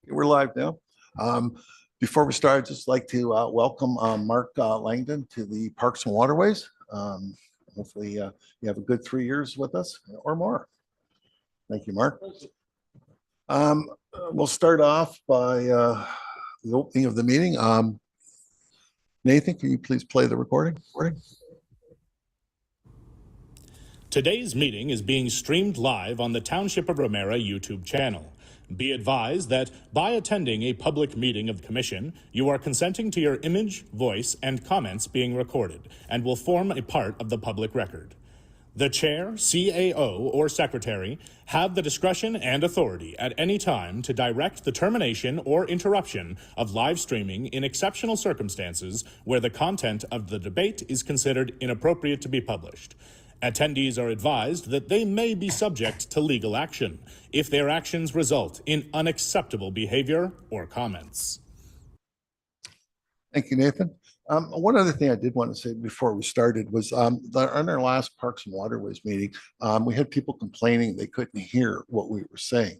We're live now. Before we start, I'd just like to welcome Mark Langdon to the Parks and Waterways. Hopefully you have a good 3 years with us or more. Thank you, Mark. We'll start off by the opening of the meeting. Nathan, can you please play the recording? Today's meeting is being streamed live on the Township of Ramara YouTube channel. Be advised that by attending a public meeting of the Commission, you are consenting to your image, voice, and comments being recorded and will form a part of the public record. The Chair, CAO, or Secretary have the discretion and authority at any time to direct the termination or interruption of live streaming in exceptional circumstances where the content of the debate is considered inappropriate to be published. Attendees are advised that they may be subject to legal action if their actions result in unacceptable behavior or comments. Thank you, Nathan. One other thing I did want to say before we started was on our last Parks and Waterways meeting, we had people complaining they couldn't hear what we were saying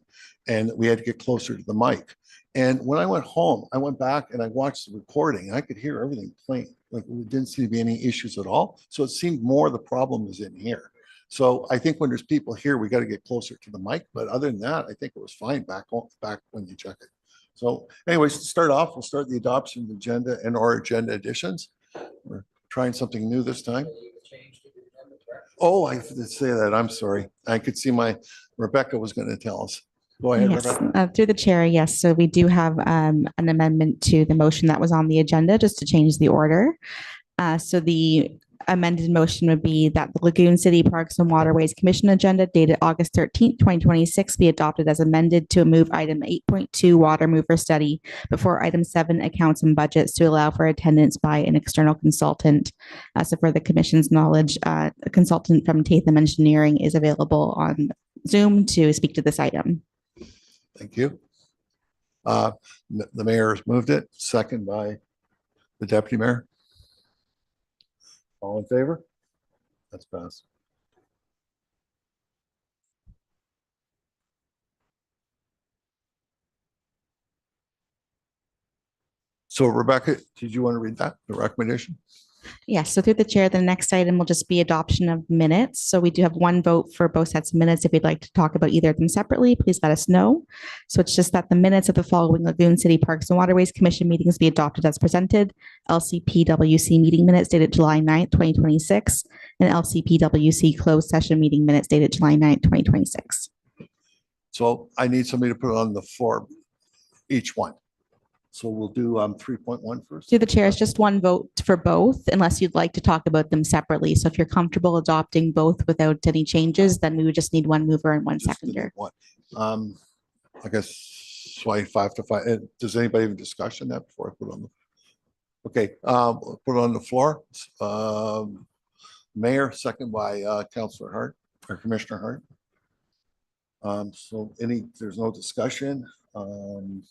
and we had to get closer to the mic. And when I went home, I went back and I watched the recording and I could hear everything playing. Like it didn't seem to be any issues at all. So it seemed more the problem is in here. So I think when there's people here, we got to get closer to the mic. But other than that, I think it was fine back when you check it. So anyways, to start off, we'll start the adoption of the agenda and or agenda additions. We're trying something new this time. Oh, I did say that. I'm sorry. I could see Rebecca was going to tell us. Go ahead, yes, Rebecca. through the chair, yes. So we do have an amendment to the motion that was on the agenda just to change the order. So the amended motion would be that the Lagoon City Parks and Waterways Commission agenda dated August 13th, 2026 be adopted as amended to move item 8.2 water mover study before item 7 accounts and budgets to allow for attendance by an external consultant. So for the commission's knowledge, a consultant from Tatham Engineering is available on Zoom to speak to this item. Thank you. The mayor has moved it, second by the deputy mayor. All in favor? That's passed. So Rebecca, did you want to read that, the recommendation? Yes, so through the chair, the next item will just be adoption of minutes. So we do have one vote for both sets of minutes. If you'd like to talk about either of them separately, please let us know. So it's just that the minutes of the following Lagoon City Parks and Waterways Commission meetings be adopted as presented. LCPWC meeting minutes dated July 9th, 2026, and LCPWC closed session meeting minutes dated July 9th, 2026. So I need somebody to put it on the floor, each one. So we'll do 3.1 first. Through the chair, is just one vote for both, unless you'd like to talk about them separately. So if you're comfortable adopting both without any changes, then we would just need one mover and one seconder. One. I guess 5 to 5. Does anybody have a discussion that before I put on the? Okay, put it on the floor. Mayor, second by Councillor Hart or Commissioner Hart. So there's no discussion. No.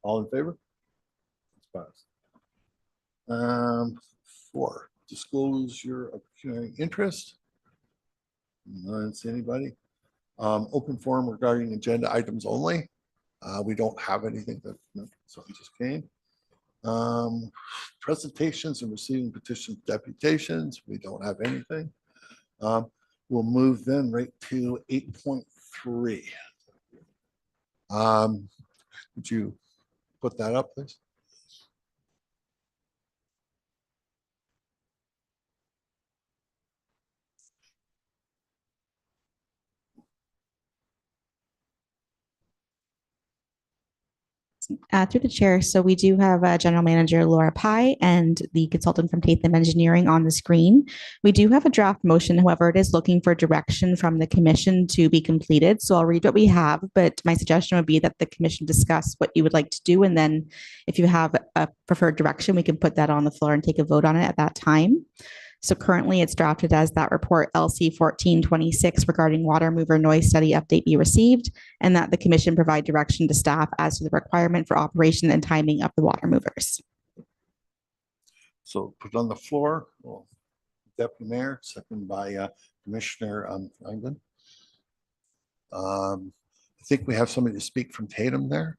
All in favor? It's passed. 4, disclose your accumulating interest. I don't see anybody. Open forum regarding agenda items only. We don't have anything that something just came. Presentations and receiving petition deputations. We don't have anything. We'll move then right to 8.3. Would you put that up, please? Through the chair, so we do have General Manager Laura Pye and the consultant from Tatham Engineering on the screen. We do have a draft motion, however, it is looking for direction from the commission to be completed. So I'll read what we have, but my suggestion would be that the commission discuss what you would like to do. And then if you have a preferred direction, we can put that on the floor and take a vote on it at that time. So currently it's drafted as that report LC 1426 regarding water mover noise study update be received, and that the commission provide direction to staff as to the requirement for operation and timing of the water movers. So put it on the floor. Well, Deputy Mayor, second by Commissioner Langdon. I think we have somebody to speak from Tatum there.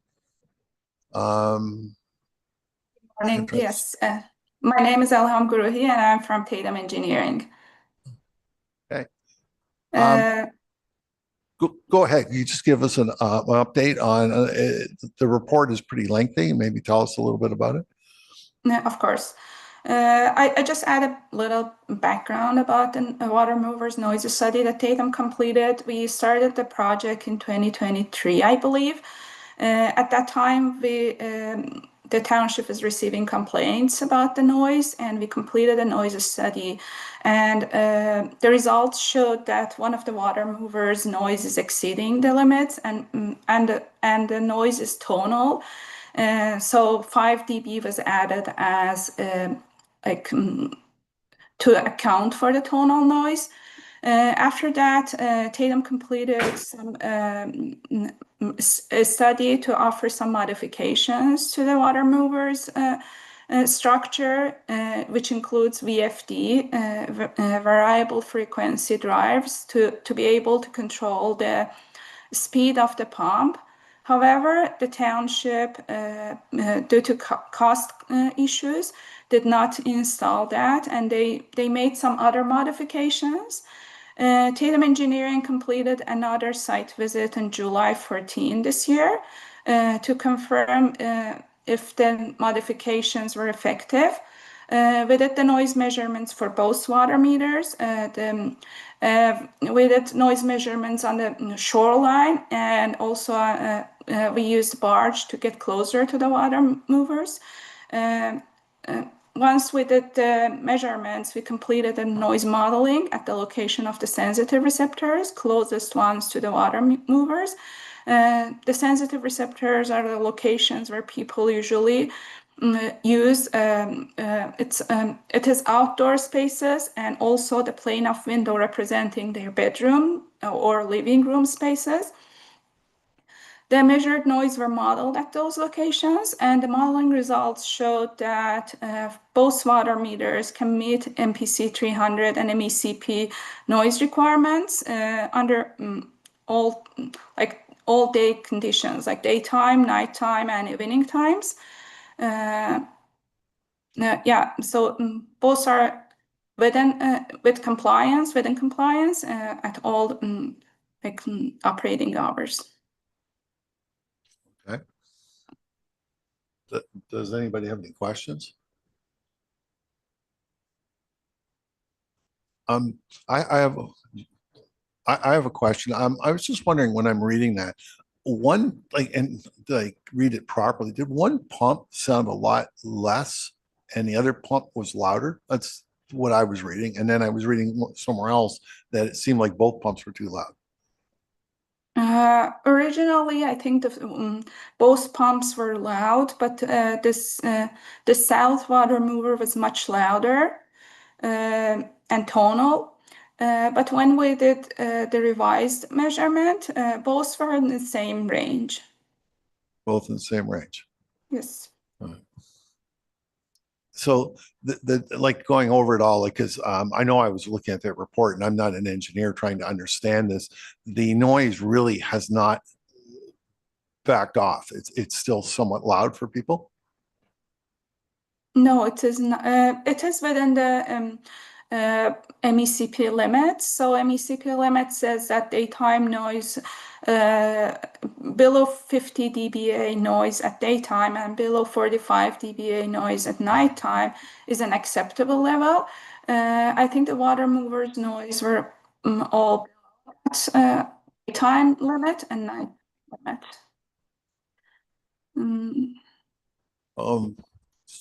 Morning. Yes. My name is Elham Guruhi and I'm from Tatum Engineering. Okay. Uh, Go ahead. You just give us an update on the report is pretty lengthy. Maybe tell us a little bit about it. of course. I just add a little background about the water movers noise study that Tatum completed. We started the project in 2023, I believe. At that time, the township is receiving complaints about the noise, and we completed a noise study. And the results showed that one of the water movers' noise is exceeding the limits, and the noise is tonal. So 5 dB was added as like to account for the tonal noise. After that, Tatum completed a study to offer some modifications to the water movers structure, which includes VFD, variable frequency drives, to be able to control the speed of the pump. However, the township, due to cost issues, did not install that, and they made some other modifications. Tatum Engineering completed another site visit on July 14 this year to confirm if the modifications were effective. We did the noise measurements for both water meters. We did noise measurements on the shoreline, and also we used barge to get closer to the water movers. Once we did the measurements, we completed the noise modeling at the location of the sensitive receptors, closest ones to the water movers. The sensitive receptors are the locations where people usually use. It is outdoor spaces, and also the plane of window representing their bedroom or living room spaces. The measured noise were modeled at those locations, and the modeling results showed that both water meters can meet MPC 300 and MECP noise requirements under all day conditions, like daytime, nighttime, and evening times. So both are within compliance at all operating hours. Okay. Does anybody have any questions? I have a question. I was just wondering when I'm reading that read it properly. Did one pump sound a lot less and the other pump was louder? That's what I was reading. And then I was reading somewhere else that it seemed like both pumps were too loud. Originally, I think both pumps were loud, but the south water mover was much louder and tonal. But when we did the revised measurement, both were in the same range. Both in the same range. Yes. So like going over it all, like, because I know I was looking at that report and I'm not an engineer trying to understand this. The noise really has not backed off. It's still somewhat loud for people. No, it is not. It is within the MECP limits. So MECP limit says that daytime noise below 50 dBA noise at daytime and below 45 dBA noise at nighttime is an acceptable level. I think the water movers noise were all at time limit and night limit.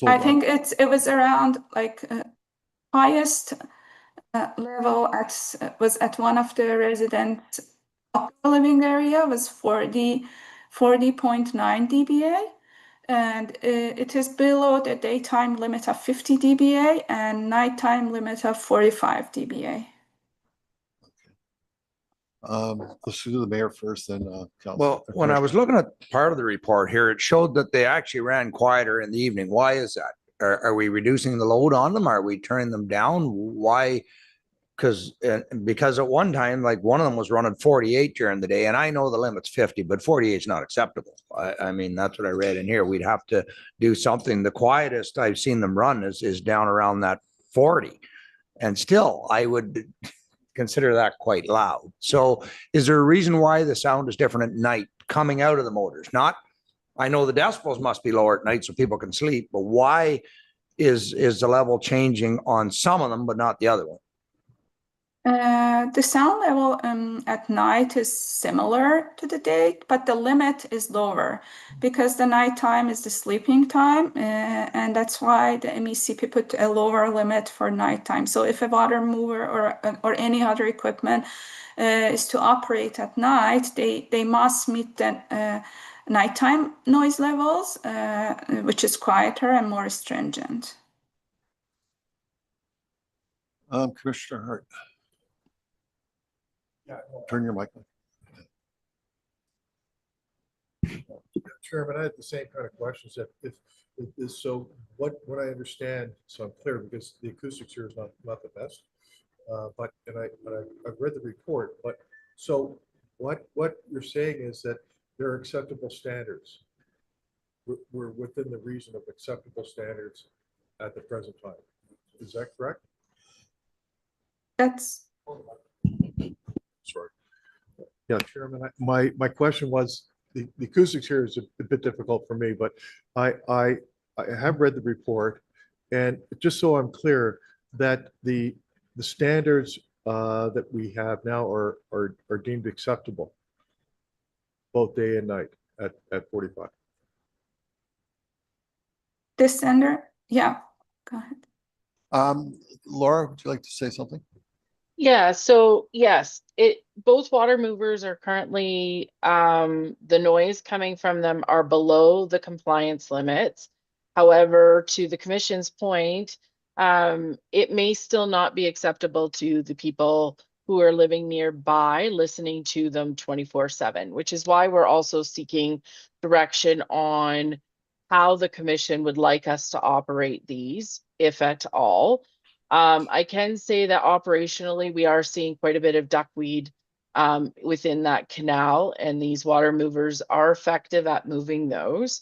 I think it was around like highest level was at one of the residents living area was 40.9 dBA, and it is below the daytime limit of 50 dBA and nighttime limit of 45 dBA. Let's do the mayor first, then council. Well, when I was looking at part of the report here, it showed that they actually ran quieter in the evening. Why is that? Are we reducing the load on them? Are we turning them down? Why because at one time, like one of them was running 48 during the day, and I know the limit's 50, but 48 is not acceptable. I mean, that's what I read in here. We'd have to do something. The quietest I've seen them run is down around that 40. And still, I would consider that quite loud. So is there a reason why the sound is different at night coming out of the motors? Not, I know the decibels must be lower at night so people can sleep, but why is the level changing on some of them, but not the other one? The sound level at night is similar to the day, but the limit is lower because the nighttime is the sleeping time, and that's why the MECP put a lower limit for nighttime. So if a water mover or any other equipment is to operate at night, they must meet the nighttime noise levels, which is quieter and more stringent. Commissioner Hart. Turn your mic on. Chairman, I had the same kind of questions. So what I understand, so I'm clear because the acoustics here is not the best. I've read the report, but so what you're saying is that there are acceptable standards. We're within the region of acceptable standards at the present time. Is that correct? That's Sorry. Yeah, Chairman, my question was, the acoustics here is a bit difficult for me, but I have read the report, and just so I'm clear that the standards that we have now are deemed acceptable both day and night at 45. this standard. Yeah, go ahead. Laura, would you like to say something? Yeah, so yes, both water movers are currently the noise coming from them are below the compliance limits. However, to the commission's point, it may still not be acceptable to the people who are living nearby listening to them 24/7, which is why we're also seeking direction on how the commission would like us to operate these, if at all. I can say that operationally, we are seeing quite a bit of duckweed within that canal, and these water movers are effective at moving those.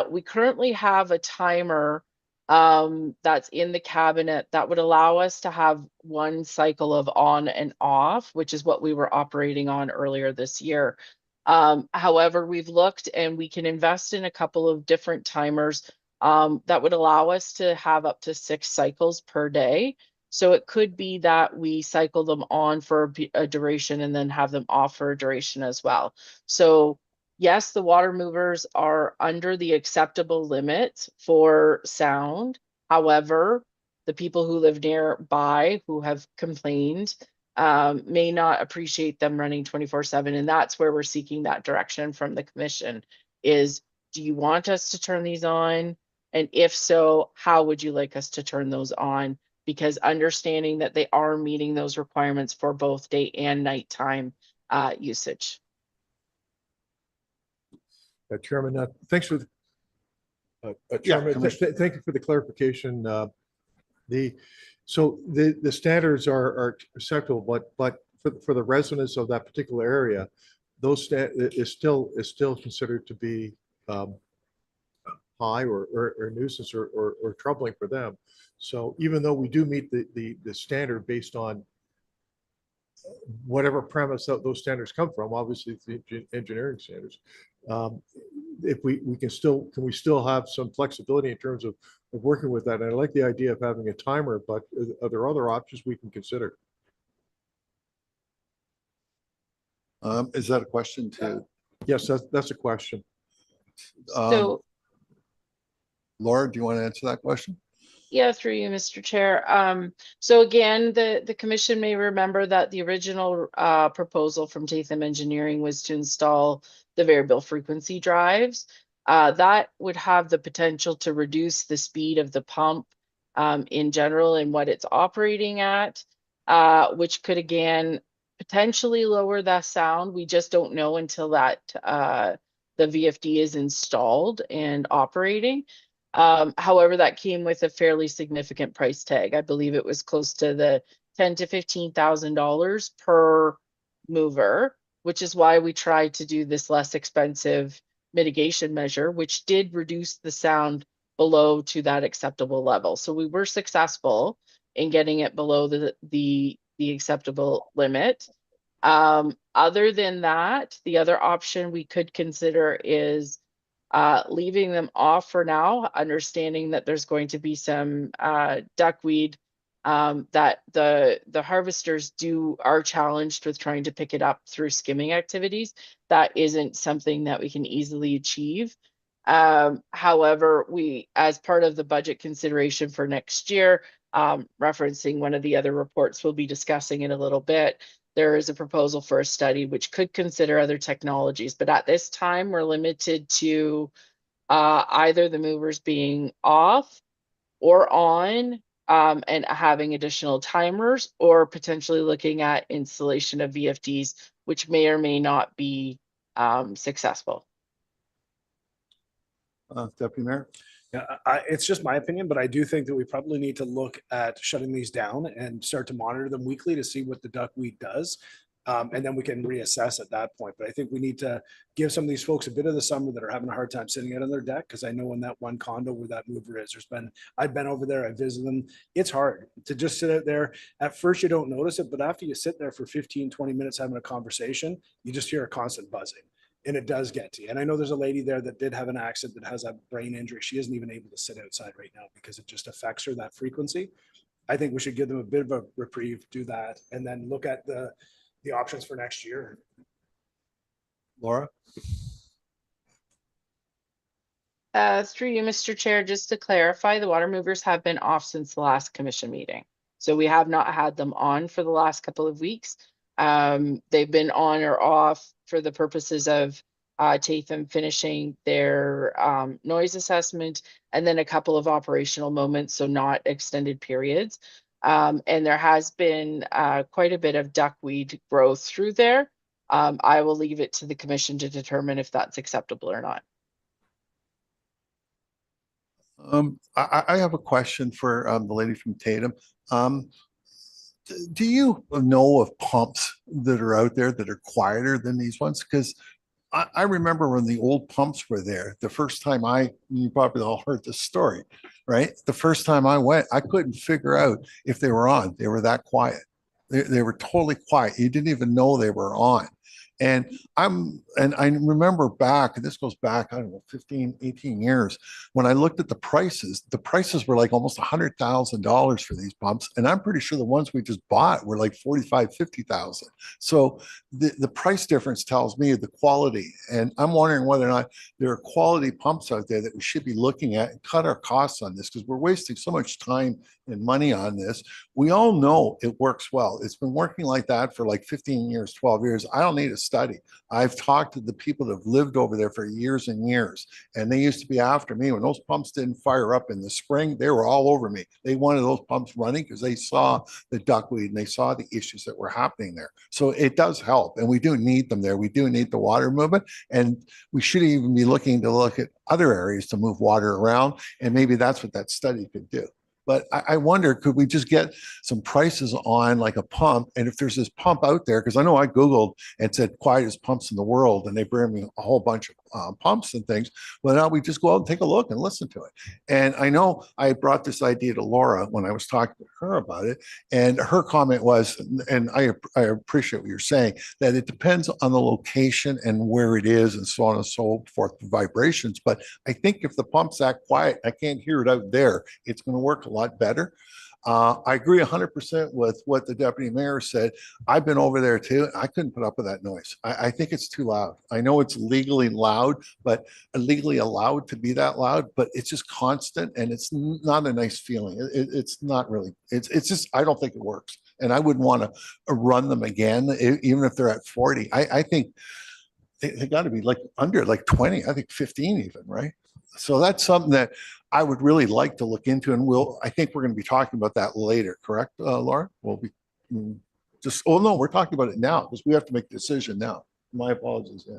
We currently have a timer that's in the cabinet that would allow us to have one cycle of on and off, which is what we were operating on earlier this year. However, we've looked and we can invest in a couple of different timers that would allow us to have up to 6 cycles per day. So it could be that we cycle them on for a duration and then have them off for a duration as well. So yes, the water movers are under the acceptable limit for sound. However, the people who live nearby who have complained may not appreciate them running 24/7. And that's where we're seeking that direction from the commission is, do you want us to turn these on? And if so, how would you like us to turn those on? Because understanding that they are meeting those requirements for both day and nighttime usage. Chairman, thanks for Chairman, Commissioner. thank you for the clarification. So the standards are acceptable, but for the residents of that particular area, those is still considered to be high or nuisance or troubling for them. So even though we do meet the standard based on whatever premise those standards come from, obviously it's the engineering standards, if can we still have some flexibility in terms of working with that? And I like the idea of having a timer, but are there other options we can consider? Is that a question to? Yes, that's a question. So Laura, do you want to answer that question? yeah, through you, Mr. Chair. So again, the commission may remember that the original proposal from Tatham Engineering was to install the variable frequency drives. That would have the potential to reduce the speed of the pump in general and what it's operating at, which could again potentially lower the sound. We just don't know until that the VFD is installed and operating. However, that came with a fairly significant price tag. I believe it was close to the $10,000 to $15,000 per mover, which is why we tried to do this less expensive mitigation measure, which did reduce the sound below to that acceptable level. So we were successful in getting it below the acceptable limit. Other than that, the other option we could consider is leaving them off for now, understanding that there's going to be some duckweed that the harvesters are challenged with trying to pick it up through skimming activities. That isn't something that we can easily achieve. However, we, as part of the budget consideration for next year, referencing one of the other reports we'll be discussing in a little bit, there is a proposal for a study which could consider other technologies, but at this time we're limited to either the movers being off or on, and having additional timers, or potentially looking at installation of VFDs, which may or may not be successful. Deputy Mayor? Yeah, it's just my opinion, but I do think that we probably need to look at shutting these down and start to monitor them weekly to see what the duckweed does. And then we can reassess at that point. But I think we need to give some of these folks a bit of the summer that are having a hard time sitting out on their deck. Because I know in that one condo where that mover is, I've been over there, I visited them. It's hard to just sit out there. At first you don't notice it, but after you sit there for 15, 20 minutes having a conversation, you just hear a constant buzzing. And it does get to you. And I know there's a lady there that did have an accident that has a brain injury. She isn't even able to sit outside right now because it just affects her, that frequency. I think we should give them a bit of a reprieve, do that, and then look at the options for next year. Laura? Through you, Mr. Chair, just to clarify, the water movers have been off since the last commission meeting. So we have not had them on for the last couple of weeks. They've been on or off for the purposes of Tatham finishing their noise assessment, and then a couple of operational moments, so not extended periods. And there has been quite a bit of duckweed growth through there. I will leave it to the commission to determine if that's acceptable or not. I have a question for the lady from Tatham. Do you know of pumps that are out there that are quieter than these ones? Because I remember when the old pumps were there, the first time you probably all heard this story, right? The first time I went, I couldn't figure out if they were on. They were that quiet. They were totally quiet. You didn't even know they were on. And I remember back, and this goes back, I don't know, 15, 18 years, when I looked at the prices were like almost $100,000 for these pumps. And I'm pretty sure the ones we just bought were like 45, 50,000. So the price difference tells me the quality. And I'm wondering whether or not there are quality pumps out there that we should be looking at and cut our costs on this, because we're wasting so much time and money on this. We all know it works well. It's been working like that for like 15 years, 12 years. I don't need a study. I've talked to the people that have lived over there for years and years, and they used to be after me when those pumps didn't fire up in the spring. They were all over me. They wanted those pumps running because they saw the duckweed and they saw the issues that were happening there. So it does help, and we do need them there. We do need the water movement, and we should even be looking to look at other areas to move water around, and maybe that's what that study could do. But I wonder, could we just get some prices on like a pump? And if there's this pump out there, because I know I Googled and said quietest pumps in the world, and they bring me a whole bunch of pumps and things. Well, now we just go out and take a look and listen to it. And I know I brought this idea to Laura when I was talking to her about it. And her comment was, and I appreciate what you're saying, that it depends on the location and where it is and so on and so forth, the vibrations. But I think if the pump's that quiet, I can't hear it out there, it's going to work a lot better. I agree 100% with what the deputy mayor said. I've been over there too. I couldn't put up with that noise. I think it's too loud. I know it's legally loud, but legally allowed to be that loud, but it's just constant, and it's not a nice feeling. It's not really, it's just, I don't think it works. And I wouldn't want to run them again, even if they're at 40. I think they got to be like under like 20, I think 15 even, right? So that's something that I would really like to look into, and I think we're going to be talking about that later, correct, Laura? We'll be no, we're talking about it now because we have to make a decision now. My apologies. Yeah.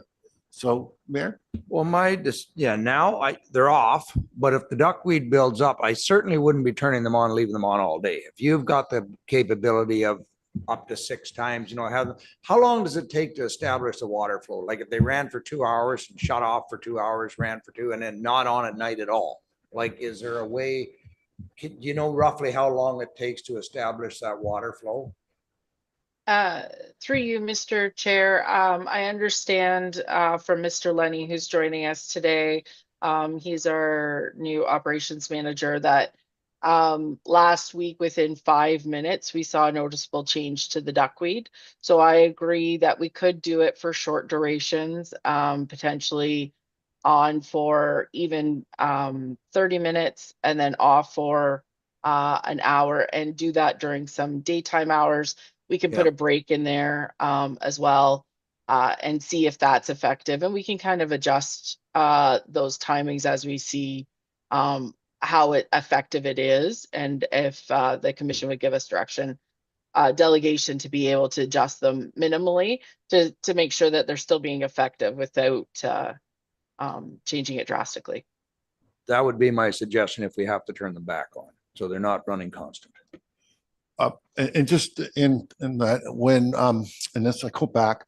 So, Mayor? Well, now they're off, but if the duckweed builds up, I certainly wouldn't be turning them on, leaving them on all day. If you've got the capability of up to 6 times, how long does it take to establish the water flow? Like if they ran for 2 hours and shut off for 2 hours, ran for 2, and then not on at night at all? Like, is there a way, do you know roughly how long it takes to establish that water flow? Through you, Mr. Chair, I understand from Mr. Lenny, who's joining us today. He's our new operations manager, that last week, within 5 minutes, we saw a noticeable change to the duckweed. So I agree that we could do it for short durations, potentially on for even 30 minutes and then off for an hour, and do that during some daytime hours. We can put a break in there as well, and see if that's effective. And we can kind of adjust those timings as we see how effective it is. And if the commission would give us direction, delegation, to be able to adjust them minimally to make sure that they're still being effective without changing it drastically. That would be my suggestion if we have to turn them back on, so they're not running constant. And just in that, when and this, I go back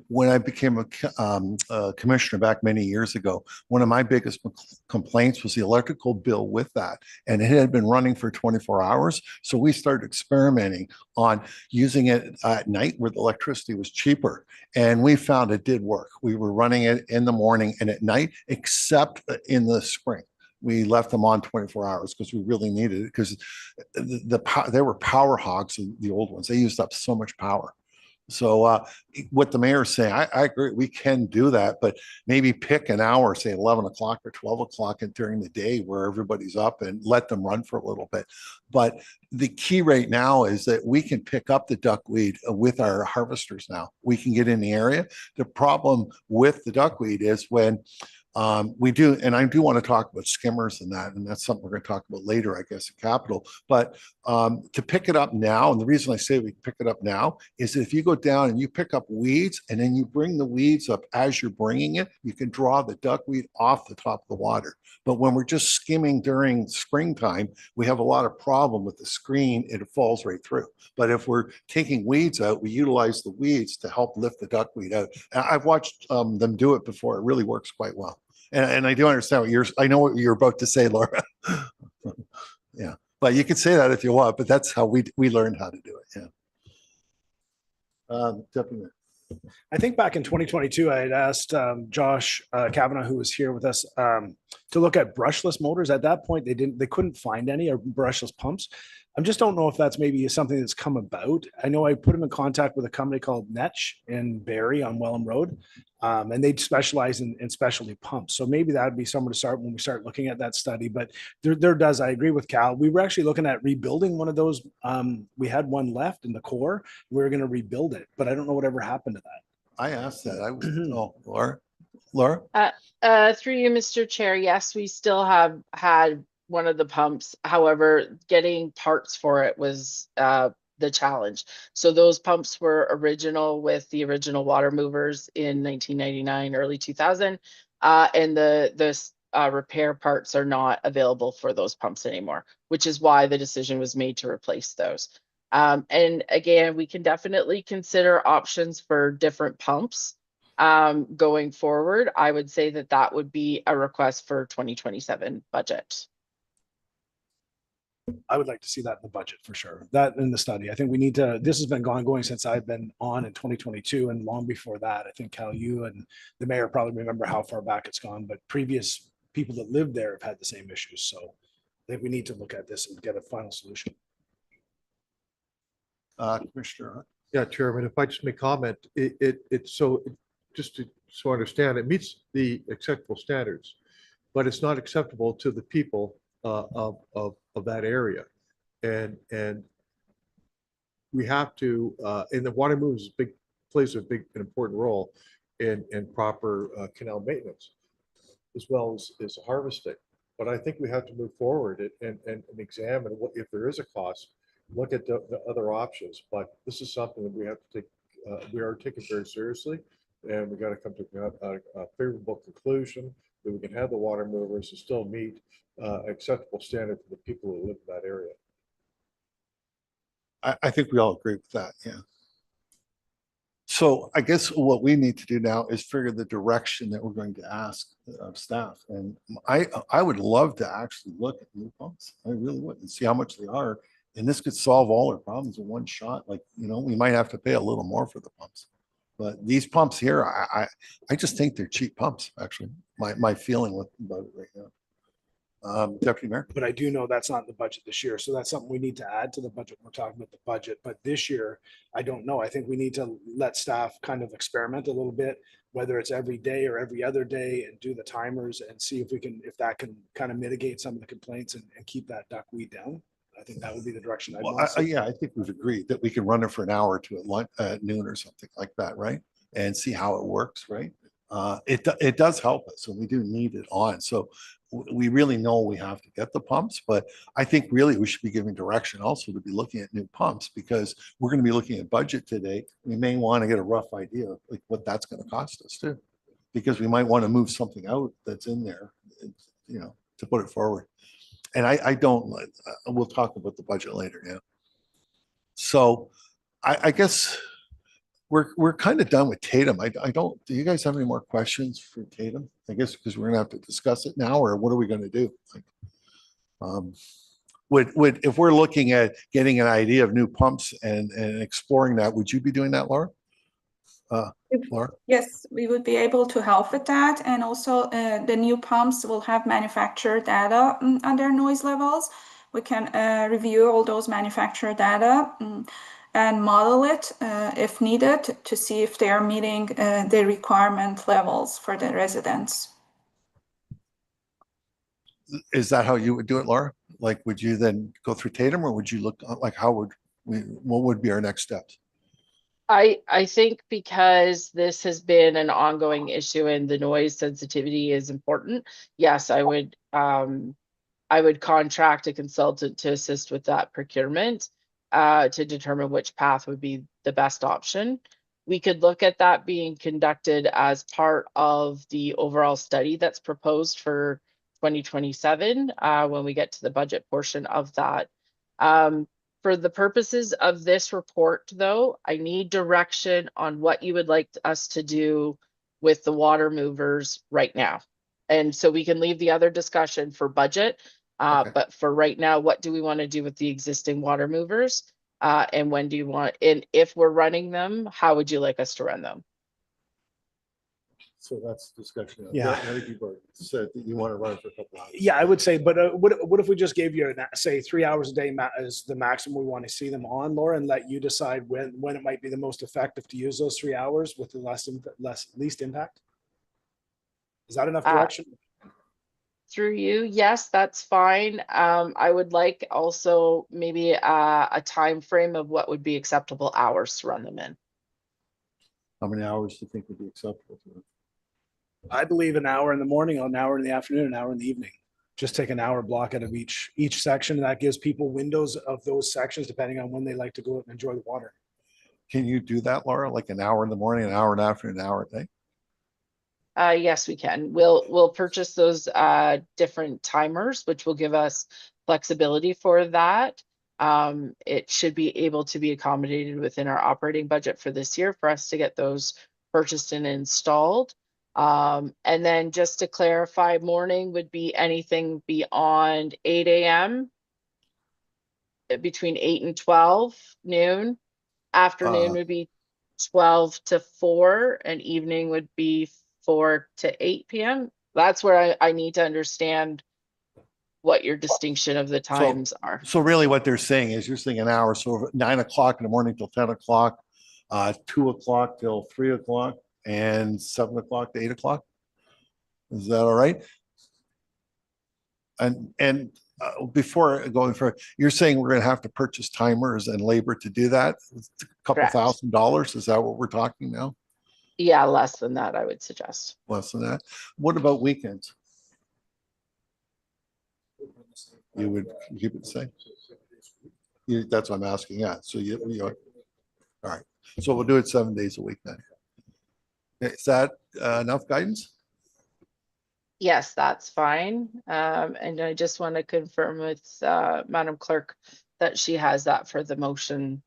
when I became a commissioner back many years ago. One of my biggest complaints was the electrical bill with that, and it had been running for 24 hours. So we started experimenting on using it at night where the electricity was cheaper, and we found it did work. We were running it in the morning and at night, except in the spring. We left them on 24 hours because we really needed it, because they were power hogs, the old ones. They used up so much power. So what the mayor's saying, I agree, we can do that, but maybe pick an hour, say 11 o'clock or 12 o'clock during the day where everybody's up, and let them run for a little bit. But the key right now is that we can pick up the duckweed with our harvesters now. We can get in the area. The problem with the duckweed is when we do, and I do want to talk about skimmers and that's something we're going to talk about later, I guess, at Capitol. But to pick it up now, and the reason I say we pick it up now is that if you go down and you pick up weeds and then you bring the weeds up as you're bringing it, you can draw the duckweed off the top of the water. But when we're just skimming during springtime, we have a lot of problem with the screen, and it falls right through. But if we're taking weeds out, we utilize the weeds to help lift the duckweed out. I've watched them do it before. It really works quite well. And I do understand I know what you're about to say, Laura. Yeah, but you can say that if you want, but that's how we learned how to do it. Yeah. Definitely. I think back in 2022, I had asked Josh Kavanaugh, who was here with us, to look at brushless motors. At that point, they couldn't find any, or brushless pumps. I just don't know if that's maybe something that's come about. I know I put him in contact with a company called Netch in Barrie on Welland Road, and they specialize in specialty pumps. So maybe that would be somewhere to start when we start looking at that study. But I agree with Cal. We were actually looking at rebuilding one of those. We had one left in the core. We were going to rebuild it, but I don't know whatever happened to that. I asked that. I was, oh, Laura? Through you, Mr. Chair, yes, we still have had one of the pumps. However, getting parts for it was the challenge. So those pumps were original with the original water movers in 1999, early 2000, and the repair parts are not available for those pumps anymore, which is why the decision was made to replace those. And again, we can definitely consider options for different pumps going forward. I would say that would be a request for 2027 budget. I would like to see that in the budget for sure. That in the study. I think we need to, this has been going since I've been on in 2022, and long before that. I think Cal, you and the mayor probably remember how far back it's gone, but previous people that lived there have had the same issues. So I think we need to look at this and get a final solution. Commissioner. Yeah, Chairman, if I just make comment, so understand, it meets the acceptable standards, but it's not acceptable to the people of that area. And we have to, and the water moves plays an important role in proper canal maintenance, as well as harvesting. But I think we have to move forward and examine what, if there is a cost, look at the other options. But this is something that we have to take, we are taking very seriously. and we got to come to a favorable conclusion that we can have the water movers and still meet acceptable standard for the people who live in that area. I think we all agree with that, yeah. So I guess what we need to do now is figure the direction that we're going to ask of staff. And I would love to actually look at new pumps. I really would, and see how much they are. And this could solve all our problems in one shot. Like, you know, we might have to pay a little more for the pumps. But these pumps here, I just think they're cheap pumps, actually. My feeling about it right now. Deputy Mayor? But I do know that's not in the budget this year. So that's something we need to add to the budget. We're talking about the budget, but this year, I don't know. I think we need to let staff kind of experiment a little bit, whether it's every day or every other day, and do the timers and see if we can, if that can kind of mitigate some of the complaints and keep that duckweed down. I think that would be the direction I'd Well, want to see. yeah, I think we've agreed that we can run it for an hour or two at lunch, at noon or something like that, right? And see how it works, right? It does help us, and we do need it on. So we really know we have to get the pumps, but I think really we should be giving direction also to be looking at new pumps, because we're going to be looking at budget today. We may want to get a rough idea of like what that's going to cost us too, because we might want to move something out that's in there, you know, to put it forward. And I don't, we'll talk about the budget later. Yeah. So I guess we're kind of done with Tatum. I don't, do you guys have any more questions for Tatum? I guess because we're gonna have to discuss it now, or what are we gonna do? Like, would if we're looking at getting an idea of new pumps and exploring that, would you be doing that, Laura? Laura? Yes, we would be able to help with that. And also the new pumps will have manufacturer data on their noise levels. We can review all those manufacturer data and model it if needed to see if they are meeting the requirement levels for the residents. Is that how you would do it, Laura? Like, would you then go through Tatum, or would you look like how would we, what would be our next steps? I think because this has been an ongoing issue and the noise sensitivity is important, yes, I would contract a consultant to assist with that procurement to determine which path would be the best option. We could look at that being conducted as part of the overall study that's proposed for 2027 when we get to the budget portion of that. For the purposes of this report, though, I need direction on what you would like us to do with the water movers right now. And so we can leave the other discussion for budget. Okay. But for right now, what do we want to do with the existing water movers? And when do you want, and if we're running them, how would you like us to run them? So that's discussion. Yeah. I think you've already said that you want to run it for a couple hours. Yeah, I would say, but what if we just gave you, say, 3 hours a day as the maximum we want to see them on, Laura, and let you decide when it might be the most effective to use those 3 hours with the least impact? Is that enough direction? Through you, yes, that's fine. I would like also maybe a time frame of what would be acceptable hours to run them in. How many hours do you think would be acceptable to them? I believe an hour in the morning, an hour in the afternoon, an hour in the evening. Just take an hour block out of each section. And that gives people windows of those sections depending on when they like to go out and enjoy the water. Can you do that, Laura? Like an hour in the morning, an hour in the afternoon, an hour at night? Yes, we can. We'll purchase those different timers, which will give us flexibility for that. It should be able to be accommodated within our operating budget for this year for us to get those purchased and installed. And then just to clarify, morning would be anything beyond 8 a.m. between 8 and 12 noon. Afternoon would be 12 to 4, and evening would be 4 to 8 p.m. That's where I need to understand what your distinction of the times are. So really what they're saying is you're saying an hour. So 9 o'clock in the morning till 10 o'clock, 2 o'clock till 3 o'clock, and 7 o'clock to 8 o'clock. Is that all right? And before going further, you're saying we're going to have to purchase timers and labor to do that? It's a couple Correct. $1,000s. Is that what we're talking now? Yeah, less than that, I would suggest. Less than that. What about weekends? You would keep it the same? That's what I'm asking. Yeah. So you all right. So we'll do it 7 days a week then. Is that enough guidance? Yes, that's fine. And I just want to confirm with Madam Clerk that she has that for the motion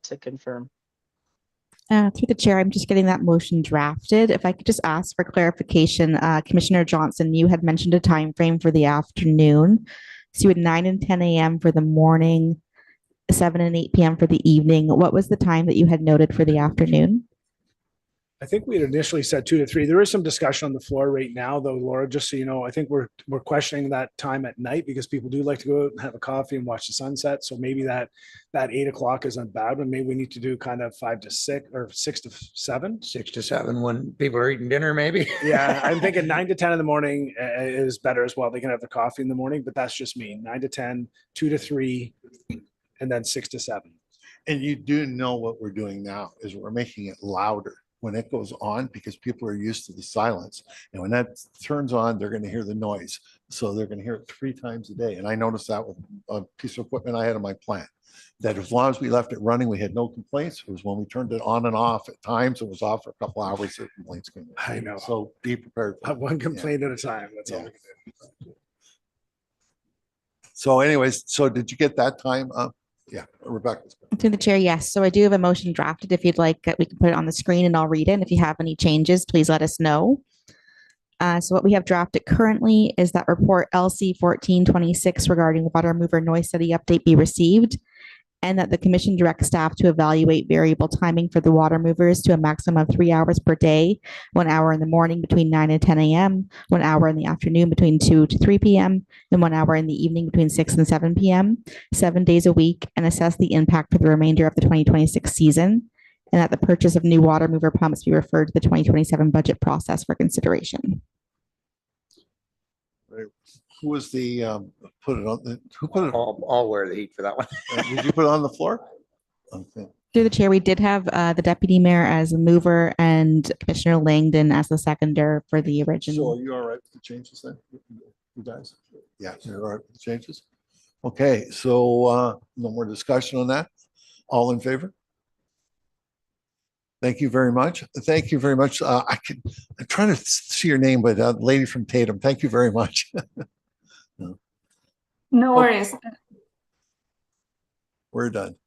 to confirm. Through the chair, I'm just getting that motion drafted. If I could just ask for clarification, Commissioner Johnson, you had mentioned a time frame for the afternoon. So you had 9 and 10 a.m. for the morning, 7 and 8 p.m. for the evening. What was the time that you had noted for the afternoon? I think we had initially said 2 to 3. There is some discussion on the floor right now, though, Laura, just so you know, I think we're questioning that time at night because people do like to go out and have a coffee and watch the sunset. So maybe that 8 o'clock isn't bad, but maybe we need to do kind of 5 to 6 or 6 to 7. 6 to 7 when people are eating dinner, maybe. Yeah, I'm thinking 9 to 10 in the morning is better as well. They can have the coffee in the morning, but that's just me. 9 to 10, 2 to 3, and then 6 to 7. And you do know what we're doing now is we're making it louder when it goes on because people are used to the silence. And when that turns on, they're going to hear the noise. So they're going to hear it 3 times a day. And I noticed that with a piece of equipment I had in my plant, that as long as we left it running, we had no complaints. It was when we turned it on and off at times, it was off for a couple hours, the complaints came in. I know. So be prepared. One complaint at a time. That's all we can do. So anyways, so did you get that time up? Yeah, Rebecca. Through the chair, yes. So I do have a motion drafted. If you'd like, we can put it on the screen and I'll read it. And if you have any changes, please let us know. So what we have drafted currently is that report LC 1426 regarding the water mover noise study update be received, and that the commission directs staff to evaluate variable timing for the water movers to a maximum of 3 hours per day, 1 hour in the morning between 9 and 10 a.m., 1 hour in the afternoon between 2 to 3 p.m., and 1 hour in the evening between 6 and 7 p.m., 7 days a week, and assess the impact for the remainder of the 2026 season, and that the purchase of new water mover pumps be referred to the 2027 budget process for consideration. Right. Who was the put it on? Who put it? I'll wear the heat for that one. Did you put it on the floor? Okay. Through the chair, we did have the deputy mayor as the mover and Commissioner Langdon as the seconder for the So original. are you all right with the changes then? You guys? Yeah, you're all right with the changes? Okay, so no more discussion on that. All in favor? Thank you very much. Thank you very much. I'm trying to see your name, but lady from Tatum, thank you very much. No worries. We're done.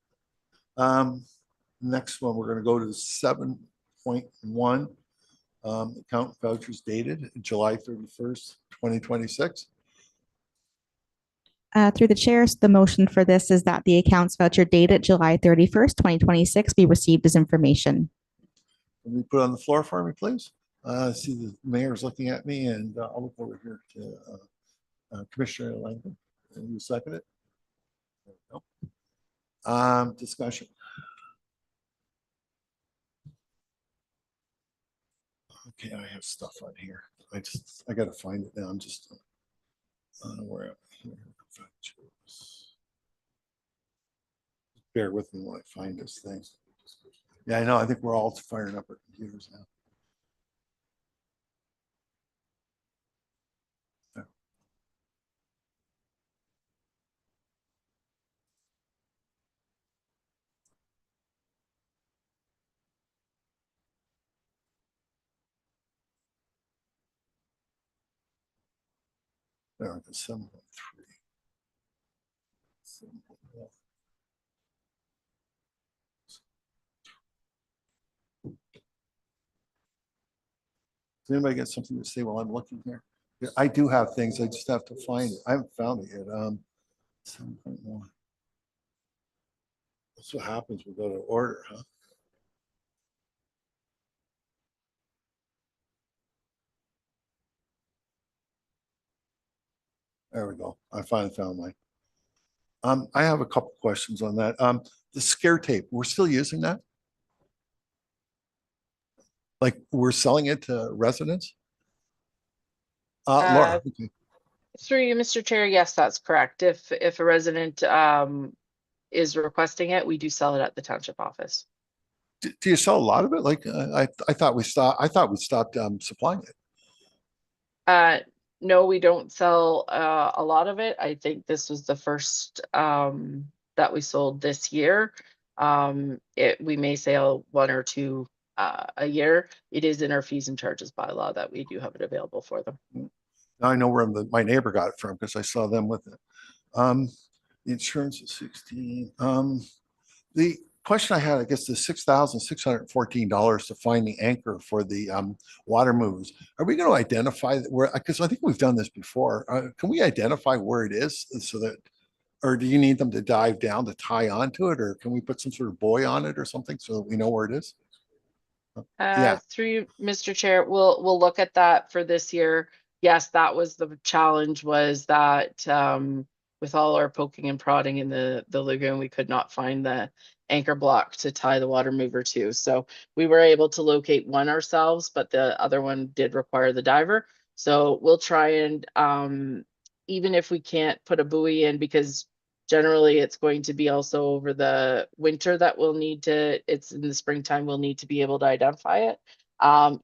Next one, we're going to go to 7.1. Account vouchers dated July 31st, 2026. Through the chairs, the motion for this is that the accounts voucher dated July 31st, 2026 be received as information. Can we put it on the floor for me, please? See the mayor's looking at me, and I'll look over here to Commissioner Langdon. And you second it? There we go. Discussion. Okay, I have stuff on here. I got to find it now. I'm just where am I here? Bear with me when I find this thing. Yeah, I know. I think we're all firing up our computers now. There we go, 7.3. 7.1. Does anybody get something to say while I'm looking here? Yeah, I do have things. I just have to find it. I haven't found it yet. 7.1. That's what happens. We go to order, huh? There we go. I finally found mine. I have a couple questions on that. The scare tape, we're still using that? Like we're selling it to residents? Laura, okay. Through you, Mr. Chair, yes, that's correct. If a resident is requesting it, we do sell it at the township office. Do you sell a lot of it? Like I thought we stopped. I thought we stopped supplying it. No, we don't sell a lot of it. I think this was the first that we sold this year. We may sell 1 or 2 a year, it is in our fees and charges bylaw that we do have it available for them. Now I know where my neighbor got it from because I saw them with it. Um, the insurance is 16. The question I had, I guess, the $6,614 to find the anchor for the water moves. Are we going to identify where? Because I think we've done this before. Can we identify where it is so that, or do you need them to dive down to tie onto it, or can we put some sort of buoy on it or something so that we know where it is? Yeah. Through you, Mr. Chair, we'll look at that for this year. Yes, that was the challenge, was that with all our poking and prodding in the lagoon, we could not find the anchor block to tie the water mover to. So we were able to locate one ourselves, but the other one did require the diver. So we'll try and even if we can't put a buoy in, because generally it's going to be also over the winter that we'll need to, it's in the springtime, we'll need to be able to identify it.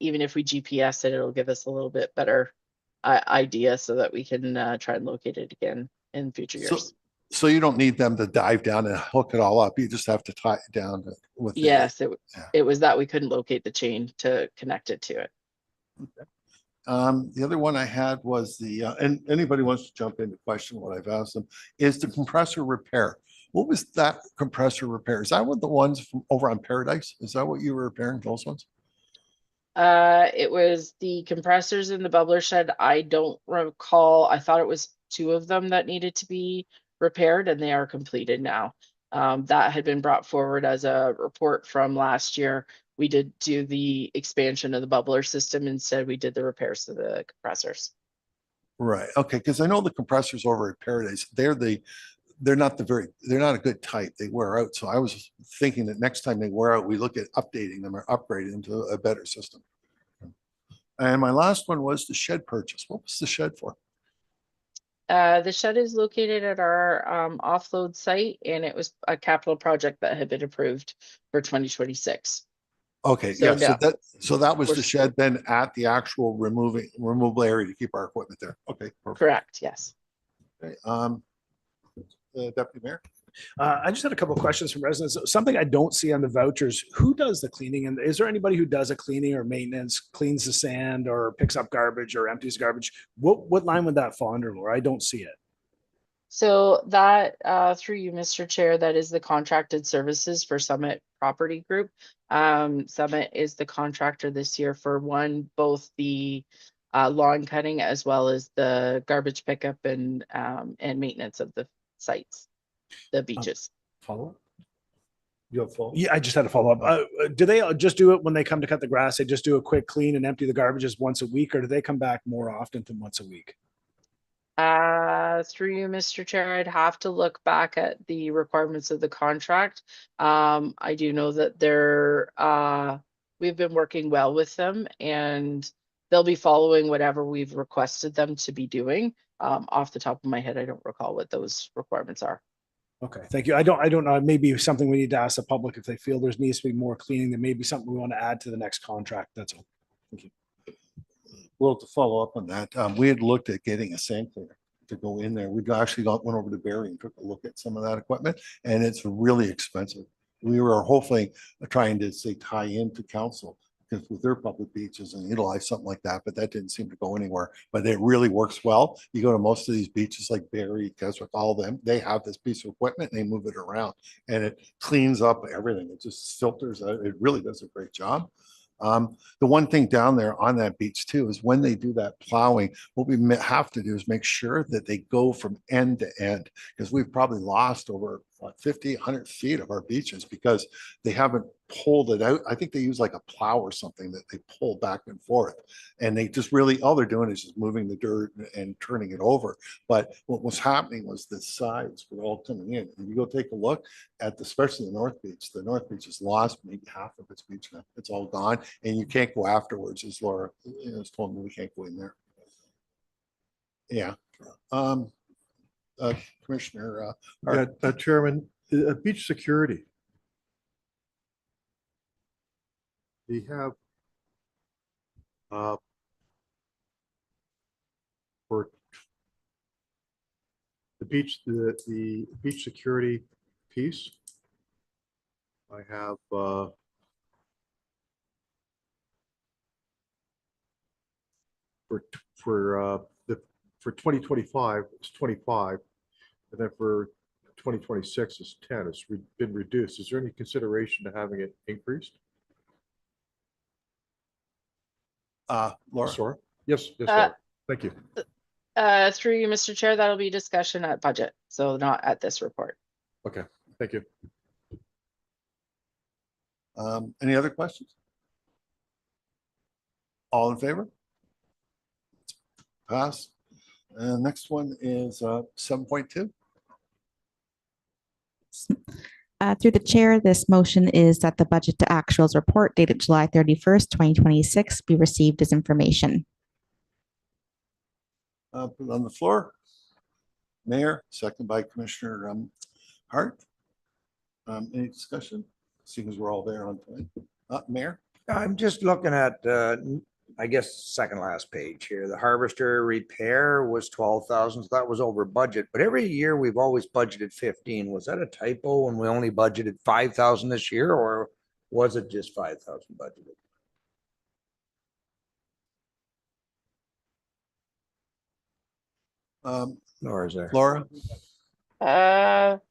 Even if we GPS it, it'll give us a little bit better idea so that we can try and locate it again in future years. So you don't need them to dive down and hook it all up. You just have to tie it down with Yes, yeah. it was that we couldn't locate the chain to connect it to it. Okay. The other one I had was and anybody wants to jump in to question what I've asked them, is the compressor repair. What was that compressor repair? Is that what the ones from over on Paradise? Is that what you were repairing, those ones? It was the compressors in the bubbler shed. I don't recall. I thought it was 2 of them that needed to be repaired, and they are completed now. That had been brought forward as a report from last year. We did do the expansion of the bubbler system. Instead, we did the repairs to the compressors. Right. Okay. Because I know the compressors over at Paradise, they're not a good type. They wear out. So I was thinking that next time they wear out, we look at updating them or upgrading them to a better system. And my last one was the shed purchase. What was the shed for? The shed is located at our offload site, and it was a capital project that had been approved for 2026. Okay, So yeah, so that was we're the shed then at the actual removable area to keep our equipment there. Okay, perfect. correct, yes. Okay, Deputy Mayor? I just had a couple of questions from residents. Something I don't see on the vouchers, who does the cleaning? And is there anybody who does a cleaning or maintenance, cleans the sand or picks up garbage or empties garbage? What line would that fall under, Laura? I don't see it. So that, through you, Mr. Chair, that is the contracted services for Summit Property Group. Summit is the contractor this year for both the lawn cutting as well as the garbage pickup and maintenance of the sites, the beaches. Follow? You have follow? Yeah, I just had a follow up. Do they just do it when they come to cut the grass? They just do a quick clean and empty the garbages once a week, or do they come back more often than once a week? Through you, Mr. Chair, I'd have to look back at the requirements of the contract. I do know that we've been working well with them, and they'll be following whatever we've requested them to be doing. Off the top of my head, I don't recall what those requirements are. Okay, thank you. I don't know. Maybe something we need to ask the public if they feel there needs to be more cleaning. Then maybe something we want to add to the next contract. That's all. Thank you. Well, to follow up on that, we had looked at getting a sand cleaner to go in there. We actually went over to Barry and took a look at some of that equipment, and it's really expensive. We were hopefully trying to tie into council because with their public beaches and utilize something like that, but that didn't seem to go anywhere. But it really works well. You go to most of these beaches like Barry, Keswick, all of them, they have this piece of equipment and they move it around and it cleans up everything. It just filters. It really does a great job. The one thing down there on that beach too is when they do that plowing, what we have to do is make sure that they go from end to end, because we've probably lost over 50, 100 feet of our beaches because they haven't pulled it out. I think they use like a plow or something that they pull back and forth, and they just really, all they're doing is just moving the dirt and turning it over. But what was happening was the sides were all coming in. And you go take a look at especially the North Beach. The North Beach has lost maybe half of its beach now. It's all gone, and you can't go afterwards, as Laura has told me. We can't go in there. Yeah. Commissioner Chairman, beach security. We have for the beach security piece, I have for 2025, it's 25, and then for 2026 is 10. It's been reduced. Is there any consideration to having it increased? Laura, Sora? Yes, yes, Uh, Laura. Thank you. Through you, Mr. Chair, that'll be discussion at budget, so not at this report. Okay, thank you. any other questions? All in favor? Pass. And next one is 7.2. Through the chair, this motion is that the budget to actuals report dated July 31st, 2026 be received as information. Put it on the floor. Mayor, second by Commissioner Hart. Any discussion? Seeing as we're all there on time. Mayor? I'm just looking at, I guess, second last page here. The harvester repair was 12,000. So that was over budget, but every year we've always budgeted 15. Was that a typo when we only budgeted 5,000 this year, or was it just 5,000 budgeted? Or is there? Laura?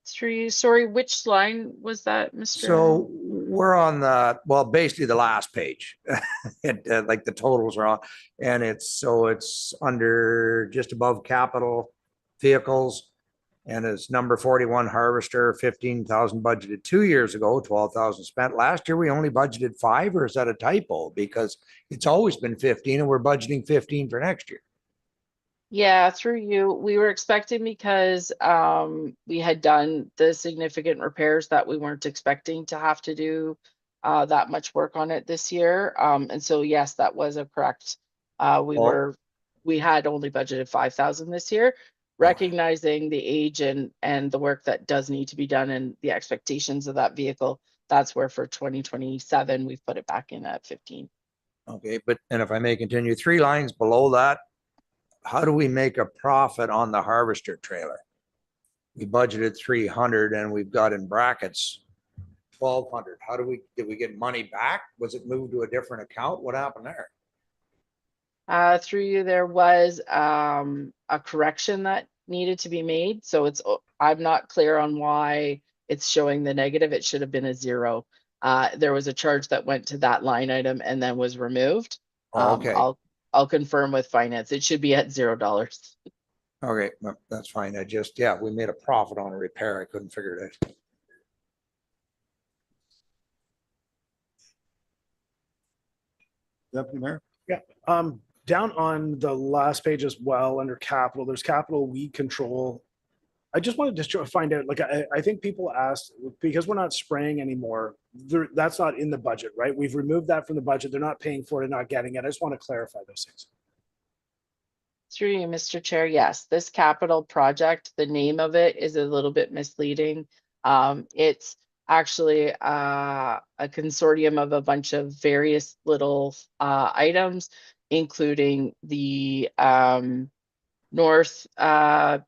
Through you, sorry, which line was that, Mr.? So we're on the, well, basically the last page. Like the totals are on, and it's under just above capital vehicles. And it's number 41 harvester, 15,000 budgeted 2 years ago, 12,000 spent. Last year, we only budgeted 5, or is that a typo? Because it's always been 15 and we're budgeting 15 for next year. Yeah, through you, we were expecting, because we had done the significant repairs that we weren't expecting to have to do that much work on it this year. And so, yes, that was a correct. We had only budgeted 5,000 this year, recognizing the age and the work that does need to be done and the expectations of that vehicle. That's where for 2027, we've put it back in at 15. Okay, and if I may continue, 3 lines below that, how do we make a profit on the harvester trailer? We budgeted 300 and we've got in brackets 1,200. Did we get money back? Was it moved to a different account? What happened there? Through you, there was a correction that needed to be made. So I'm not clear on why it's showing the negative. It should have been a 0. There was a charge that went to that line item and then was removed. Okay. I'll confirm with finance. It should be at $0. Okay, well, that's fine. We made a profit on a repair. I couldn't figure it out. Deputy Mayor? Yeah, down on the last page as well, under capital, there's capital weed control. I just wanted to find out, like, I think people asked, because we're not spraying anymore, that's not in the budget, right? We've removed that from the budget. They're not paying for it and not getting it. I just want to clarify those things. Through you, Mr. Chair. Yes, this capital project, the name of it is a little bit misleading. It's actually a consortium of a bunch of various little items, including the North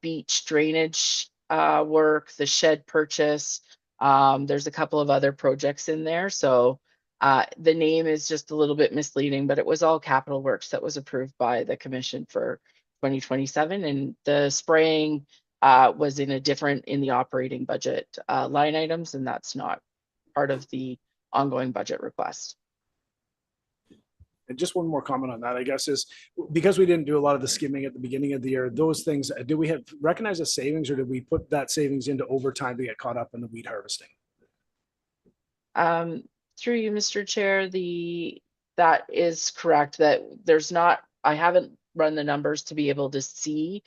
Beach drainage work, the shed purchase. There's a couple of other projects in there. So the name is just a little bit misleading, but it was all capital works that was approved by the commission for 2027. And the spraying was in the operating budget line items, and that's not part of the ongoing budget request. And just one more comment on that, I guess, is because we didn't do a lot of the skimming at the beginning of the year, those things, do we have recognized as savings, or did we put that savings into overtime to get caught up in the weed harvesting? Through you, Mr. Chair, that is correct, that I haven't run the numbers to be able to see.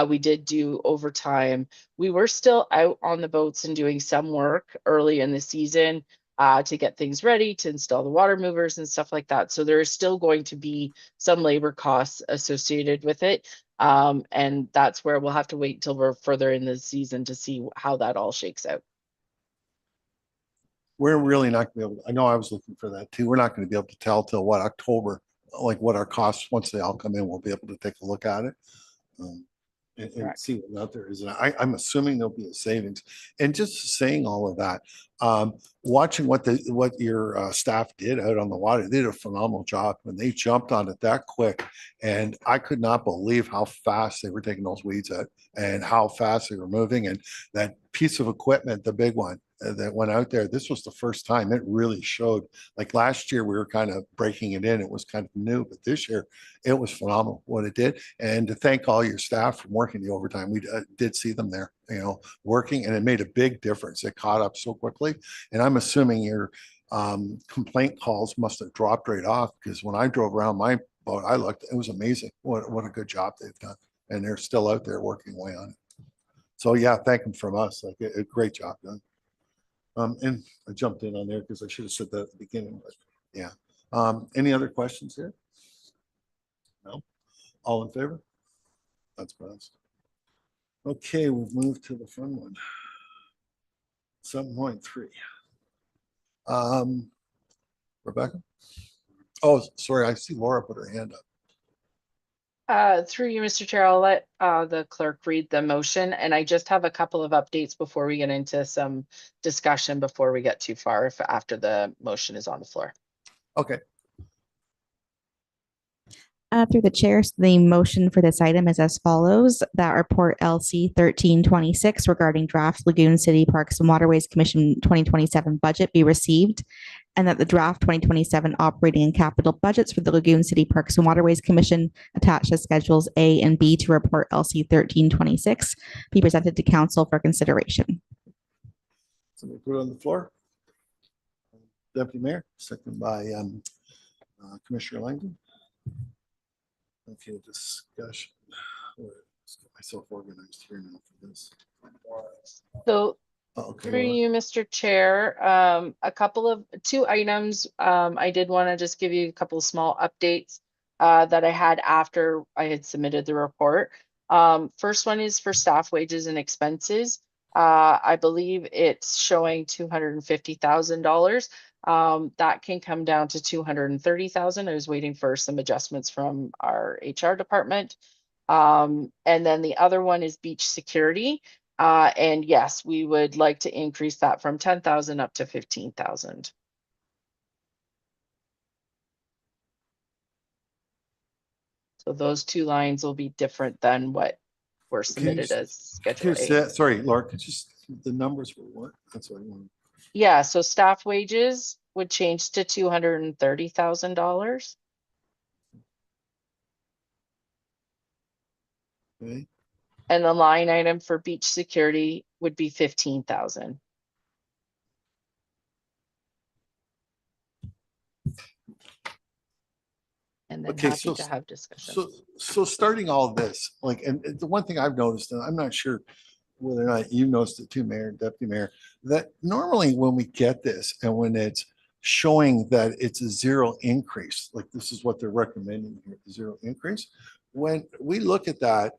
We did do overtime. We were still out on the boats and doing some work early in the season to get things ready, to install the water movers and stuff like that. So there is still going to be some labor costs associated with it. And that's where we'll have to wait till we're further in the season to see how that all shakes out. We're really not going to be able to, I know I was looking for that too. We're not going to be able to tell till what, October, like what our costs, once they all come in, we'll be able to take a look at it. and Correct. see what out there is. And I'm assuming there'll be a savings. And just saying all of that, watching what your staff did out on the water, they did a phenomenal job when they jumped on it that quick. And I could not believe how fast they were taking those weeds out and how fast they were moving. And that piece of equipment, the big one that went out there, this was the first time it really showed. Like last year, we were kind of breaking it in. It was kind of new, but this year it was phenomenal what it did. And to thank all your staff for working the overtime. We did see them there, working, and it made a big difference. It caught up so quickly. And I'm assuming your complaint calls must have dropped right off, because when I drove around my boat, I looked, it was amazing. What a good job they've done. And they're still out there working away on it. So yeah, thank them from us. Like a great job done. And I jumped in on there because I should have said that at the beginning, but yeah. Any other questions here? No? All in favor? That's passed. Okay, we've moved to the fun one. 7.3. Rebecca? Oh, sorry, I see Laura put her hand up. Through you, Mr. Chair, I'll let the clerk read the motion, and I just have a couple of updates before we get into some discussion before we get too far, if after the motion is on the floor. Okay. Through the chair, so the motion for this item is as follows: that report LC 1326 regarding draft Lagoon City Parks and Waterways Commission 2027 budget be received, and that the draft 2027 operating and capital budgets for the Lagoon City Parks and Waterways Commission attached as schedules A and B to report LC 1326 be presented to council for consideration. Somebody put it on the floor. Deputy Mayor, second by Commissioner Langdon. Okay, discussion. Let's get myself organized here now for this. So Okay, through Laura. you, Mr. Chair, two items. I did want to just give you a couple of small updates that I had after I had submitted the report. First one is for staff wages and expenses. I believe it's showing $250,000. That can come down to 230,000. I was waiting for some adjustments from our HR department. And then the other one is beach security. And yes, we would like to increase that from 10,000 up to 15,000. So those two lines will be different than what were submitted as Schedule A. Sorry, Laura, could you the numbers were what? That's what I wanted. Yeah, so staff wages would change to $230,000. Okay. And the line item for beach security would be 15,000. And then happy to have discussion. So starting all of this, like, and the one thing I've noticed, and I'm not sure whether or not you noticed it too, Mayor and Deputy Mayor, that normally when we get this and when it's showing that it's a zero increase, like this is what they're recommending here, zero increase. When we look at that,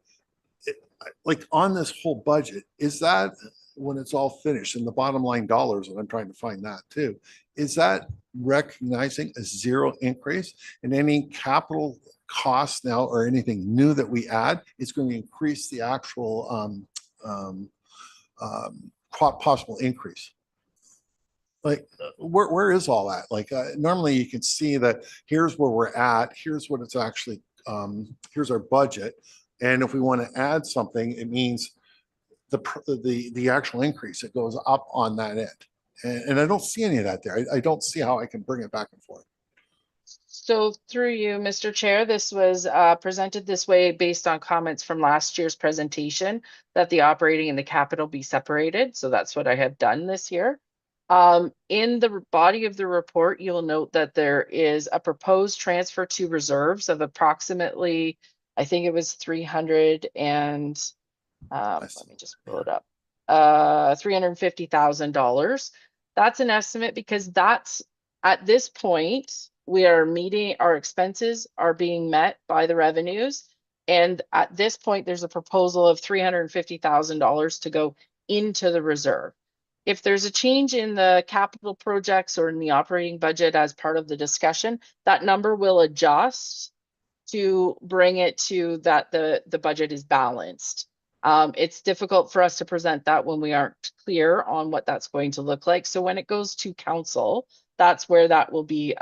like on this whole budget, is that when it's all finished and the bottom line dollars, and I'm trying to find that too, is that recognizing a zero increase, and any capital costs now or anything new that we add is going to increase the actual possible increase? Like where is all that? Like normally you can see that here's where we're at, here's what it's actually here's our budget, and if we want to add something, it means the actual increase, it goes up on that end. And I don't see any of that there. I don't see how I can bring it back and forth. So through you, Mr. Chair, this was presented this way based on comments from last year's presentation that the operating and the capital be separated. So that's what I have done this year. In the body of the report, you will note that there is a proposed transfer to reserves of approximately, I think it was 300 and let me just pull it up. $350,000. That's an estimate because that's at this point, we are meeting our expenses are being met by the revenues. And at this point, there's a proposal of $350,000 to go into the reserve. If there's a change in the capital projects or in the operating budget as part of the discussion, that number will adjust to bring it to that the budget is balanced. It's difficult for us to present that when we aren't clear on what that's going to look like. So when it goes to council, that's where that will be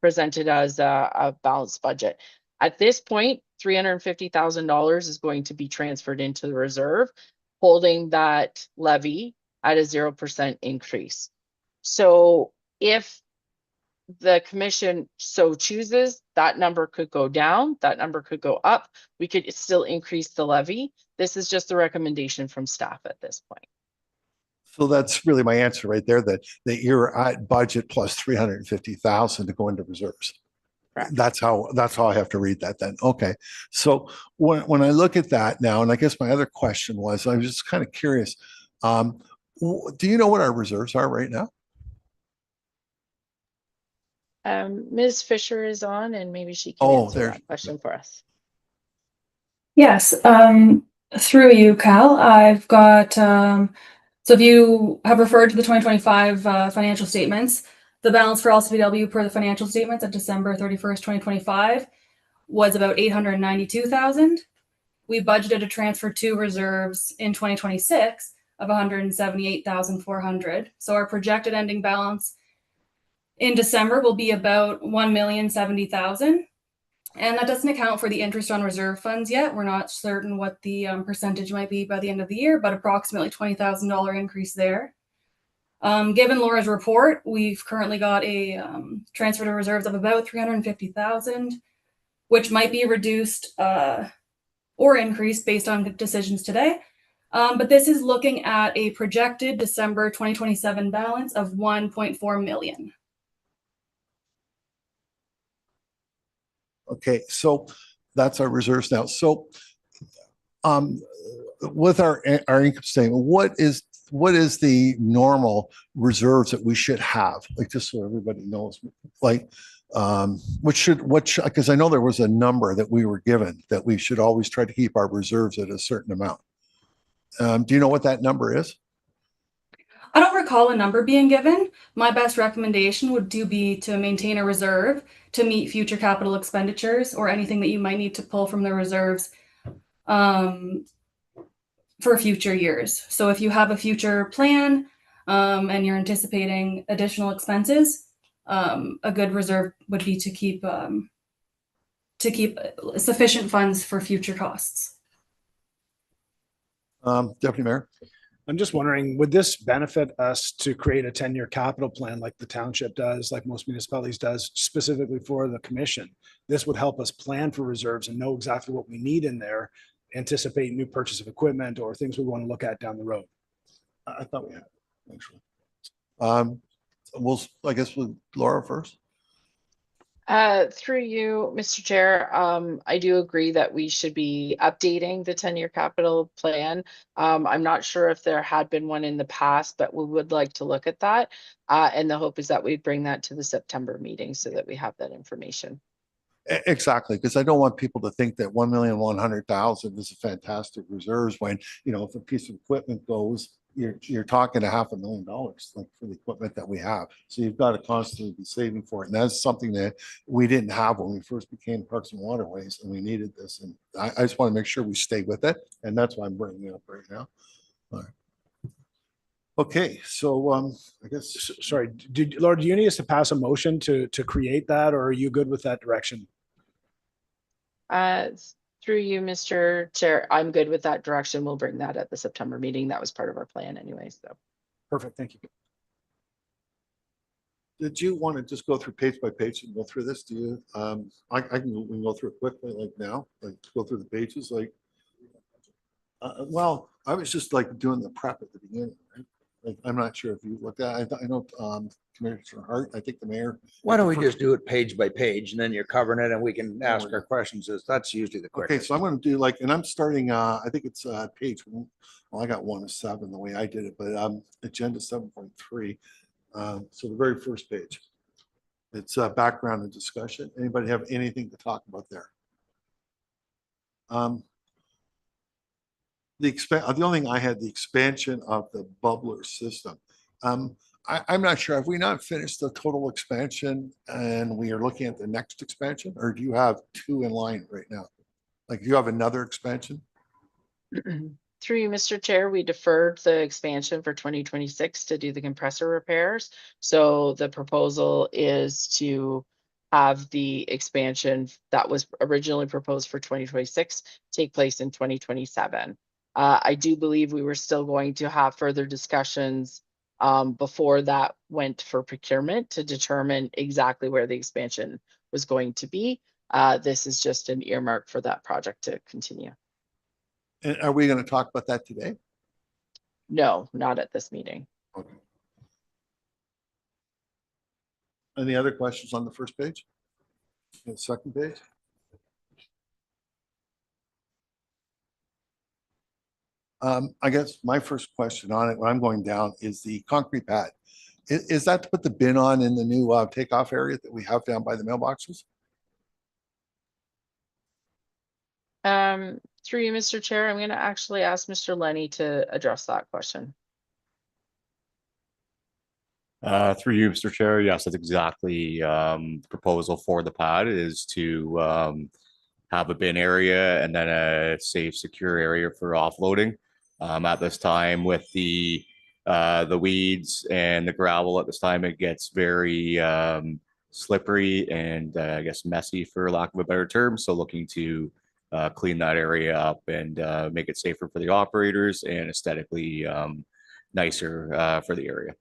presented as a balanced budget. At this point, $350,000 is going to be transferred into the reserve, holding that levy at a 0% increase. So if the commission so chooses, that number could go down, that number could go up. We could still increase the levy. This is just a recommendation from staff at this point. So that's really my answer right there, that you're at budget plus 350,000 to go into reserves. Correct. That's how I have to read that then. Okay. So when I look at that now, and I guess my other question was, I was just kind of curious, do you know what our reserves are right now? Ms. Fisher is on, and maybe she can answer that question for us. Yes, through you, Cal, I've got, so if you have referred to the 2025 financial statements, the balance for LCBW per the financial statements at December 31st, 2025 was about 892,000. We budgeted a transfer to reserves in 2026 of 178,400. So our projected ending balance in December will be about 1,070,000. And that doesn't account for the interest on reserve funds yet. We're not certain what the percentage might be by the end of the year, but approximately $20,000 increase there. Given Laura's report, we've currently got a transfer to reserves of about 350,000, which might be reduced or increased based on decisions today. But this is looking at a projected December 2027 balance of 1.4 million. Okay, so that's our reserves now. So with our income statement, what is the normal reserves that we should have? Like, just so everybody knows, like because I know there was a number that we were given that we should always try to keep our reserves at a certain amount. Do you know what that number is? I don't recall a number being given. My best recommendation would be to maintain a reserve to meet future capital expenditures or anything that you might need to pull from the reserves for future years. So if you have a future plan and you're anticipating additional expenses, a good reserve would be to keep sufficient funds for future costs. Deputy Mayor? I'm just wondering, would this benefit us to create a 10-year capital plan like the township does, like most municipalities does, specifically for the commission? This would help us plan for reserves and know exactly what we need in there, anticipate new purchase of equipment or things we want to look at down the road. I thought we had, actually. I guess with Laura first. Through you, Mr. Chair, I do agree that we should be updating the 10-year capital plan. I'm not sure if there had been one in the past, but we would like to look at that. And the hope is that we'd bring that to the September meeting so that we have that information. Exactly, because I don't want people to think that 1,100,000 is a fantastic reserves when, if a piece of equipment goes, you're talking $500,000 like for the equipment that we have. So you've got to constantly be saving for it. And that's something that we didn't have when we first became Parks and Waterways, and we needed this. And I just want to make sure we stay with it. And that's why I'm bringing it up right now. All right. Okay, so I guess. Sorry, Laura, do you need us to pass a motion to create that, or are you good with that direction? Through you, Mr. Chair, I'm good with that direction. We'll bring that at the September meeting. That was part of our plan anyway, so. Perfect, thank you. Did you want to just go through page by page and go through this? Do you? We can go through it quickly, like now, like go through the pages, like. Well, I was just like doing the prep at the beginning, right? Like, I'm not sure if you looked at. I know Commissioner Hart. I think the mayor. Why don't we just do it page by page and then you're covering it and we can ask our questions. That's usually the quickest. Okay, so I'm going to do like, and I'm starting. I think it's page 1. Well, I got 1 to 7 the way I did it, but agenda 7.3. So the very first page. It's background and discussion. Anybody have anything to talk about there? The only thing I had, the expansion of the bubbler system. I'm not sure. Have we not finished the total expansion and we are looking at the next expansion, or do you have two in line right now? Like, do you have another expansion? Through you, Mr. Chair, we deferred the expansion for 2026 to do the compressor repairs. So the proposal is to have the expansion that was originally proposed for 2026 take place in 2027. I do believe we were still going to have further discussions before that went for procurement to determine exactly where the expansion was going to be. This is just an earmark for that project to continue. And are we going to talk about that today? No, not at this meeting. Okay. Any other questions on the first page? The second page? I guess my first question on it when I'm going down is the concrete pad. Is that to put the bin on in the new takeoff area that we have down by the mailboxes? Through you, Mr. Chair, I'm going to actually ask Mr. Lenny to address that question. Through you, Mr. Chair, yes, that's exactly the proposal for the pad is to have a bin area and then a safe, secure area for offloading. At this time, with the weeds and the gravel, at this time it gets very slippery and I guess messy, for lack of a better term. So looking to clean that area up and make it safer for the operators and aesthetically nicer for the area.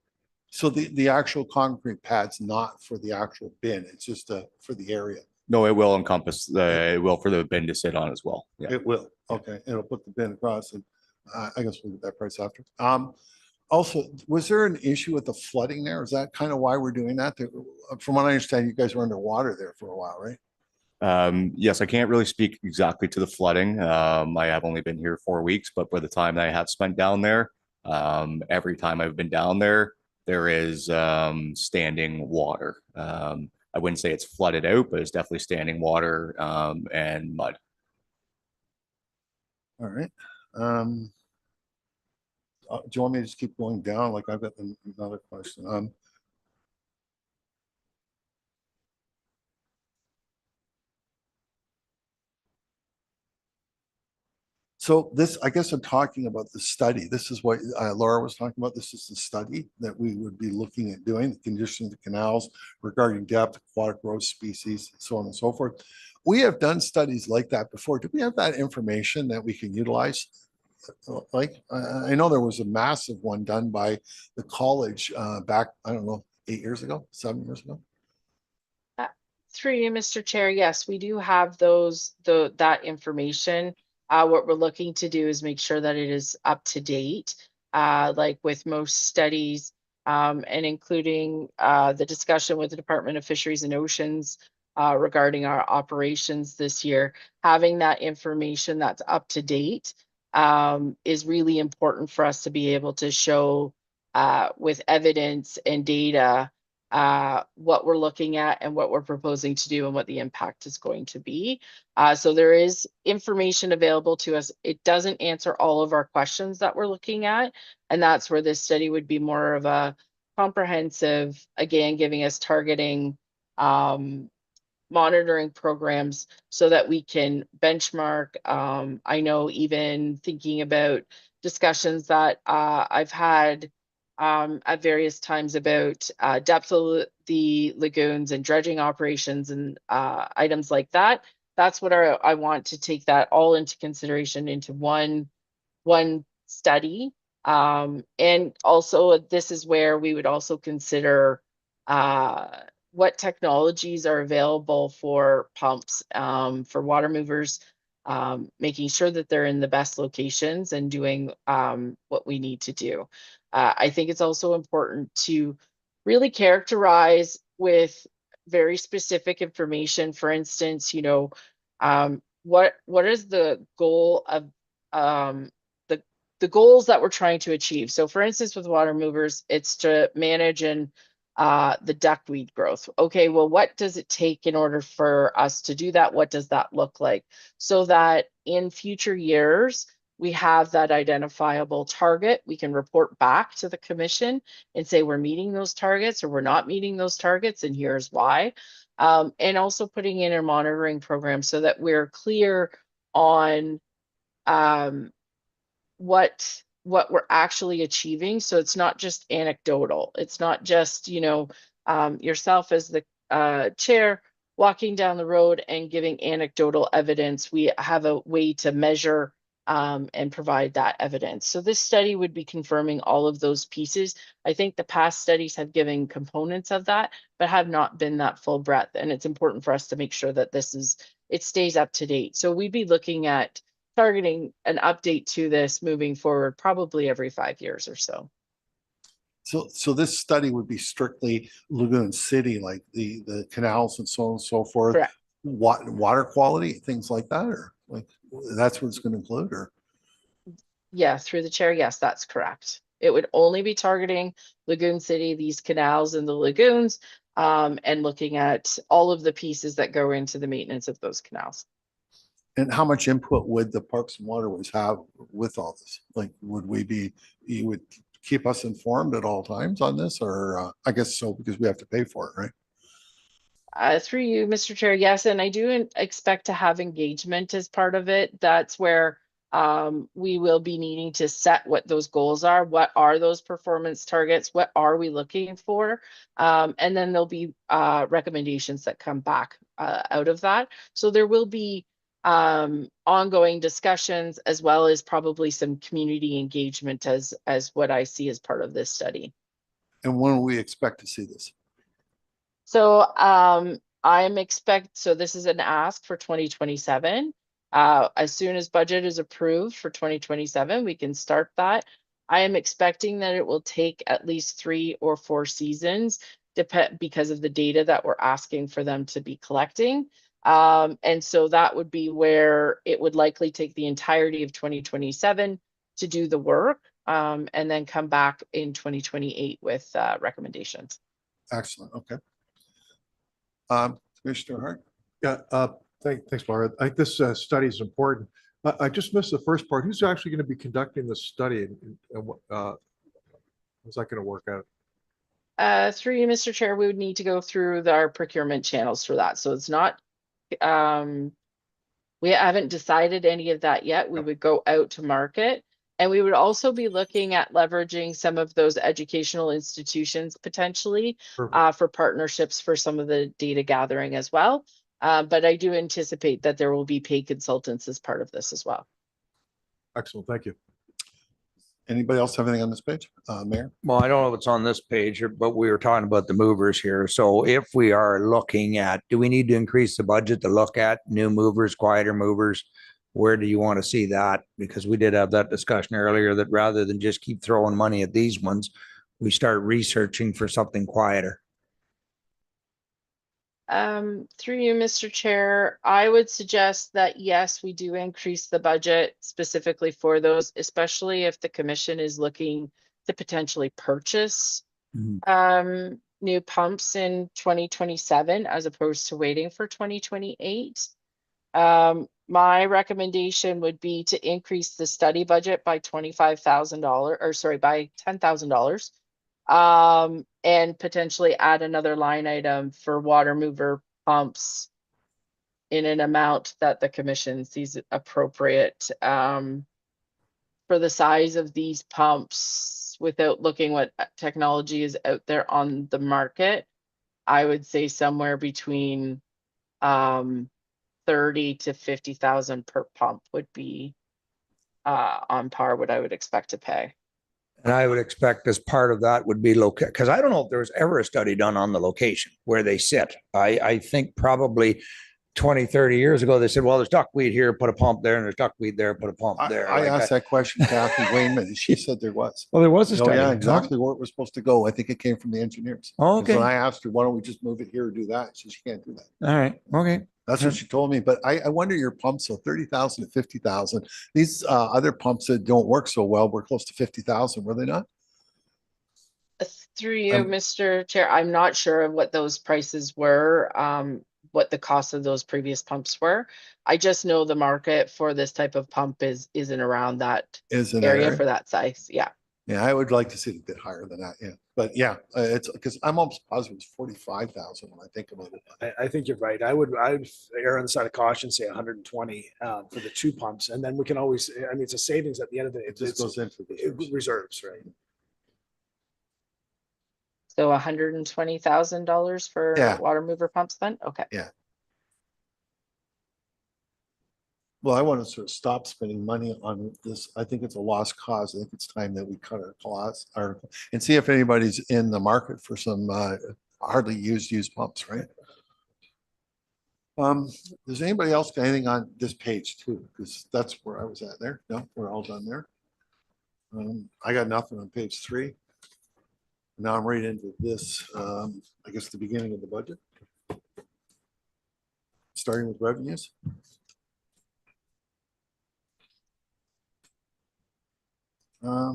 So the actual concrete pad's not for the actual bin, it's just for the area. No, it will encompass it will for the bin to sit on as well. Yeah. It will. Okay. It'll put the bin across and I guess we'll get that price after. Also, was there an issue with the flooding there? Is that kind of why we're doing that? From what I understand, you guys were underwater there for a while, right? Yes, I can't really speak exactly to the flooding. I have only been here 4 weeks, but by the time that I have spent down there, every time I've been down there, there is standing water. I wouldn't say it's flooded out, but it's definitely standing water and mud. All right. Do you want me to just keep going down? Like I've got another question. So this, I guess I'm talking about the study. This is what Laura was talking about. This is the study that we would be looking at doing, the condition of the canals regarding depth, aquatic growth species, so on and so forth. We have done studies like that before. Do we have that information that we can utilize? Like, I know there was a massive one done by the college back, I don't know, 8 years ago, 7 years ago. Through you, Mr. Chair, yes, we do have that information. What we're looking to do is make sure that it is up to date, like with most studies, and including the discussion with the Department of Fisheries and Oceans regarding our operations this year. Having that information that's up to date is really important for us to be able to show with evidence and data what we're looking at and what we're proposing to do and what the impact is going to be. So there is information available to us. It doesn't answer all of our questions that we're looking at. And that's where this study would be more of a comprehensive, again, giving us targeting monitoring programs so that we can benchmark. I know even thinking about discussions that I've had at various times about depth of the lagoons and dredging operations and items like that. That's what I want to take that all into consideration into one study. And also this is where we would also consider what technologies are available for pumps, for water movers, making sure that they're in the best locations and doing what we need to do. I think it's also important to really characterize with very specific information. For instance, what is the goal of the goals that we're trying to achieve? So for instance, with water movers, it's to manage and the duckweed growth. Okay, well, what does it take in order for us to do that? What does that look like? So that in future years, we have that identifiable target, we can report back to the commission and say we're meeting those targets or we're not meeting those targets, and here's why. And also putting in a monitoring program so that we're clear on what we're actually achieving. So it's not just anecdotal. It's not just, yourself as the chair walking down the road and giving anecdotal evidence. We have a way to measure and provide that evidence. So this study would be confirming all of those pieces. I think the past studies have given components of that, but have not been that full breadth. And it's important for us to make sure that it stays up to date. So we'd be looking at targeting an update to this moving forward, probably every 5 years or so. So this study would be strictly Lagoon City, like the canals and so on and so forth. Correct. Water quality, things like that, or like that's what it's going to include, or? Yeah, through the chair. Yes, that's correct. It would only be targeting Lagoon City, these canals and the lagoons, and looking at all of the pieces that go into the maintenance of those canals. And how much input would the Parks and Waterways have with all this? Like, you would keep us informed at all times on this, or I guess so, because we have to pay for it, right? Through you, Mr. Chair, yes, and I do expect to have engagement as part of it. That's where we will be needing to set what those goals are. What are those performance targets? What are we looking for? And then there'll be recommendations that come back out of that. So there will be ongoing discussions, as well as probably some community engagement as what I see as part of this study. And when will we expect to see this? So so this is an ask for 2027. As soon as budget is approved for 2027, we can start that. I am expecting that it will take at least 3 or 4 seasons, because of the data that we're asking for them to be collecting. And so that would be where it would likely take the entirety of 2027 to do the work, and then come back in 2028 with recommendations. Excellent. Okay. Commissioner Hart. Yeah, thanks, Laura. I think this study is important. I just missed the first part. Who's actually going to be conducting the study, and how's that going to work out? Through you, Mr. Chair, we would need to go through our procurement channels for that. So it's not, we haven't decided any of that yet. We would go out to market, and we would also be looking at leveraging some of those educational institutions potentially for partnerships for some of the data gathering as well. But I do anticipate that there will be paid consultants as part of this as well. Excellent. Thank you. Anybody else have anything on this page? Mayor? Well, I don't know if it's on this page, but we were talking about the movers here. So if we are looking at, do we need to increase the budget to look at new movers, quieter movers? Where do you want to see that? Because we did have that discussion earlier, that rather than just keep throwing money at these ones, we start researching for something quieter. Through you, Mr. Chair, I would suggest that yes, we do increase the budget specifically for those, especially if the commission is looking to potentially purchase new pumps in 2027 as opposed to waiting for 2028. My recommendation would be to increase the study budget by $25,000, or sorry, by $10,000. And potentially add another line item for water mover pumps in an amount that the commission sees appropriate. For the size of these pumps, without looking what technology is out there on the market, I would say somewhere between 30 to 50,000 per pump would be on par what I would expect to pay. And I would expect as part of that would be because I don't know if there was ever a study done on the location where they sit. I think probably 20, 30 years ago, they said, well, there's duckweed here, put a pump there, and there's duckweed there, put a pump there. I asked that question, Kathy Wayman, and she said there was. Well, there was a study. Yeah, exactly where it was supposed to go. I think it came from the engineers. Oh, okay. When I asked her, why don't we just move it here or do that? She said, she can't do that. All right. Okay. That's what she told me. But I wonder your pumps, so 30,000 to 50,000. These other pumps that don't work so well were close to 50,000, were they not? Through you, Mr. Chair, I'm not sure of what those prices were. what the cost of those previous pumps were. I just know the market for this type of pump is in around that Is in that area area? for that size. Yeah. Yeah, I would like to see it a bit higher than that. Yeah, but yeah, it's because I'm almost positive it's 45,000 when I think about it. I think you're right. I'd err on the side of caution, say 120 for the two pumps, and then we can always, I mean, it's a savings at the end of the day. It just goes into reserves, right? So $120,000 for Yeah. water mover pumps then? Okay. Yeah. Well, I want to sort of stop spending money on this. I think it's a lost cause. I think it's time that we cut our costs and see if anybody's in the market for some hardly used pumps, right? Does anybody else got anything on this page too? Because that's where I was at there. No, we're all done there. I got nothing on page 3. Now I'm right into this, I guess the beginning of the budget. Starting with revenues. I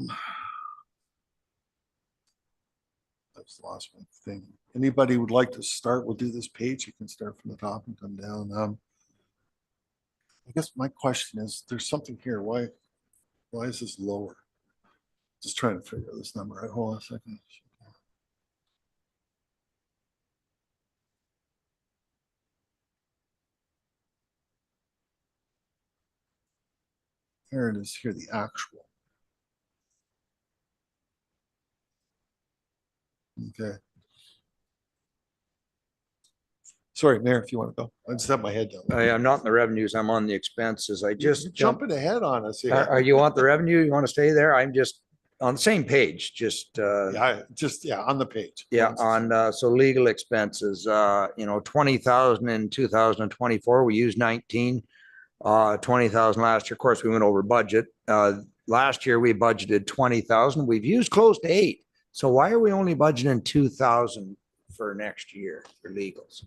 just lost my thing. Anybody would like to start? We'll do this page. You can start from the top and come down. I guess my question is, there's something here. Why is this lower? Just trying to figure this number out. Hold on a second. Here it is. Here, the actual. Okay. Sorry, Mayor, if you want to go. I just have my head down. I'm not in the revenues. I'm on the expenses. I You're just jumping ahead on us here. Are you want the revenue? You want to stay there? I'm just on the same page, just Yeah, on the page. yeah, on so legal expenses, 20,000 in 2024. We used 19, 20,000 last year. Of course, we went over budget. Last year we budgeted 20,000. We've used close to 8. So why are we only budgeting 2,000 for next year for legals?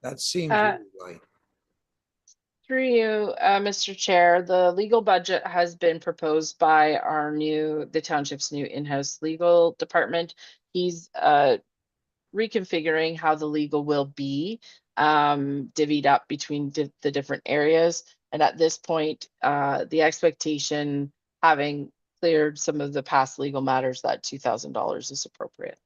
That seems really light. Through you, Mr. Chair, the legal budget has been proposed by the township's new in-house legal department. He's reconfiguring how the legal will be divvied up between the different areas. And at this point, the expectation, having cleared some of the past legal matters, that $2,000 is appropriate.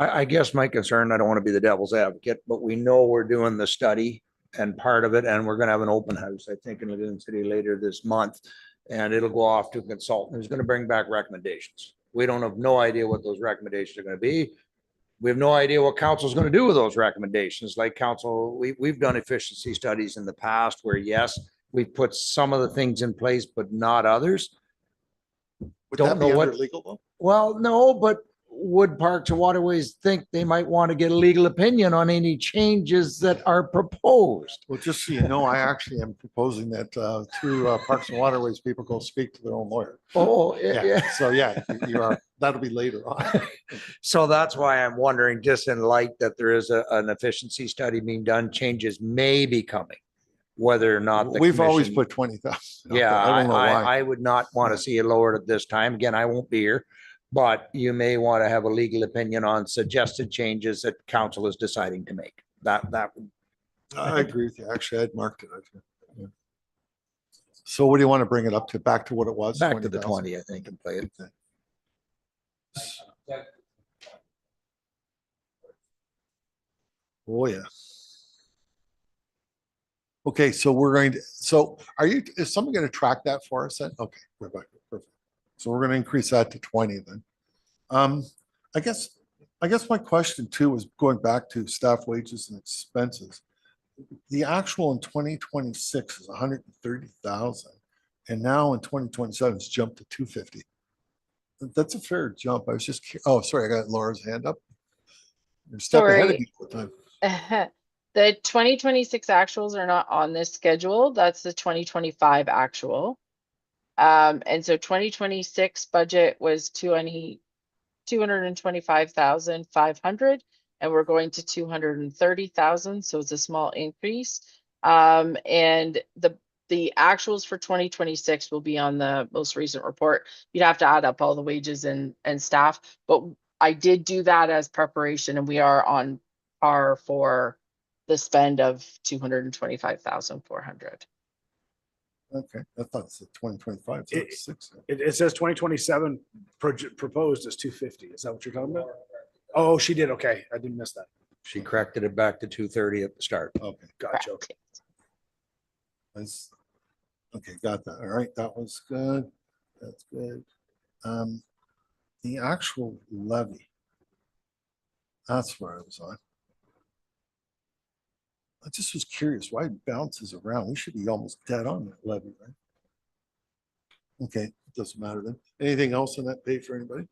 I guess my concern, I don't want to be the devil's advocate, but we know we're doing the study and part of it, and we're going to have an open house, I think, in Lagoon City later this month. And it'll go off to a consultant who's going to bring back recommendations. We don't have no idea what those recommendations are going to be. We have no idea what council is going to do with those recommendations. Like council, we've done efficiency studies in the past where, yes, we've put some of the things in place, but not others. Don't know what legal though. Well, no, but would Parks and Waterways think they might want to get a legal opinion on any changes that are proposed? Well, just so you know, I actually am proposing that through Parks and Waterways, people go speak to their own lawyer. Oh, Yeah. yeah. So yeah, you are. That'll be later on. So that's why I'm wondering, just in light that there is an efficiency study being done, changes may be coming, whether or not the We've always commission- put 20,000. Yeah, I don't know why. I would not want to see it lowered at this time. Again, I won't be here. But you may want to have a legal opinion on suggested changes that council is deciding to make. That would. I agree with you. Actually, I'd marked it. Yeah. So what do you want to bring it up to? Back to what it was? Back to the 20,000? 20, I think, and play it. Oh, yeah. Okay, so is someone going to track that for us then? Okay, Rebecca, perfect. So we're going to increase that to 20 then. I guess my question too was going back to staff wages and expenses. The actual in 2026 is 130,000. And now in 2027, it's jumped to 250. That's a fair jump. I was just, oh, sorry, I got Laura's hand up. You're a step ahead of me all the time. The 2026 actuals are not on this schedule. That's the 2025 actual. And so 2026 budget was 225,500, and we're going to 230,000. So it's a small increase. And the actuals for 2026 will be on the most recent report. You'd have to add up all the wages and staff, but I did do that as preparation, and we are on par for the spend of 225,400. Okay, I thought it said 2025. So it's six. It says 2027 proposed as 250. Is that what you're talking about? Oh, she did. Okay. I didn't miss that. She corrected it back to 230 at the start. Okay. Gotcha. Correct. Okay, got that. All right, that was good. That's good. The actual levy. That's where I was on. I just was curious why it bounces around. We should be almost dead on that levy, right? Okay, doesn't matter then. Anything else on that page for anybody?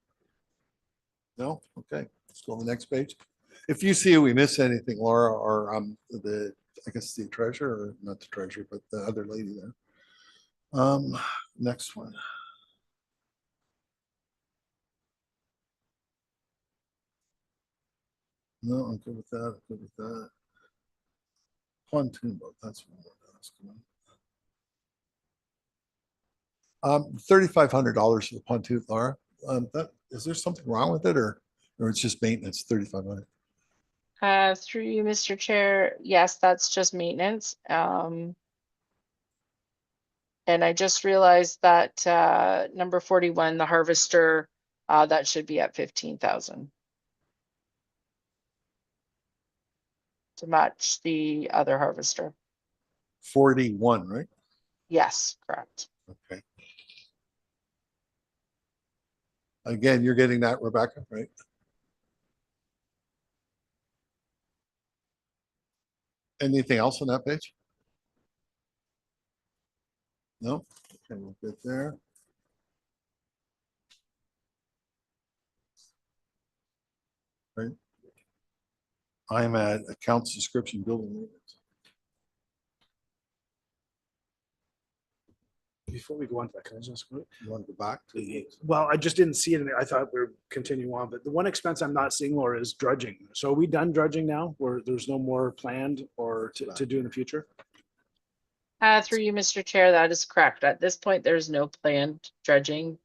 No? Okay, let's go on the next page. If you see we miss anything, Laura, or I guess the treasurer, or not the treasurer, but the other lady there. Next one. No, I'm good with that. I'm good with that. Pontoon boat, that's what I'm asking. $3,500 for the pontoon, Laura. Is there something wrong with it, or it's just maintenance? 3,500. Through you, Mr. Chair, yes, that's just maintenance. And I just realized that number 41, the harvester, that should be at 15,000 to match the other harvester. 41, right? Yes, correct. Okay. Again, you're getting that, Rebecca, right? Anything else on that page? No? Okay, we'll get there. Right. I'm at accounts description building maintenance. Before we go on to that, can I just go? You want to go back to Well, I just didn't see it in there. I thought we were continuing on, but the one expense I'm not seeing, Laura, is dredging. So are we done dredging now, where there's no more planned or to do in the future? Through you, Mr. Chair, that is correct. At this point, there's no planned dredging.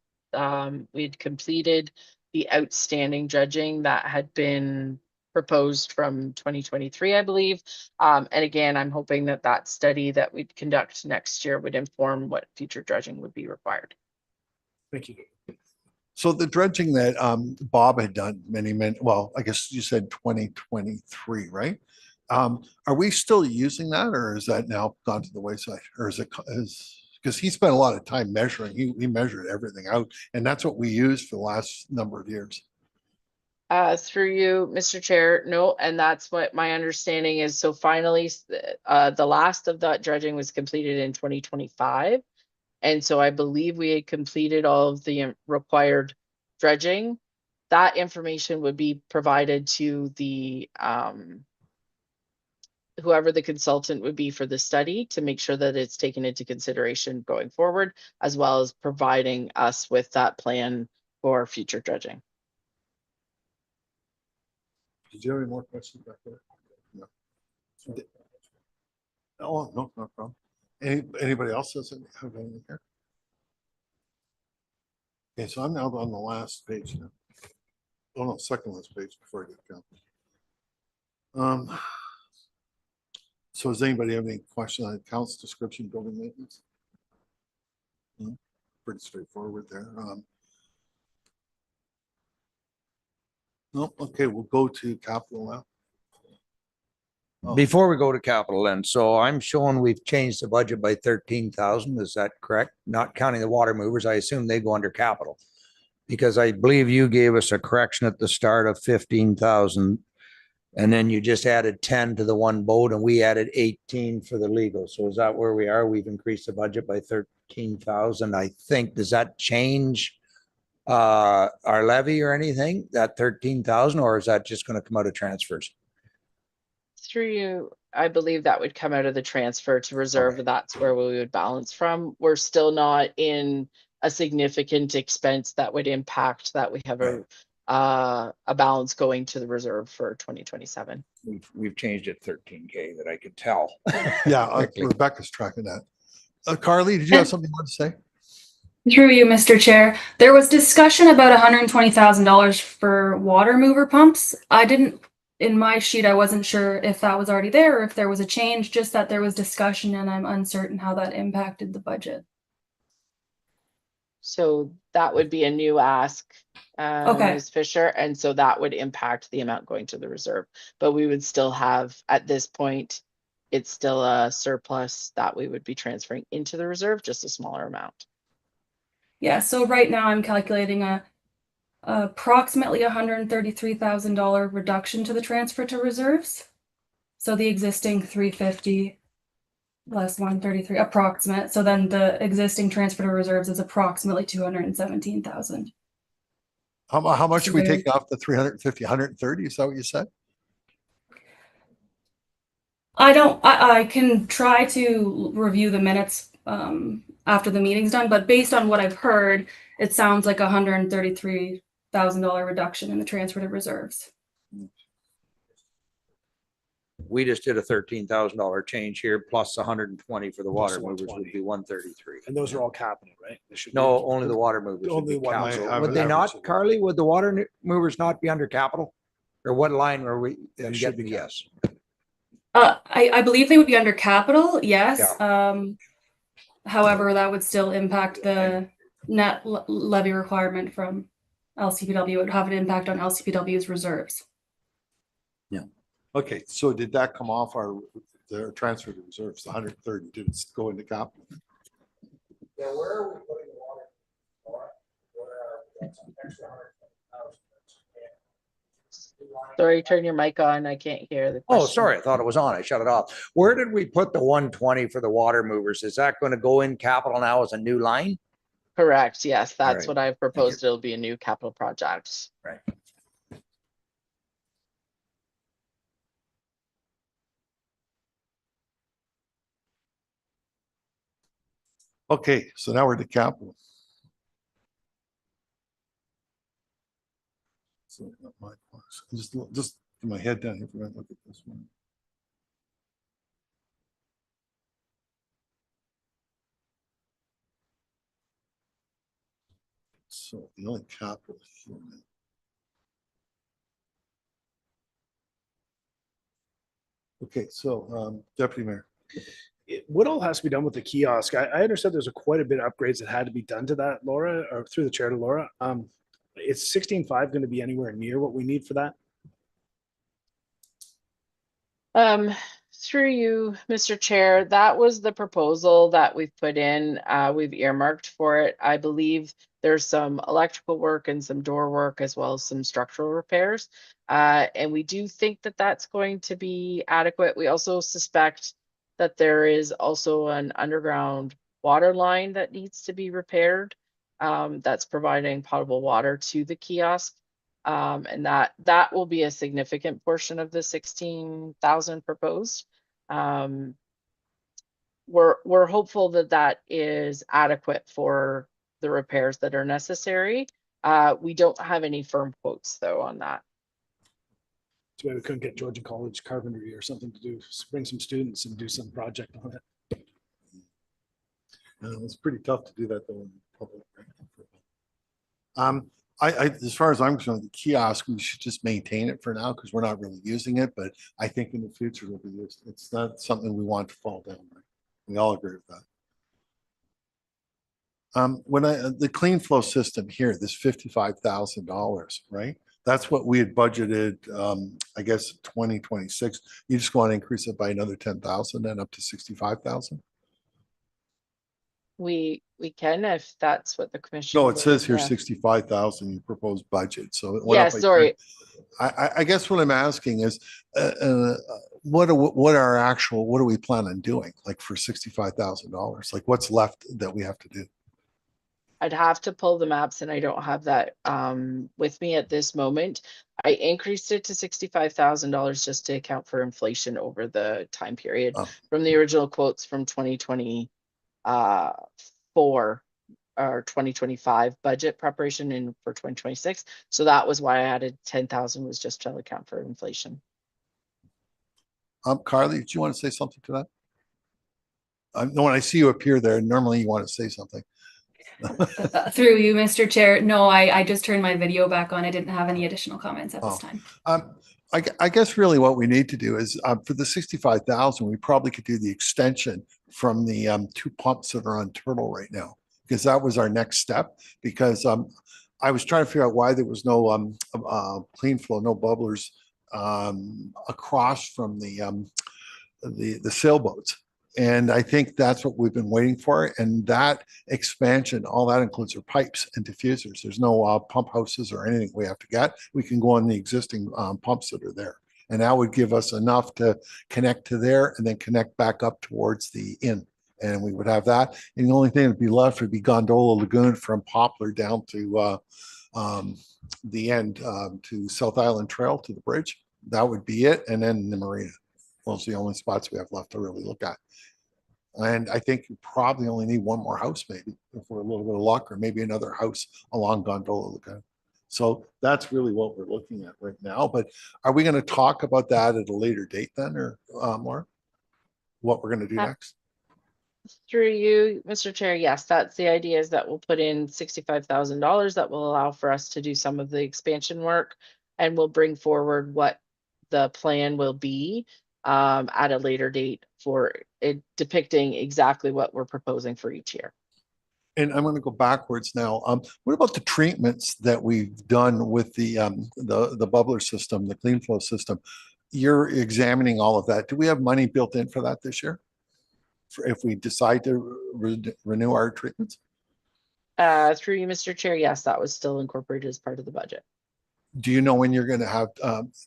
We'd completed the outstanding dredging that had been proposed from 2023, I believe. And again, I'm hoping that that study that we'd conduct next year would inform what future dredging would be required. Thank you. So the dredging that Bob had done many, well, I guess you said 2023, right? Are we still using that, or is that now gone to the wayside? Or is it, because he spent a lot of time measuring, he measured everything out, and that's what we used for the last number of years. Through you, Mr. Chair, no, and that's what my understanding is. So finally, the last of that dredging was completed in 2025. And so I believe we had completed all of the required dredging. That information would be provided to the whoever the consultant would be for the study to make sure that it's taken into consideration going forward, as well as providing us with that plan for future dredging. Did you have any more questions back there? No. Oh, no, no problem. Anybody else doesn't have anything here? Okay, so I'm now on the last page now. Oh no, second last page before I get down. So does anybody have any question on accounts description building maintenance? No? Pretty straightforward there. No, okay, we'll go to capital now. Oh. Before we go to capital then, so I'm showing we've changed the budget by 13,000. Is that correct? Not counting the water movers. I assume they go under capital. Because I believe you gave us a correction at the start of 15,000. And then you just added 10 to the one boat and we added 18 for the legal. So is that where we are? We've increased the budget by 13,000. I think, does that change our levy or anything, that 13,000, or is that just going to come out of transfers? Through you, I believe that would come out of the transfer to reserve. Okay. That's where we would balance from. We're still not in a significant expense that would impact that. We have a balance going to the reserve for 2027. We've changed it 13K that I could tell. Yeah, Rebecca's tracking that. Carly, did you have something you want to say? Through you, Mr. Chair, there was discussion about $120,000 for water mover pumps. In my sheet, I wasn't sure if that was already there or if there was a change, just that there was discussion and I'm uncertain how that impacted the budget. So that would be a new ask, Okay. Ms. Fisher, and so that would impact the amount going to the reserve. But we would still have, at this point, it's still a surplus that we would be transferring into the reserve, just a smaller amount. Yeah, so right now I'm calculating a approximately $133,000 reduction to the transfer to reserves. So the existing 350 less 133 approximate. So then the existing transfer to reserves is approximately 217,000. How much So are we there- taking off the 350, 130? Is that what you said? I can try to review the minutes after the meeting's done, but based on what I've heard, it sounds like $133,000 reduction in the transfer to reserves. We just did a $13,000 change here, plus 120 for the Plus water the movers would 120. be 133. And those are all capital, right? They should be- No, only the water movers. would Only be water capital. movers. Would they not, Carly? Would the water movers not be under capital? Or what line are we They should getting? be Yes. I believe they would be under capital, yes. However, that would still impact the net levy requirement from LCPW. It would have an impact on LCPW's reserves. Okay, so did that come off their transfer to reserves, the 130? Did it go into capital? Yeah, where are we putting the water? Sorry, turn your mic on. I can't hear the Oh, question. sorry. I thought it was on. I shut it off. Where did we put the 120 for the water movers? Is that going to go in capital now as a new line? Correct. Yes, All that's right. what I've proposed. It'll be a new capital project. Right. Okay, so now we're to capital. So not my parts. Just put my head down here for a minute. Look at this one. So the only capital here. Okay, so Deputy Mayor. What all has to be done with the kiosk? I understand there's quite a bit of upgrades that had to be done to that, Laura, or through the chair to Laura. Is 16.5 going to be anywhere near what we need for that? Through you, Mr. Chair, that was the proposal that we've put in. We've earmarked for it. I believe there's some electrical work and some door work as well as some structural repairs. And we do think that that's going to be adequate. We also suspect that there is also an underground water line that needs to be repaired. That's providing potable water to the kiosk. And that will be a significant portion of the 16,000 proposed. We're hopeful that that is adequate for the repairs that are necessary. We don't have any firm quotes though on that. Too bad we couldn't get Georgia College Carpentry or something to do, bring some students and do some project on it. It's pretty tough to do that though in public. As far as I'm concerned, the kiosk, we should just maintain it for now because we're not really using it. But I think in the future it'll be used. It's not something we want to fall down. Right? We all agree with that. When the clean flow system here, this $55,000, right? That's what we had budgeted. I guess 2026. You just want to increase it by another 10,000 and up to 65,000. We can if that's what the commission. No, it says here yeah. 65,000 you proposed budget, so it went Yeah, up by sorry. 10. I guess what I'm asking is, what do we plan on doing? Like for $65,000, like what's left that we have to do? I'd have to pull the maps and I don't have that with me at this moment. I increased it to $65,000 just to account for inflation over the time period from the original quotes from 2024 or 2025 budget preparation and for 2026. So that was why I added 10,000 was just to account for inflation. Carly, did you want to say something to that? No, when I see you appear there, normally you want to say something. Through you, Mr. Chair. No, I just turned my video back on. I didn't have any additional comments at this Oh. time. I guess really what we need to do is for the 65,000, we probably could do the extension from the 2 pumps that are on Turtle right now, because that was our next step. Because I was trying to figure out why there was no clean flow, no bubblers across from the sailboats. And I think that's what we've been waiting for. And that expansion, all that includes are pipes and diffusers. There's no pump houses or anything we have to get. We can go on the existing pumps that are there. And that would give us enough to connect to there and then connect back up towards the inn. And we would have that. And the only thing that'd be left would be Gondola Lagoon from Poplar down to the end to South Island Trail to the bridge. That would be it. And then the marina. Those are the only spots we have left to really look at. And I think you probably only need one more house, maybe, if we're a little bit of luck, or maybe another house along Gondola Lagoon. So that's really what we're looking at right now. But are we going to talk about that at a later date then, or more? What we're going to do next? Through you, Mr. Chair, yes, that's the idea, is that we'll put in $65,000 that will allow for us to do some of the expansion work, and we'll bring forward what the plan will be at a later date for it, depicting exactly what we're proposing for each year. And I'm going to go backwards now. What about the treatments that we've done with the bubbler system, the clean flow system? You're examining all of that. Do we have money built in for that this year? For if we decide to renew our treatments? Through you, Mr. Chair, yes, that was still incorporated as part of the budget. Do you know when you're going to have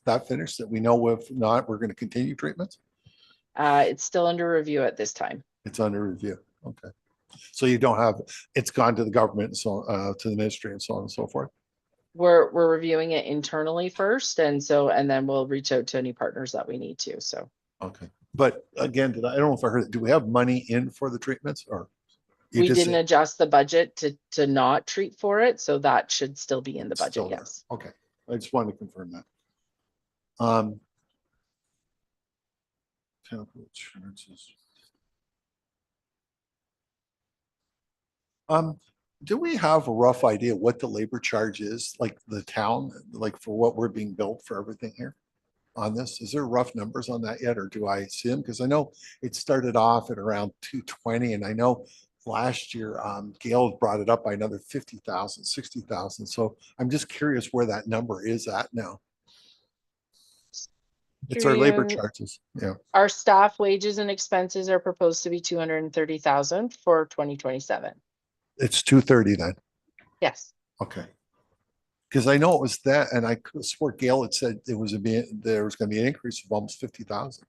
that finished, that we know if not, we're going to continue treatments? It's still under review at this time. It's under review. Okay. So you don't have, it's gone to the government and so to the ministry and so on and so forth? We're reviewing it internally first, and then we'll reach out to any partners that we need to. So okay. But again, I don't know if I heard it. Do we have money in for the treatments, or we didn't adjust the budget to not treat for it, so that should still be in the budget. Yes. Okay. I just wanted to confirm that. Capital charges. Do we have a rough idea what the labor charge is, like the town, like for what we're being billed for everything here on this? Is there rough numbers on that yet, or do I see them? Because I know it started off at around 220, and I know last year Gail brought it up by another 50,000, 60,000. So I'm just curious where that number is at now. It's our labor charges. Yeah. Our staff wages and expenses are proposed to be 230,000 for 2027. It's 230 then. Yes. Okay. Because I know it was that, and I could have swore Gail had said there was going to be an increase of almost 50,000.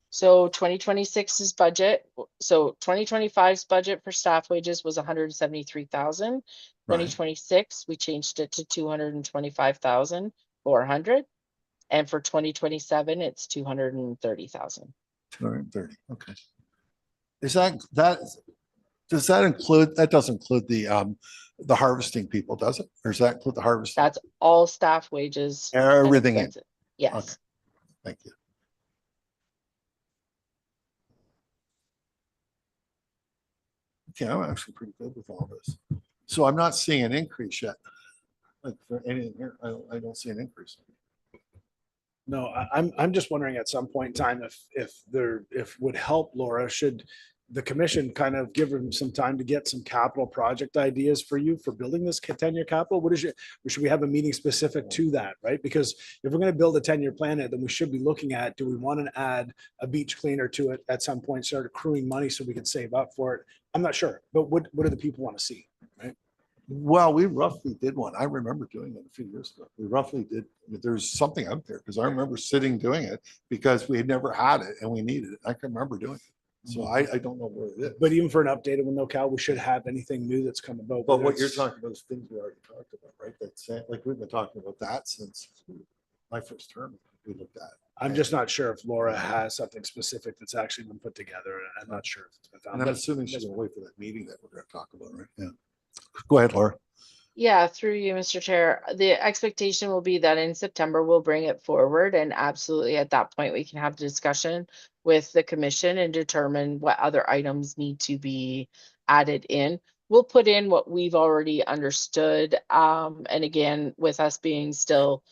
So 2026's budget, so 2025's budget for staff wages was 173,000. 2026, we changed it to 225,400. And for 2027, it's 230,000. 230. Okay. Is does that include, that doesn't include the harvesting people, does it? Or does that include the harvesting? That's all staff wages. Everything in. Yes. Okay. Thank you. Okay, I'm actually pretty good with all this. So I'm not seeing an increase yet. Like for anything here, I don't see an increase. No, I'm just wondering at some point in time if would help, Laura, should the commission kind of give them some time to get some capital project ideas for you for building this 10-year capital? What is it? Or should we have a meeting specific to that, right? Because if we're going to build a 10-year plan, then we should be looking at, do we want to add a beach cleaner to it at some point, start accruing money so we can save up for it? I'm not sure, but what do the people want to see, right? Well, we roughly did one. I remember doing it a few years ago. We roughly did. There's something out there because I remember sitting doing it because we had never had it and we needed it. I can remember doing it. So I don't know where it is. But even for an updated one, though, Cal, we should have anything new that's come about. But what you're talking about is things we already talked about, right? That's like we've been talking about that since my first term. We looked at it. I'm just not sure if Laura has something specific that's actually been put together. I'm not sure if it's been found. And I'm assuming she's going to wait for that meeting that we're going to talk about, right? Yeah. Go ahead, Laura. Yeah, through you, Mr. Chair. The expectation will be that in September, we'll bring it forward, and absolutely at that point, we can have the discussion with the commission and determine what other items need to be added in. we'll put in what we've already understood. And again, with us being still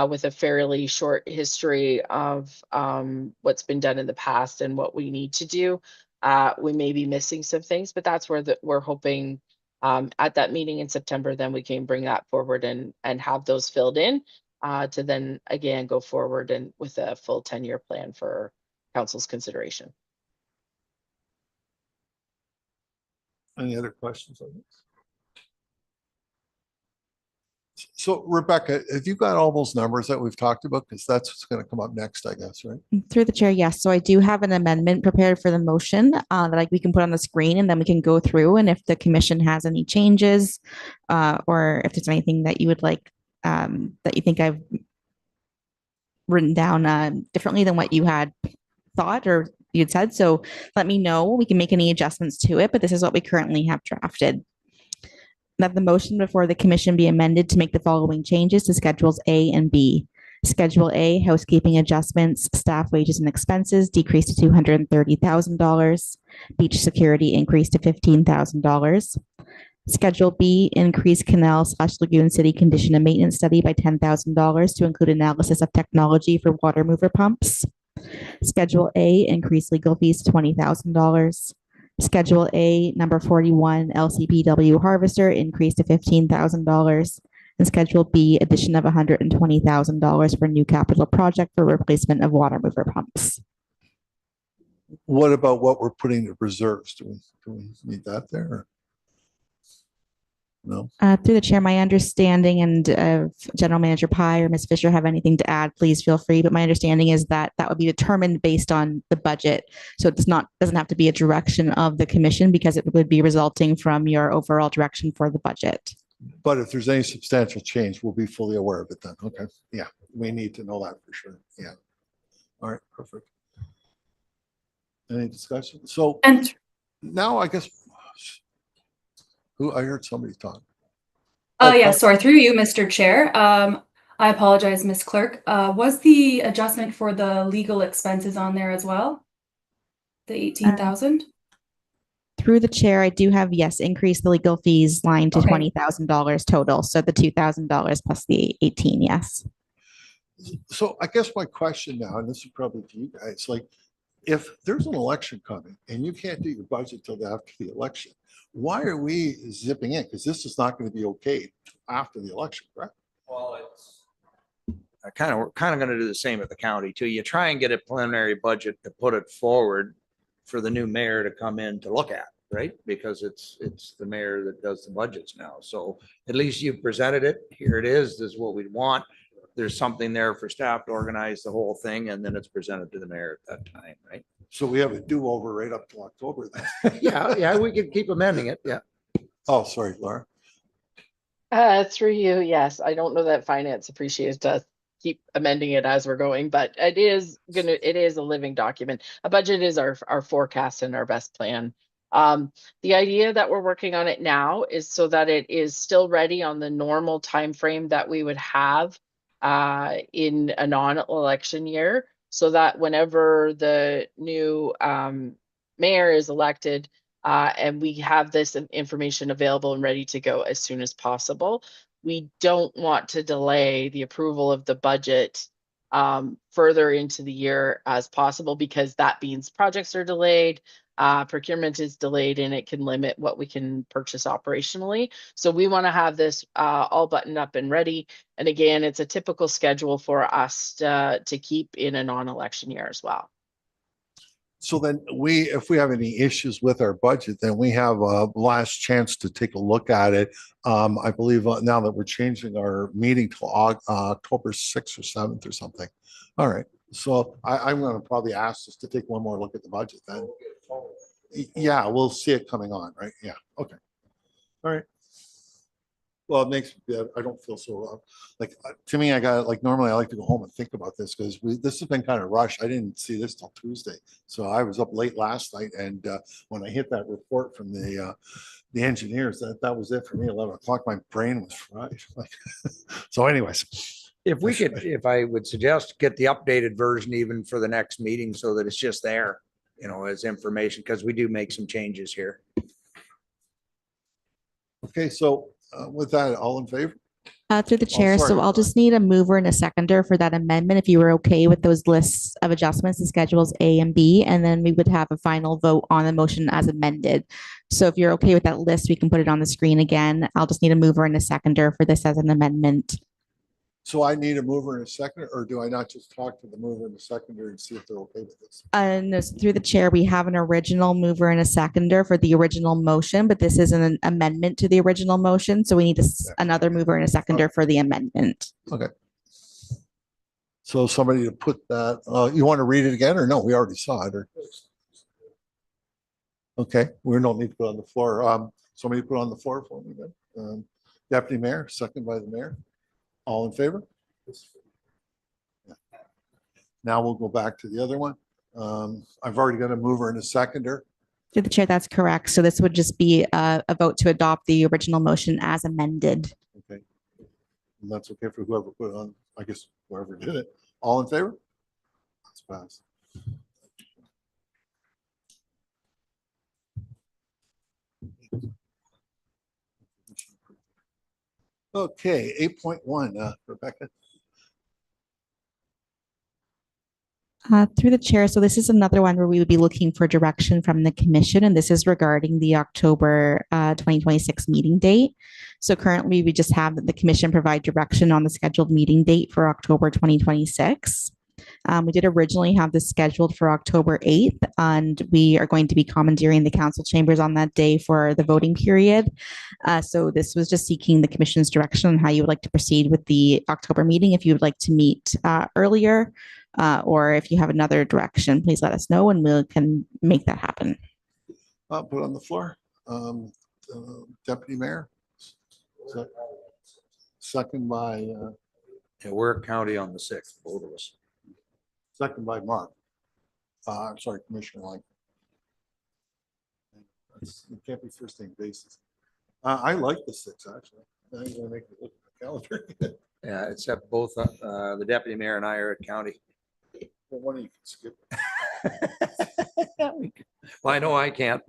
with a fairly short history of what's been done in the past and what we need to do, we may be missing some things, but that's where we're hoping at that meeting in September, then we can bring that forward and have those filled in to then again go forward and with a full 10-year plan for council's consideration. Any other questions on this? So Rebecca, have you got all those numbers that we've talked about? Because that's what's going to come up next, I guess, right? Through the chair, yes. So I do have an amendment prepared for the motion that we can put on the screen, and then we can go through. And if the commission has any changes, or if there's anything that you would like that you think I've written down differently than what you had thought or you'd said, so let me know. We can make any adjustments to it, but this is what we currently have drafted. That the motion before the commission be amended to make the following changes to schedules A and B. Schedule A, housekeeping adjustments, staff wages and expenses decreased to $230,000. Beach security increased to $15,000. Schedule B, increase canal/lagoon city condition and maintenance study by $10,000 to include analysis of technology for water mover pumps. Schedule A, increase legal fees to $20,000. Schedule A, number 41, LCPW harvester, increased to $15,000. And Schedule B, addition of $120,000 for new capital project for replacement of water mover pumps. What about what we're putting in reserves? Do we need that there? Or? No. Through the chair, my understanding, and if General Manager Pai or Ms. Fisher have anything to add, please feel free. But my understanding is that that would be determined based on the budget. So it doesn't have to be a direction of the commission, because it would be resulting from your overall direction for the budget. But if there's any substantial change, we'll be fully aware of it then. Okay. Yeah. We need to know that for sure. Yeah. All right. Perfect. Any discussion? So And now I guess I heard somebody talk. yeah, sorry, through you, Mr. Chair. I apologize, Ms. Clerk. Was the adjustment for the legal expenses on there as well? The 18,000? Through the chair, I do have, yes, increase the legal fees line to $20,000 total. So the $2,000 plus the 18, yes. So I guess my question now, and this is probably to you guys, like, if there's an election coming and you can't do your budget till after the election, why are we zipping in? Because this is not going to be okay after the election, correct? Well, we're kind of going to do the same at the county too. You try and get a preliminary budget to put it forward for the new mayor to come in to look at, right? Because it's the mayor that does the budgets now. So at least you've presented it. Here it is. This is what we want. There's something there for staff to organize the whole thing, and then it's presented to the mayor at that time, right? So we have a do-over right up to October then. Yeah, we can keep amending it. Yeah. Oh, sorry, Laura. Through you, yes. I don't know that finance appreciates us keep amending it as we're going, but it is a living document. A budget is our forecast and our best plan. The idea that we're working on it now is so that it is still ready on the normal time frame that we would have in a non-election year, so that whenever the new mayor is elected and we have this information available and ready to go as soon as possible. We don't want to delay the approval of the budget further into the year as possible, because that means projects are delayed, procurement is delayed, and it can limit what we can purchase operationally. So we want to have this all buttoned up and ready. And again, it's a typical schedule for us to keep in a non-election year as well. So then if we have any issues with our budget, then we have a last chance to take a look at it. I believe now that we're changing our meeting to October 6th or 7th or something. All right. So I'm going to probably ask us to take one more look at the budget then. Yeah, we'll see it coming on, right? Yeah. Okay. All right. Well, it makes me, I don't feel so to me, I got normally I like to go home and think about this, because this has been kind of rushed. I didn't see this till Tuesday. So I was up late last night, and when I hit that report from the engineers, that was it for me. 11 o'clock, my brain was fried. So anyways. If I would suggest, get the updated version even for the next meeting, so that it's just there, as information, because we do make some changes here. Okay, so with that, all in favor? Through the chair, sorry, so I'll sorry. just need a mover and a seconder for that amendment, if you were okay with those lists of adjustments to schedules A and B, and then we would have a final vote on the motion as amended. So if you're okay with that list, we can put it on the screen again. I'll just need a mover and a seconder for this as an amendment. So I need a mover and a seconder, or do I not just talk to the mover and the seconder and see if they're okay with this? No, through the chair, we have an original mover and a seconder for the original motion, but this is an amendment to the original motion. So we need another mover and a seconder for the amendment. Okay. So somebody to put that, you want to read it again or no? We already saw it. Or okay, we don't need to put it on the floor. Somebody put it on the floor for me then. Deputy Mayor, second by the mayor. All in favor? Yeah. Now we'll go back to the other one. I've already got a mover and a seconder. Through the chair, that's correct. So this would just be a vote to adopt the original motion as amended. Okay. And that's okay for whoever put it on, I guess, whoever did it. All in favor? That's passed. Okay, 8.1, Rebecca. Through the chair, so this is another one where we would be looking for direction from the commission, and this is regarding the October 2026 meeting date. So currently, we just have the commission provide direction on the scheduled meeting date for October 2026. We did originally have this scheduled for October 8th, and we are going to be commandeering the council chambers on that day for the voting period. So this was just seeking the commission's direction on how you would like to proceed with the October meeting. If you would like to meet earlier, or if you have another direction, please let us know and we can make that happen. Put it on the floor. Deputy Mayor. Second by. Yeah, we're county on the 6th, both of us. Second by Mark. I'm sorry, Commissioner Lang. It can't be first name basis. I like the 6 actually. Now you're gonna make me look at the calendar. Yeah, except both the deputy mayor and I are at county. Well, one of you can skip. Well, I know I can't.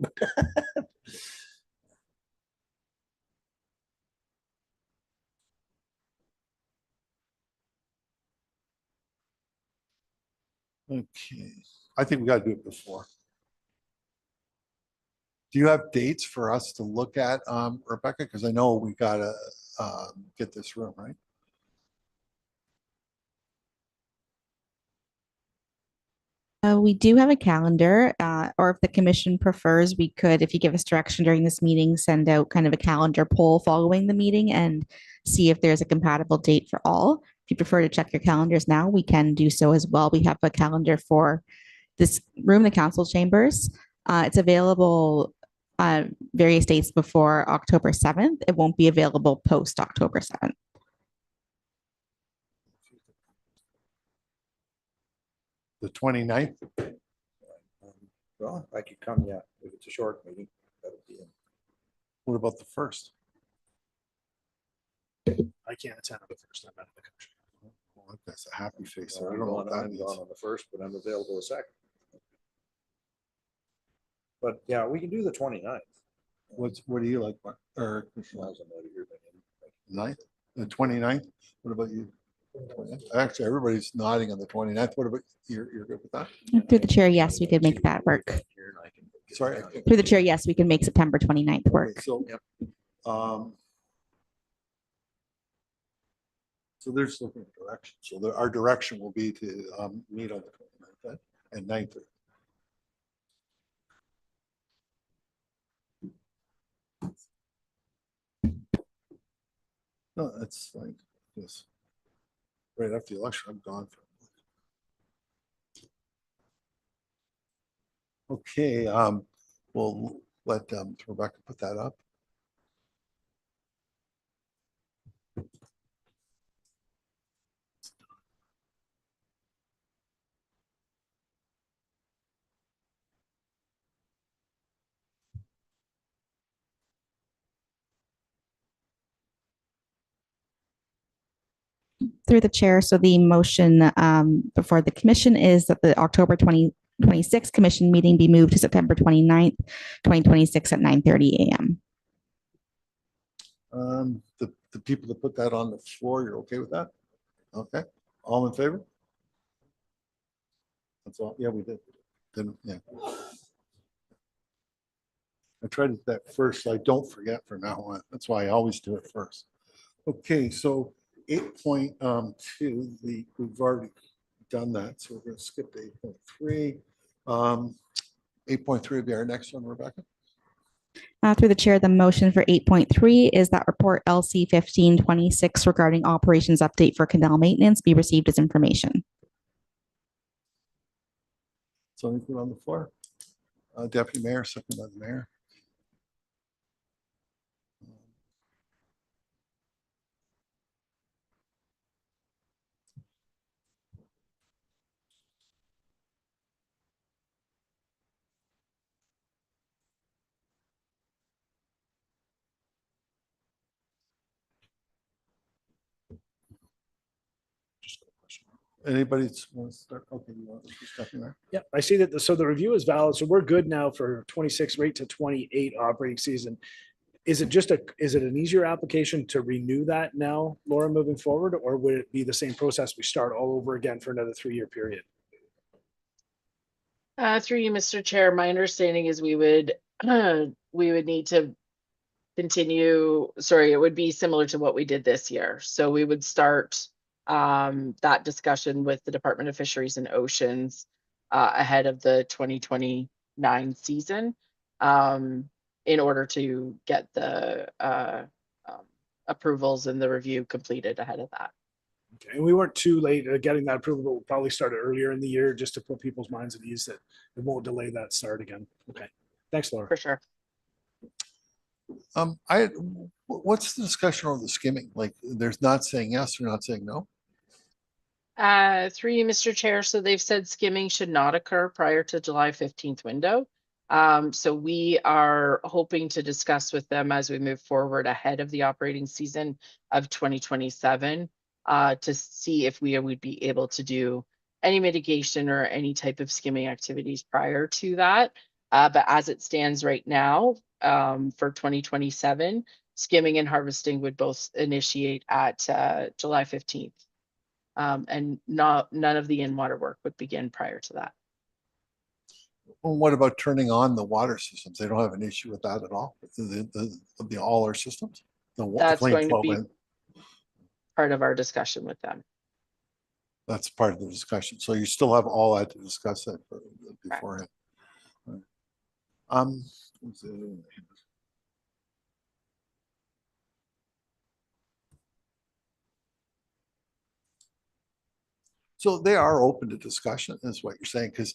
Okay, I think we got to do it before. Do you have dates for us to look at, Rebecca? Because I know we got to get this room, right? We do have a calendar, or if the commission prefers, we could, if you give us direction during this meeting, send out kind of a calendar poll following the meeting and see if there's a compatible date for all. If you prefer to check your calendars now, we can do so as well. We have a calendar for this room, the council chambers. It's available various dates before October 7th. It won't be available post October 7th. The 29th? Well, I could come, yeah, if it's a short meeting. That would be it. What about the 1st? I can't attend on the first time out of the country. Well, that's a happy face. So I don't know what that I'm means. gone on the 1st, but I'm available the 2nd. But yeah, we can do the 29th. What do you like, Mark? Or Miles, I'm out of here by then. 9th? The 29th? What about you? 29th? Actually, everybody's nodding on the 29th. What about you're good with that? Through the chair, yes, we could make that work. Sorry. Through the chair, yes, we can make September 29th work. Okay, so, Yep. So there's looking at direction. So our direction will be to meet on the 29th and 9th. No, that's fine. Yes. Right after the election, I'm gone for. Okay, we'll let Rebecca put that up. Through the chair, so the motion before the commission is that the October 2026 commission meeting be moved to September 29th, 2026 at 9:30 a.m. The people that put that on the floor, you're okay with that? Okay, all in favor? That's all, yeah, we did. Then, yeah. I tried that first, so I don't forget from now on. That's why I always do it first. Okay, so 8.2, we've already done that, so we're going to skip to 8.3. 8.3 will be our next one, Rebecca. Through the chair, the motion for 8.3 is that report LC 1526 regarding operations update for canal maintenance be received as information. So anything on the floor? Deputy Mayor, second by the Mayor. Anybody want to start? Okay, you want to start there? Yeah, I see that. So the review is valid. So we're good now for 26 rate to 28 operating season. Is it an easier application to renew that now, Laura, moving forward, or would it be the same process? We start all over again for another 3-year period? Through you, Mr. Chair, my understanding is we would need to continue. Sorry, it would be similar to what we did this year. So we would start that discussion with the Department of Fisheries and Oceans ahead of the 2029 season in order to get the approvals and the review completed ahead of that. Okay, and we weren't too late at getting that approval, but we'll probably start it earlier in the year just to put people's minds at ease that it won't delay that start again. Okay, thanks, Laura. For sure. What's the discussion on the skimming? Like, there's not saying yes or not saying no? Through you, Mr. Chair. So they've said skimming should not occur prior to July 15th window. So we are hoping to discuss with them as we move forward ahead of the operating season of 2027 to see if we would be able to do any mitigation or any type of skimming activities prior to that. But as it stands right now, for 2027, skimming and harvesting would both initiate at July 15th. And none of the in-water work would begin prior to that. Well, what about turning on the water systems? They don't have an issue with that at all? All our systems? That's going to be part of our discussion with them. That's part of the discussion. So you still have all that to discuss that beforehand. Right. So they are open to discussion, is what you're saying, because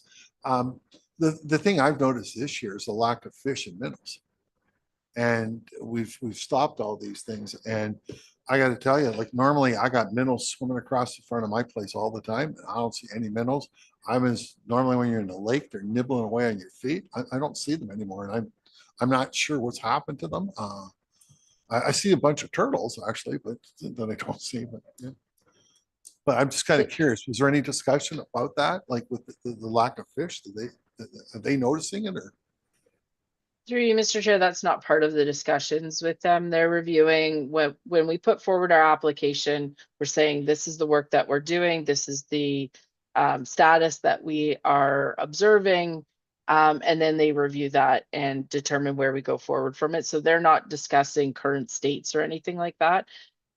the thing I've noticed this year is the lack of fish and minnows. And we've stopped all these things. And I got to tell you, like, normally I got minnows swimming across the front of my place all the time. I don't see any minnows. Normally when you're in the lake, they're nibbling away on your feet. I don't see them anymore. And I'm not sure what's happened to them. I see a bunch of turtles actually, but that I don't see. But yeah. But I'm just kind of curious, was there any discussion about that? Like with the lack of fish, are they noticing it or? Through you, Mr. Chair, that's not part of the discussions with them. They're reviewing when we put forward our application, we're saying this is the work that we're doing. This is the status that we are observing. And then they review that and determine where we go forward from it. So they're not discussing current states or anything like that.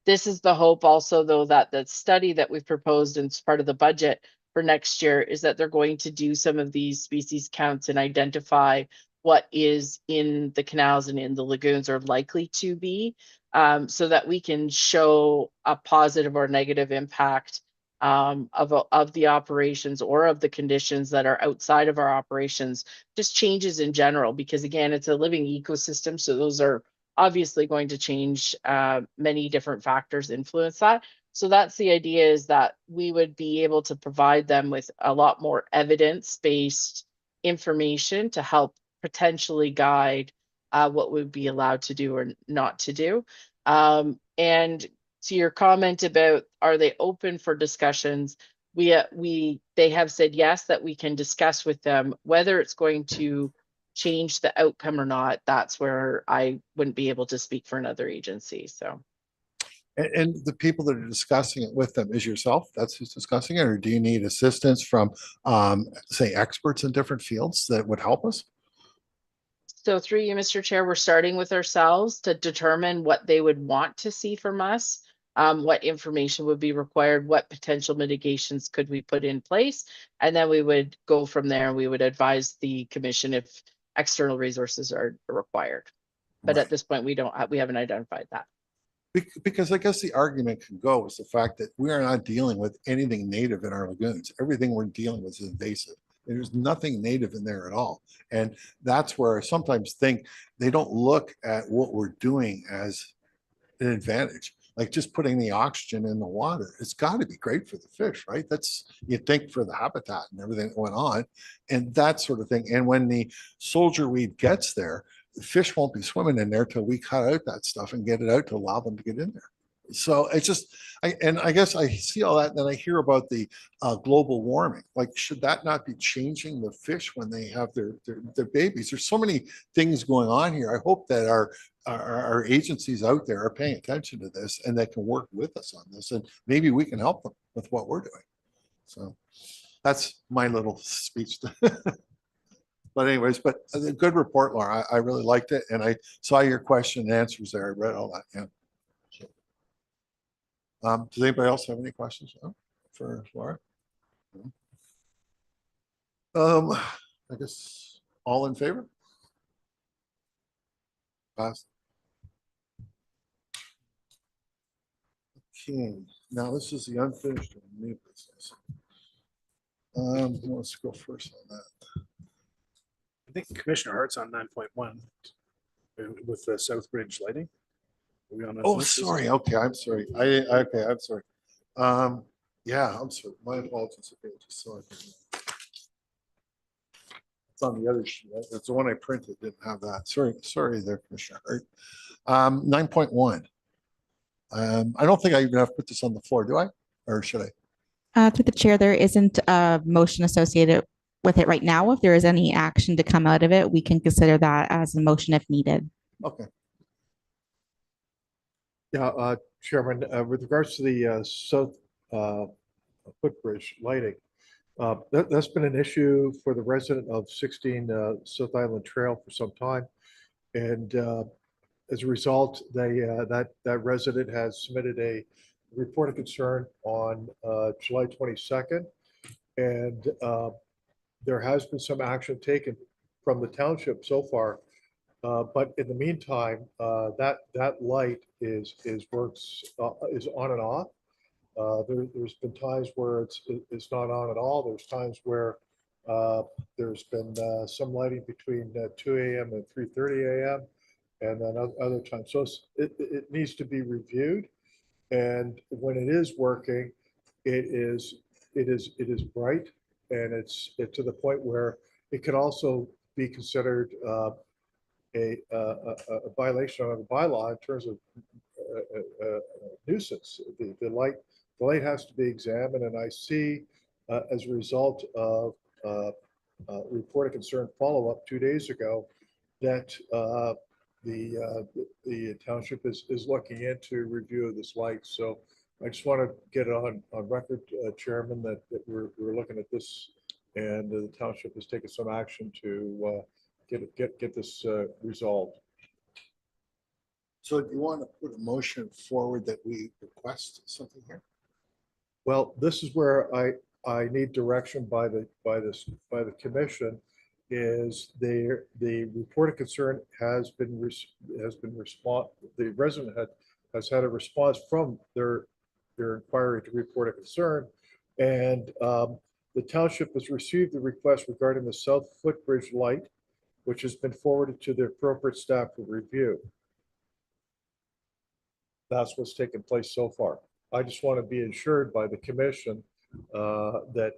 This is the hope also, though, that the study that we've proposed and it's part of the budget for next year is that they're going to do some of these species counts and identify what is in the canals and in the lagoons are likely to be, so that we can show a positive or negative impact of the operations or of the conditions that are outside of our operations, just changes in general, because again, it's a living ecosystem. So those are obviously going to change. Many different factors influence that. So that's the idea, is that we would be able to provide them with a lot more evidence-based information to help potentially guide what would be allowed to do or not to do. And to your comment about, are they open for discussions? They have said yes, that we can discuss with them whether it's going to change the outcome or not, that's where I wouldn't be able to speak for another agency. So. And the people that are discussing it with them is yourself, that's who's discussing it, or do you need assistance from, say, experts in different fields that would help us? So through you, Mr. Chair, we're starting with ourselves to determine what they would want to see from us, what information would be required, what potential mitigations could we put in place, and then we would go from there. We would advise the commission if external resources are required. But Right. at this point, we haven't identified that. Because I guess the argument can go is the fact that we are not dealing with anything native in our lagoons. Everything we're dealing with is invasive. There's nothing native in there at all. And that's where I sometimes think they don't look at what we're doing as an advantage. Like just putting the oxygen in the water, it's got to be great for the fish, right? That's, you think, for the habitat and everything that went on and that sort of thing. And when the soldier weed gets there, the fish won't be swimming in there till we cut out that stuff and get it out to allow them to get in there. So it's just, I guess I see all that, and then I hear about the global warming. Like, should that not be changing the fish when they have their babies? There's so many things going on here. I hope that our agencies out there are paying attention to this and that can work with us on this, and maybe we can help them with what we're doing. So that's my little speech. But anyways, but a good report, Laura. I really liked it, and I saw your question and answers there. I read all that. Yeah. Does anybody else have any questions for Laura? I guess all in favor? Passed. Okay, now this is the unfinished new business. Let's go first on that. I think Commissioner Hart's on 9.1 with the South Bridge lighting. Oh, sorry. Okay, I'm sorry. Okay, I'm sorry. Yeah, I'm sorry. My apologies. Okay, just so it's on the other sheet. That's the one I printed. Didn't have that. Sorry there, Commissioner Hart. 9.1. I don't think I even have to put this on the floor, do I? Or should I? Through the chair, there isn't a motion associated with it right now. If there is any action to come out of it, we can consider that as a motion if needed. Okay. Yeah, Chairman, with regards to the South footbridge lighting, that's been an issue for the resident of 16 South Island Trail for some time. And as a result, that resident has submitted a report of concern on July 22nd. And there has been some action taken from the township so far. But in the meantime, that light is on and off. There's been times where it's not on at all. There's times where there's been some lighting between 2 a.m. and 3:30 a.m. and then other times. So it needs to be reviewed. And when it is working, it is bright, and it's to the point where it could also be considered a violation of the bylaw in terms of nuisance. The light has to be examined, and I see as a result of report of concern follow-up 2 days ago that the township is looking into review of this light. So I just want to get it on record, Chairman, that we're looking at this, and the township has taken some action to get this resolved. So do you want to put a motion forward that we request something here? Well, this is where I need direction by the commission. Is the report of concern has been the resident has had a response from their inquiry to report of concern, and the township has received the request regarding the South Footbridge light, which has been forwarded to the appropriate staff for review. That's what's taken place so far. I just want to be assured by the commission that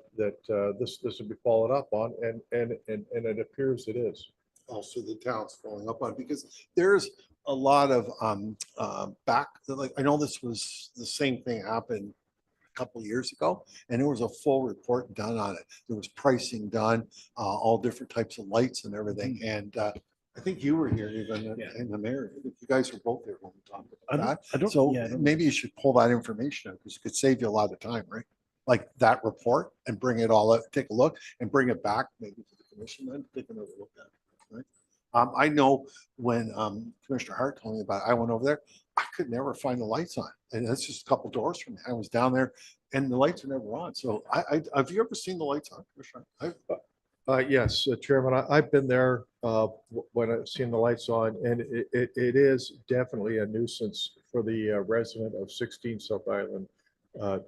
this will be followed up on, and it appears it is. Also, the town's following up on, because there's a lot of like, I know this was the same thing happened a couple of years ago, and there was a full report done on it. There was pricing done, all different types of lights and everything. And I think you were here even in the mayor. You guys were both there when we talked about that. So maybe you should pull that information out because it could save you a lot of time, right? Like that report and bring it all out, take a look and bring it back maybe to the commission and take another look at it, right? I know when Commissioner Hart told me about it, I went over there, I could never find the lights on. And that's just a couple doors from me. I was down there and the lights are never on. So have you ever seen the lights on, Commissioner? Yes, Chairman, I've been there when I've seen the lights on, and it is definitely a nuisance for the resident of 16 South Island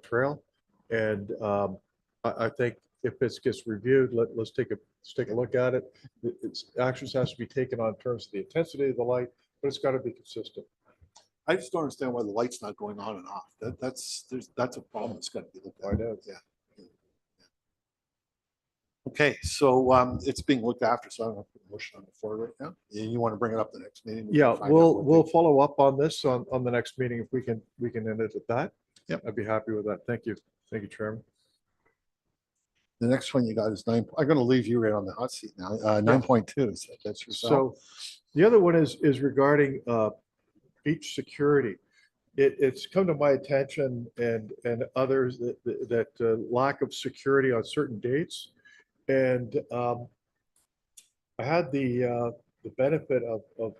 Trail. And I think if this gets reviewed, let's take a look at it. Actions has to be taken on terms of the intensity of the light, but it's got to be consistent. I just don't understand why the light's not going on and off. That's a problem. It's got to be looked at. Yeah. Okay, so it's being looked after, so I don't have to put a motion on the floor right now. You want to bring it up the next meeting? Yeah, we'll follow up on this on the next meeting if we can end it at that. Yep. I'd be happy with that. Thank you, Chairman. The next one you got is 9. I'm going to leave you right on the hot seat now. 9.2. So that's yourself. So the other one is regarding beach security. It's come to my attention and others that lack of security on certain dates. And I had the benefit of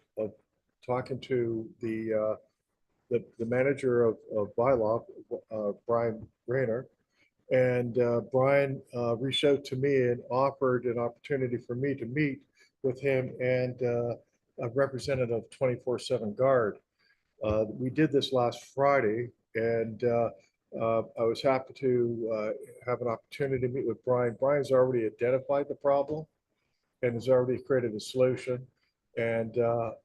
talking to the manager of bylaw, Brian Rayner, and Brian reached out to me and offered an opportunity for me to meet with him and a representative of 24/7 Guard. We did this last Friday, and I was happy to have an opportunity to meet with Brian. Brian's already identified the problem and has already created a solution. And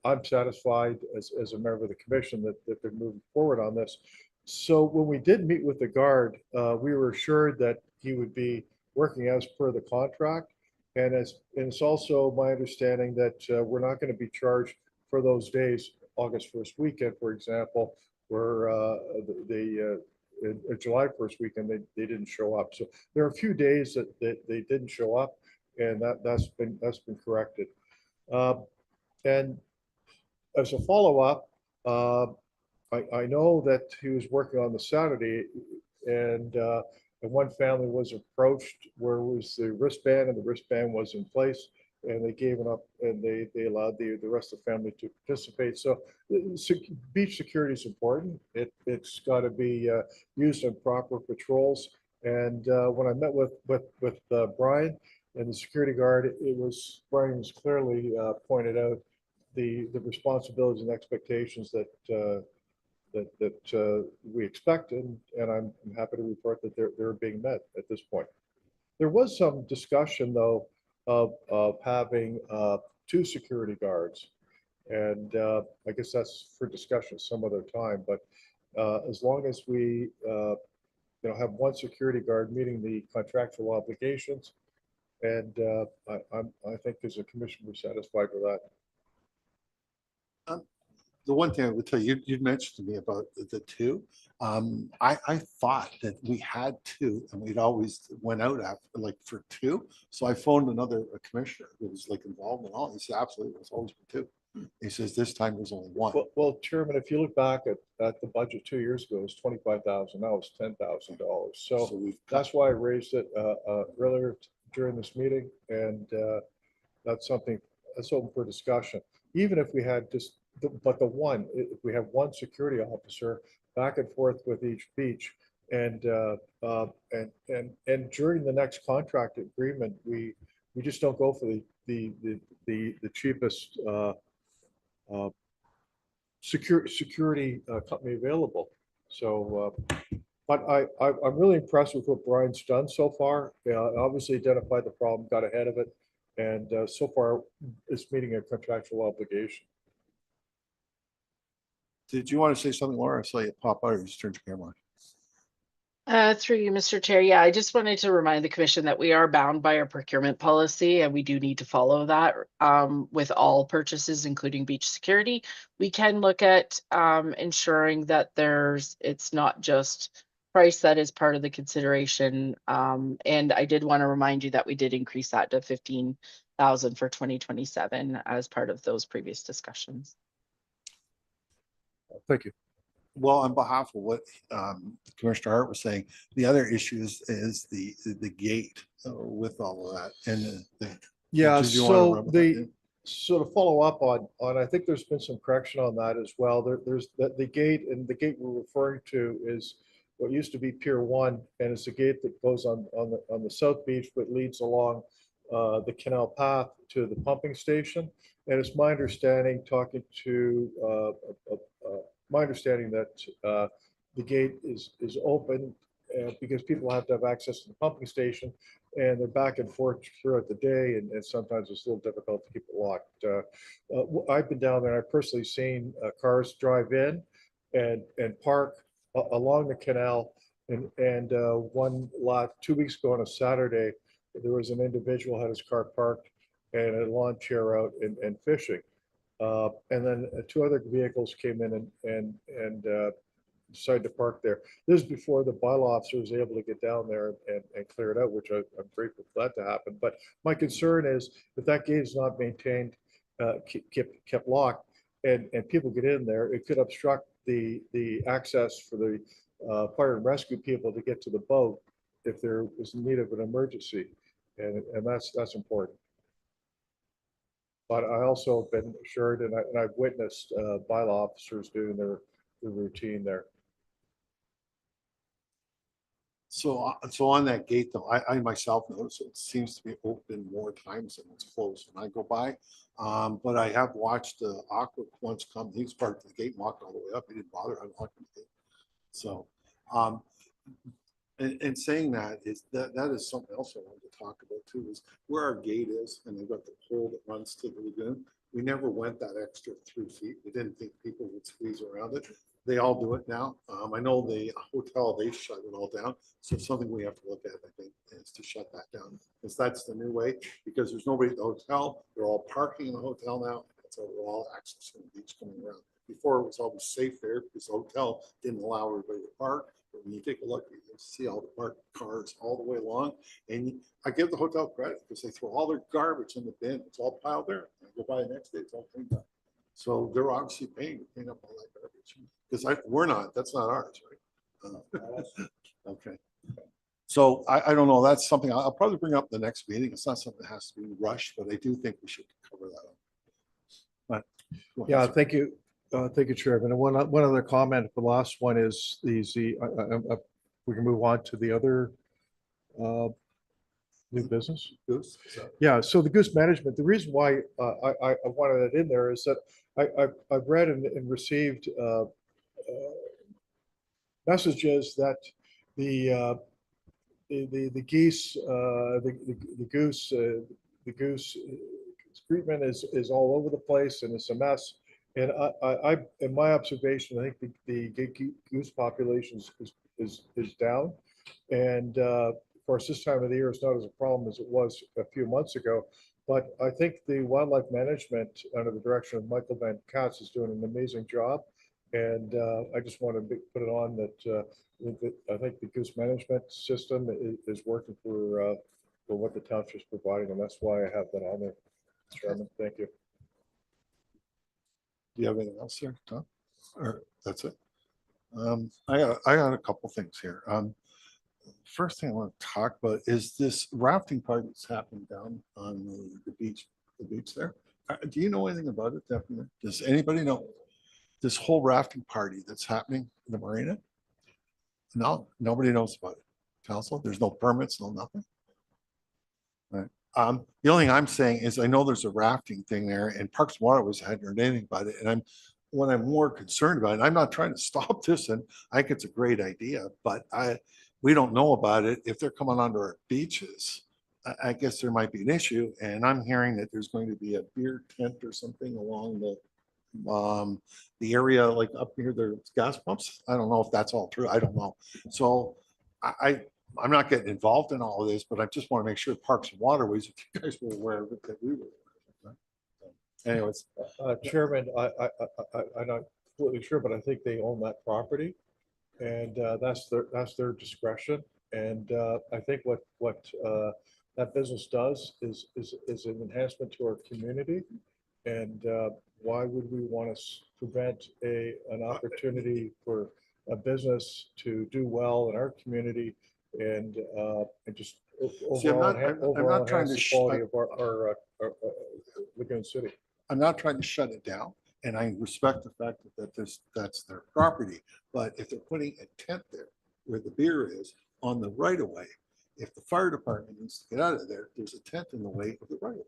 I'm satisfied as a member of the commission that they're moving forward on this. So when we did meet with the Guard, we were assured that he would be working as per the contract. And it's also my understanding that we're not going to be charged for those days, August 1st weekend, for example, where July 1st weekend, they didn't show up. So there are a few days that they didn't show up, and that's been corrected. And as a follow-up, I know that he was working on the Saturday, and one family was approached where it was the wristband, and the wristband was in place, and they gave it up, and they allowed the rest of the family to participate. So beach security is important. It's got to be used in proper patrols. And when I met with Brian and the security guard, Brian was clearly pointed out the responsibilities and expectations that we expect, and I'm happy to report that they're being met at this point. There was some discussion though of having 2 security guards, and I guess that's for discussion some other time. But as long as we have 1 security guard meeting the contractual obligations, and I think as a commission we're satisfied with that. The one thing I would tell you, you'd mentioned to me about the 2. I thought that we had 2 and we'd always went out after like for 2. So I phoned another commissioner who was like involved in all. He said, absolutely, it was always for 2. He says, this time there's only 1. Well, Chairman, if you look back at the budget 2 years ago, it was $25,000. Now it's $10,000. So that's why I raised it earlier during this meeting. And that's something that's open for discussion. Even if we had just, if we have 1 security officer back and forth with each beach, and during the next contract agreement, we just don't go for the cheapest security company available. So, but I'm really impressed with what Brian's done so far. Obviously identified the problem, got ahead of it, and so far it's meeting a contractual obligation. Did you want to say something, Laura? I saw you pop out. You just turned your camera on. Through you, Mr. Chair. Yeah, I just wanted to remind the commission that we are bound by our procurement policy, and we do need to follow that with all purchases, including beach security. We can look at ensuring that it's not just price that is part of the consideration. And I did want to remind you that we did increase that to 15,000 for 2027 as part of those previous discussions. Thank you. Well, on behalf of what Commissioner Hart was saying, the other issue is the gate with all of that. And Yeah, did you want to so rub that the, in? so to follow up on, I think there's been some correction on that as well. There's the gate, and the gate we're referring to is what used to be Pier 1, and it's a gate that goes on the south beach, but leads along the canal path to the pumping station. And it's my understanding, talking to my understanding that the gate is open because people have to have access to the pumping station, and they're back and forth throughout the day, and sometimes it's a little difficult to keep it locked. I've been down there, and I've personally seen cars drive in and park along the canal. And one lot 2 weeks ago on a Saturday, there was an individual had his car parked and a lawn chair out and fishing. And then two other vehicles came in and decided to park there. This is before the bylaw officer was able to get down there and clear it out, which I'm grateful for that to happen. But my concern is if that gate is not maintained, kept locked, and people get in there, it could obstruct the access for the fire and rescue people to get to the boat if there is need of an emergency, and that's important. But I also have been assured, and I've witnessed bylaw officers doing their routine there. So on that gate though, I myself notice it seems to be open more times than it's closed when I go by. But I have watched Aqua once come, he's parked the gate, walked all the way up. He didn't bother unlocking the gate. So, and saying that is something else I wanted to talk about too, is where our gate is, and they've got the pole that runs to the lagoon. We never went that extra 3 feet. We didn't think people would squeeze around it. They all do it now. I know the hotel, they shut it all down. So something we have to look at, I think, is to shut that down, because that's the new way, because there's nobody at the hotel. They're all parking in the hotel now. So we're all accessing the beach coming around. Before it was always safe there because the hotel didn't allow everybody to park. But when you take a look, you can see all the parked cars all the way along. And I give the hotel credit because they throw all their garbage in the bin. It's all piled there. I go by the next day, it's all cleaned up. So they're obviously paying to clean up all that garbage. Because we're not, that's not ours, right? Okay. So I don't know, that's something I'll probably bring up the next meeting. It's not something that has to be rushed, but I do think we should cover that up. But yeah, thank you. Thank you, Chairman. And one other comment. The last one is we can move on to the other new business. Goose. Yeah. So the goose management. The reason why I wanted that in there is that I've read and received messages that the geese, the goose treatment is all over the place and it's a mess. And I in my observation, I think the goose population is down. And of course, this time of the year is not as a problem as it was a few months ago. But I think the wildlife management under the direction of Michael Van Katz is doing an amazing job. And I just want to put it on that I think the goose management system is working for what the township is providing, and that's why I have that on there. Chairman, thank you. Do you have anything else here, Tom? Or that's it? I got a couple things here. First thing I want to talk about is this rafting party that's happening down on the beach there. Do you know anything about it, Deputy? Does anybody know this whole rafting party that's happening in the marina? No, nobody knows about it. Council, there's no permits, no nothing. Right. The only thing I'm saying is I know there's a rafting thing there, and Parks and Waterways hadn't heard anything about it. And what I'm more concerned about, and I'm not trying to stop this, and I think it's a great idea, but we don't know about it. If they're coming onto our beaches, I guess there might be an issue. And I'm hearing that there's going to be a beer tent or something along the area, like up near their gas pumps. I don't know if that's all true. I don't know. So I'm not getting involved in all of this, but I just want to make sure Parks and Waterways, if you guys were aware of it, that we were aware of it. Anyways, Chairman, I'm not completely sure, but I think they own that property. And that's their discretion. And I think what that business does is an enhancement to our community. And why would we want to prevent an opportunity for a business to do well in our community and just See, I'm overall, not- I'm overall not trying enhance to the sh- quality of our Lagoon City? I'm not trying to shut it down, and I respect the fact that that's their property. But if they're putting a tent there where the beer is on the right of way, if the fire department needs to get out of there, there's a tent in the way of the right of way.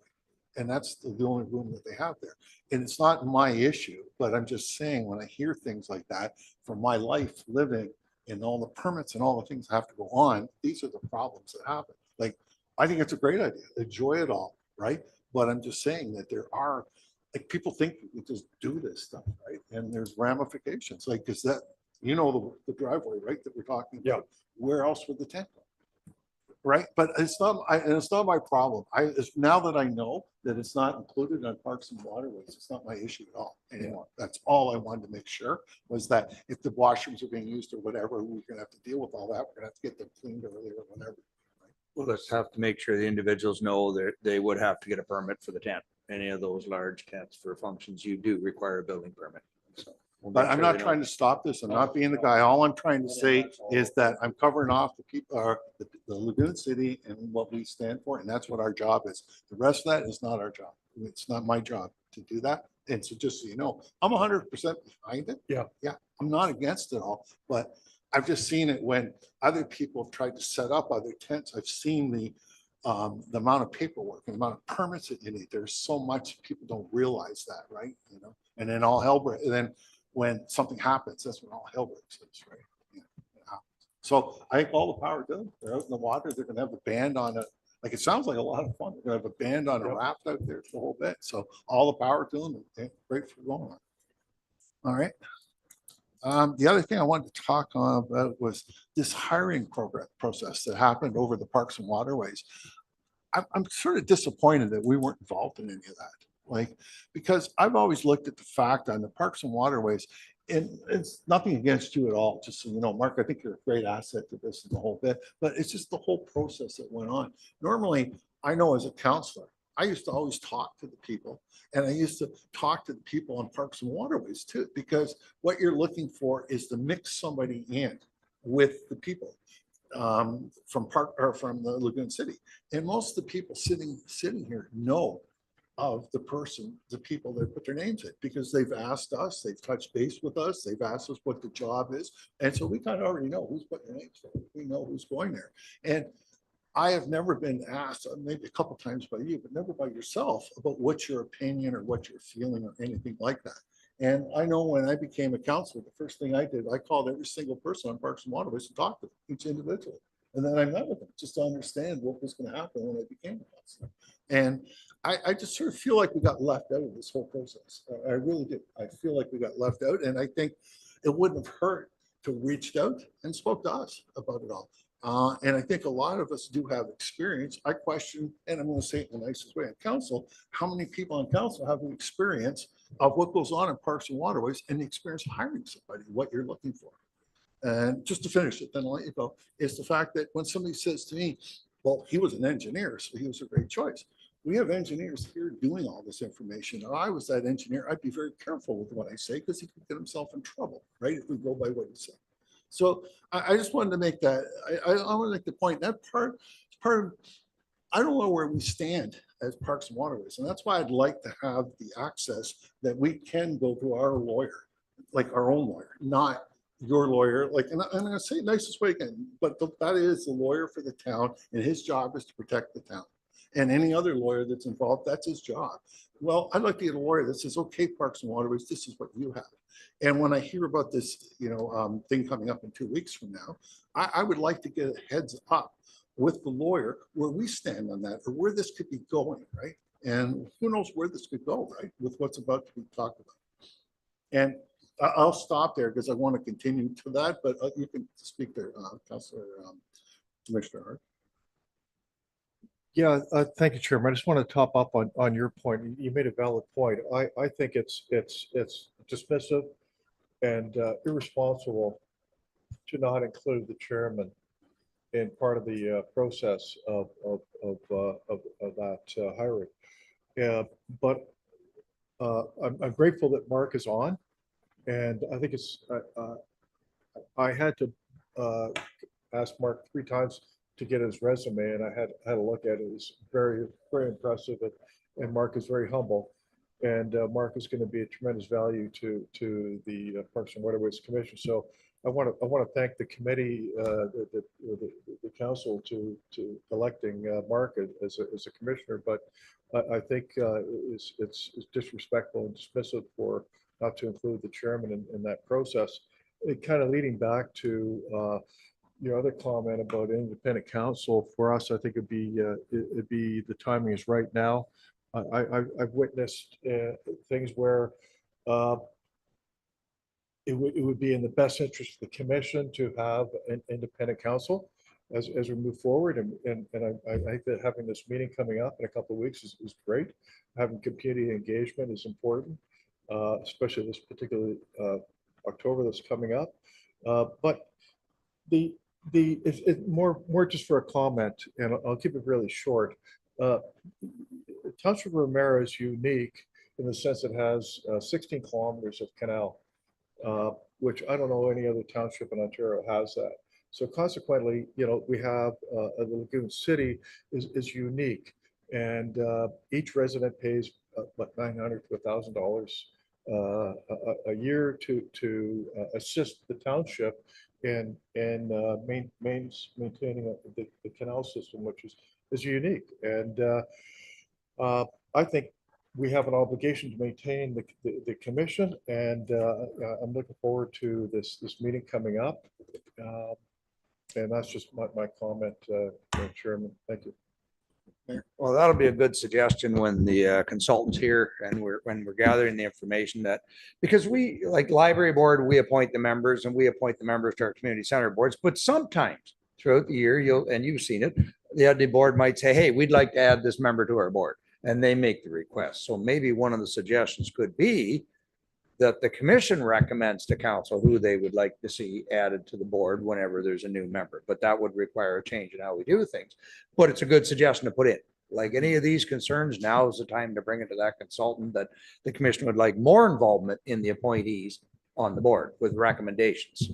And that's the only room that they have there. And it's not my issue, but I'm just saying, when I hear things like that from my life living and all the permits and all the things that have to go on, these are the problems that happen. Like, I think it's a great idea. Enjoy it all, right? But I'm just saying that there are, like, people think you just do this stuff, right? And there's ramifications. Like, is that, the driveway, right, that we're talking about? Yeah. Where else would the tent go? Right, but it's not, and it's not my problem. Now that I know that it's not included on Parks and Waterways, it's not my issue at all anymore. That's all I wanted to make sure, was that if the washrooms are being used or whatever, we're gonna have to deal with all that. We're gonna have to get them cleaned earlier or whatever. We'll just have to make sure the individuals know that they would have to get a permit for the tent. Any of those large tents for functions, you do require a building permit. So we'll But make I'm sure not they know. trying to stop this. I'm not being the guy. All I'm trying to say is that I'm covering off the people, the Lagoon City and what we stand for, and that's what our job is. The rest of that is not our job. It's not my job to do that. And so just so you know, I'm 100% behind it. Yeah. Yeah, I'm not against it all, but I've just seen it when other people have tried to set up other tents. I've seen the amount of paperwork and the amount of permits that you need. There's so much, people don't realize that, right? And then all hell breaks. And then when something happens, that's when all hell breaks loose, right? So I think all the power to them. They're out in the water. They're gonna have a band on it. Like, it sounds like a lot of fun. They're gonna have a band on a Yep. raft out there for the whole bit. So all the power to them, and great for going on. All right. The other thing I wanted to talk about was this hiring process that happened over the Parks and Waterways. I'm sort of disappointed that we weren't involved in any of that. Like, because I've always looked at the fact on the Parks and Waterways, and it's nothing against you at all, just so you know, Mark, I think you're a great asset to this and the whole bit, but it's just the whole process that went on. Normally, I know as a counselor, I used to always talk to the people, and I used to talk to the people on Parks and Waterways too, because what you're looking for is to mix somebody in with the people from the Lagoon City. And most of the people sitting here know of the people that put their names in, because they've asked us, they've touched base with us, they've asked us what the job is. And so we kind of already know who's putting their names in. We know who's going there. And I have never been asked, maybe a couple times by you, but never by yourself, about what's your opinion or what you're feeling or anything like that. And I know when I became a counselor, the first thing I did, I called every single person on Parks and Waterways to talk to them, each individually. And then I met with them just to understand what was going to happen when I became a counselor. And I just sort of feel like we got left out of this whole process. I really do. I feel like we got left out, and I think it wouldn't have hurt to reach out and spoke to us about it all. And I think a lot of us do have experience. I question, and I'm going to say it in the nicest way, on council, how many people on council have the experience of what goes on in Parks and Waterways and the experience of hiring somebody, what you're looking for. And just to finish it, then I'll let you go, is the fact that when somebody says to me, well, he was an engineer, so he was a great choice. We have engineers here doing all this information. If I was that engineer, I'd be very careful with what I say, because he could get himself in trouble, right? If we go by what he said. So I just wanted to make that, I want to make the point that part of, I don't know where we stand as Parks and Waterways. And that's why I'd like to have the access that we can go to our lawyer, like our own lawyer, not your lawyer. Like, and I'm going to say it nicest way again, but that is the lawyer for the town, and his job is to protect the town. And any other lawyer that's involved, that's his job. Well, I'd like to get a lawyer that says, okay, Parks and Waterways, this is what you have. And when I hear about this, thing coming up in 2 weeks from now, I would like to get a heads up with the lawyer where we stand on that, or where this could be going, right? And who knows where this could go, right, with what's about to be talked about. And I'll stop there because I want to continue to that, but you can speak there, Councilor Commissioner Hart. Yeah, thank you, Chairman. I just want to top up on your point. You made a valid point. I think it's dismissive and irresponsible to not include the chairman in part of the process of that hiring. Yeah, but I'm grateful that Mark is on, and I think it's I had to ask Mark 3 times to get his resume, and I had a look at it. It's very impressive, and Mark is very humble. And Mark is going to be a tremendous value to the Parks and Waterways Commission. So I want to thank the committee, the council to electing Mark as a commissioner. But I think it's disrespectful and dismissive for not to include the chairman in that process. It kind of leading back to your other comment about independent counsel. For us, I think it'd be the timing is right now. I've witnessed things where it would be in the best interest of the commission to have an independent counsel as we move forward. And I think that having this meeting coming up in a couple of weeks is great. Having community engagement is important, especially this particular October that's coming up. But it's more just for a comment, and I'll keep it really short. Township of Ramara is unique in the sense it has 16 kilometers of canal, which I don't know any other township in Ontario has that. So consequently, we have the Lagoon City is unique, and each resident pays about $900 to $1,000 a year to assist the township in maintaining the canal system, which is unique. And I think we have an obligation to maintain the commission, and I'm looking forward to this meeting coming up. And that's just my comment, Chairman. Thank you. Well, that'll be a good suggestion when the consultant's here and when we're gathering the information, that because we, like library board, we appoint the members and we appoint the members to our community center boards, but sometimes throughout the year, you've seen it, the board might say, hey, we'd like to add this member to our board, and they make the request. So maybe one of the suggestions could be that the commission recommends to council who they would like to see added to the board whenever there's a new member, but that would require a change in how we do things. But it's a good suggestion to put in. Like any of these concerns, now is the time to bring it to that consultant, that the commission would like more involvement in the appointees on the board with recommendations.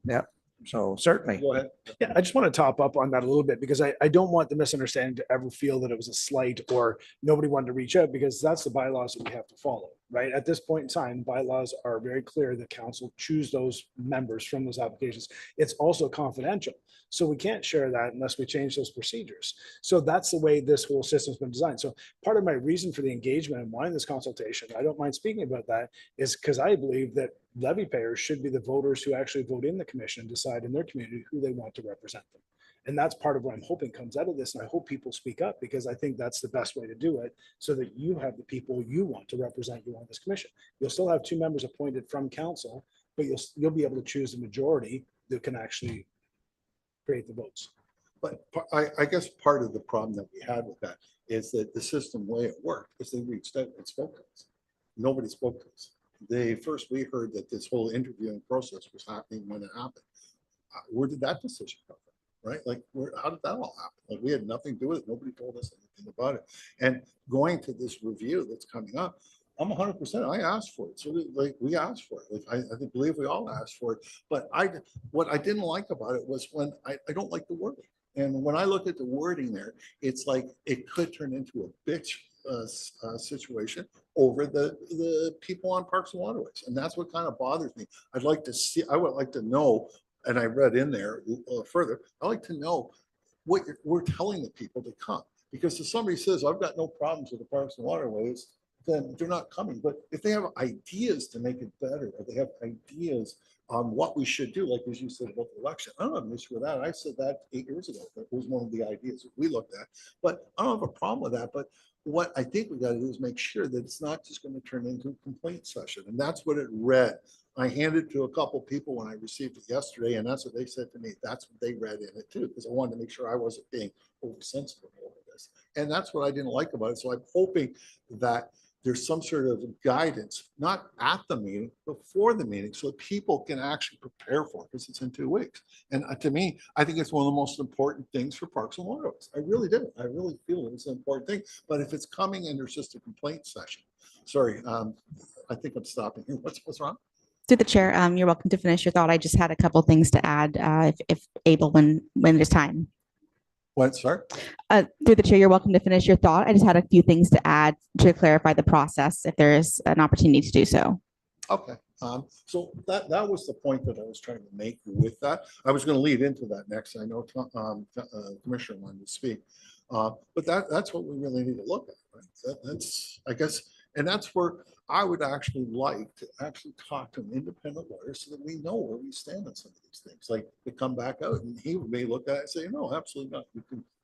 Yeah. So certainly. Go ahead. Yeah, I just want to top up on that a little bit, because I don't want the misunderstanding to ever feel that it was a slight or nobody wanted to reach out, because that's the bylaws that we have to follow, right? At this point in time, bylaws are very clear that council choose those members from those applications. It's also confidential. So we can't share that unless we change those procedures. So that's the way this whole system's been designed. So part of my reason for the engagement and wanting this consultation, I don't mind speaking about that, is because I believe that levy payers should be the voters who actually vote in the commission and decide in their community who they want to represent them. And that's part of what I'm hoping comes out of this. And I hope people speak up, because I think that's the best way to do it, so that you have the people you want to represent you on this commission. You'll still have 2 members appointed from council, but you'll be able to choose the majority that can actually create the votes. But I guess part of the problem that we had with that is that the system way it worked is they reached out and spoke to us. Nobody spoke to us. We heard that this whole interviewing process was happening when it happened. Where did that decision come from? Right? Like, how did that all happen? Like, we had nothing to do with it. Nobody told us anything about it. And going to this review that's coming up, I'm 100%. I asked for it. So we asked for it. Like, I believe we all asked for it. But what I didn't like about it was when I don't like the wording. And when I look at the wording there, it's like it could turn into a bitch situation over the people on Parks and Waterways. And that's what kind of bothers me. I would like to know, and I read in there further, I'd like to know what we're telling the people to come. Because if somebody says, I've got no problems with the Parks and Waterways, then they're not coming. But if they have ideas to make it better, or they have ideas on what we should do, like as you said about the election, I don't have an issue with that. I said that 8 years ago. That was one of the ideas that we looked at. But I don't have a problem with that. But what I think we got to do is make sure that it's not just going to turn into a complaint session. And that's what it read. I handed it to a couple of people when I received it yesterday, and that's what they said to me. That's what they read in it too, because I wanted to make sure I wasn't being oversensitive over this. And that's what I didn't like about it. So I'm hoping that there's some sort of guidance, not at the meeting, before the meeting, so that people can actually prepare for it, because it's in 2 weeks. And to me, I think it's one of the most important things for Parks and Waterways. I really do. I really feel it's an important thing. But if it's coming and there's just a complaint session, sorry, I think I'm stopping here. What's wrong? Through the chair, you're welcome to finish your thought. I just had a couple things to add, if able, when there's time. What, sorry? Through the chair, you're welcome to finish your thought. I just had a few things to add to clarify the process if there is an opportunity to do so. Okay. So that was the point that I was trying to make with that. I was going to lead into that next. I know Commissioner wanted to speak, but that's what we really need to look at. Right? That's, I guess, and that's where I would actually like to actually talk to an independent lawyer so that we know where we stand on some of these things. Like to come back out and he may look at it and say, no, absolutely not.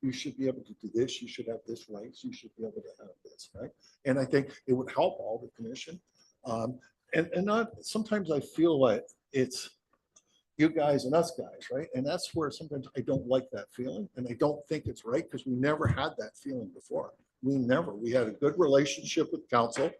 You should be able to do this. You should have this rights. You should be able to have this, right? And I think it would help all the commission. And not, sometimes I feel like it's you guys and us guys, right? And that's where sometimes I don't like that feeling, and I don't think it's right, because we never had that feeling before. We had a good relationship with council.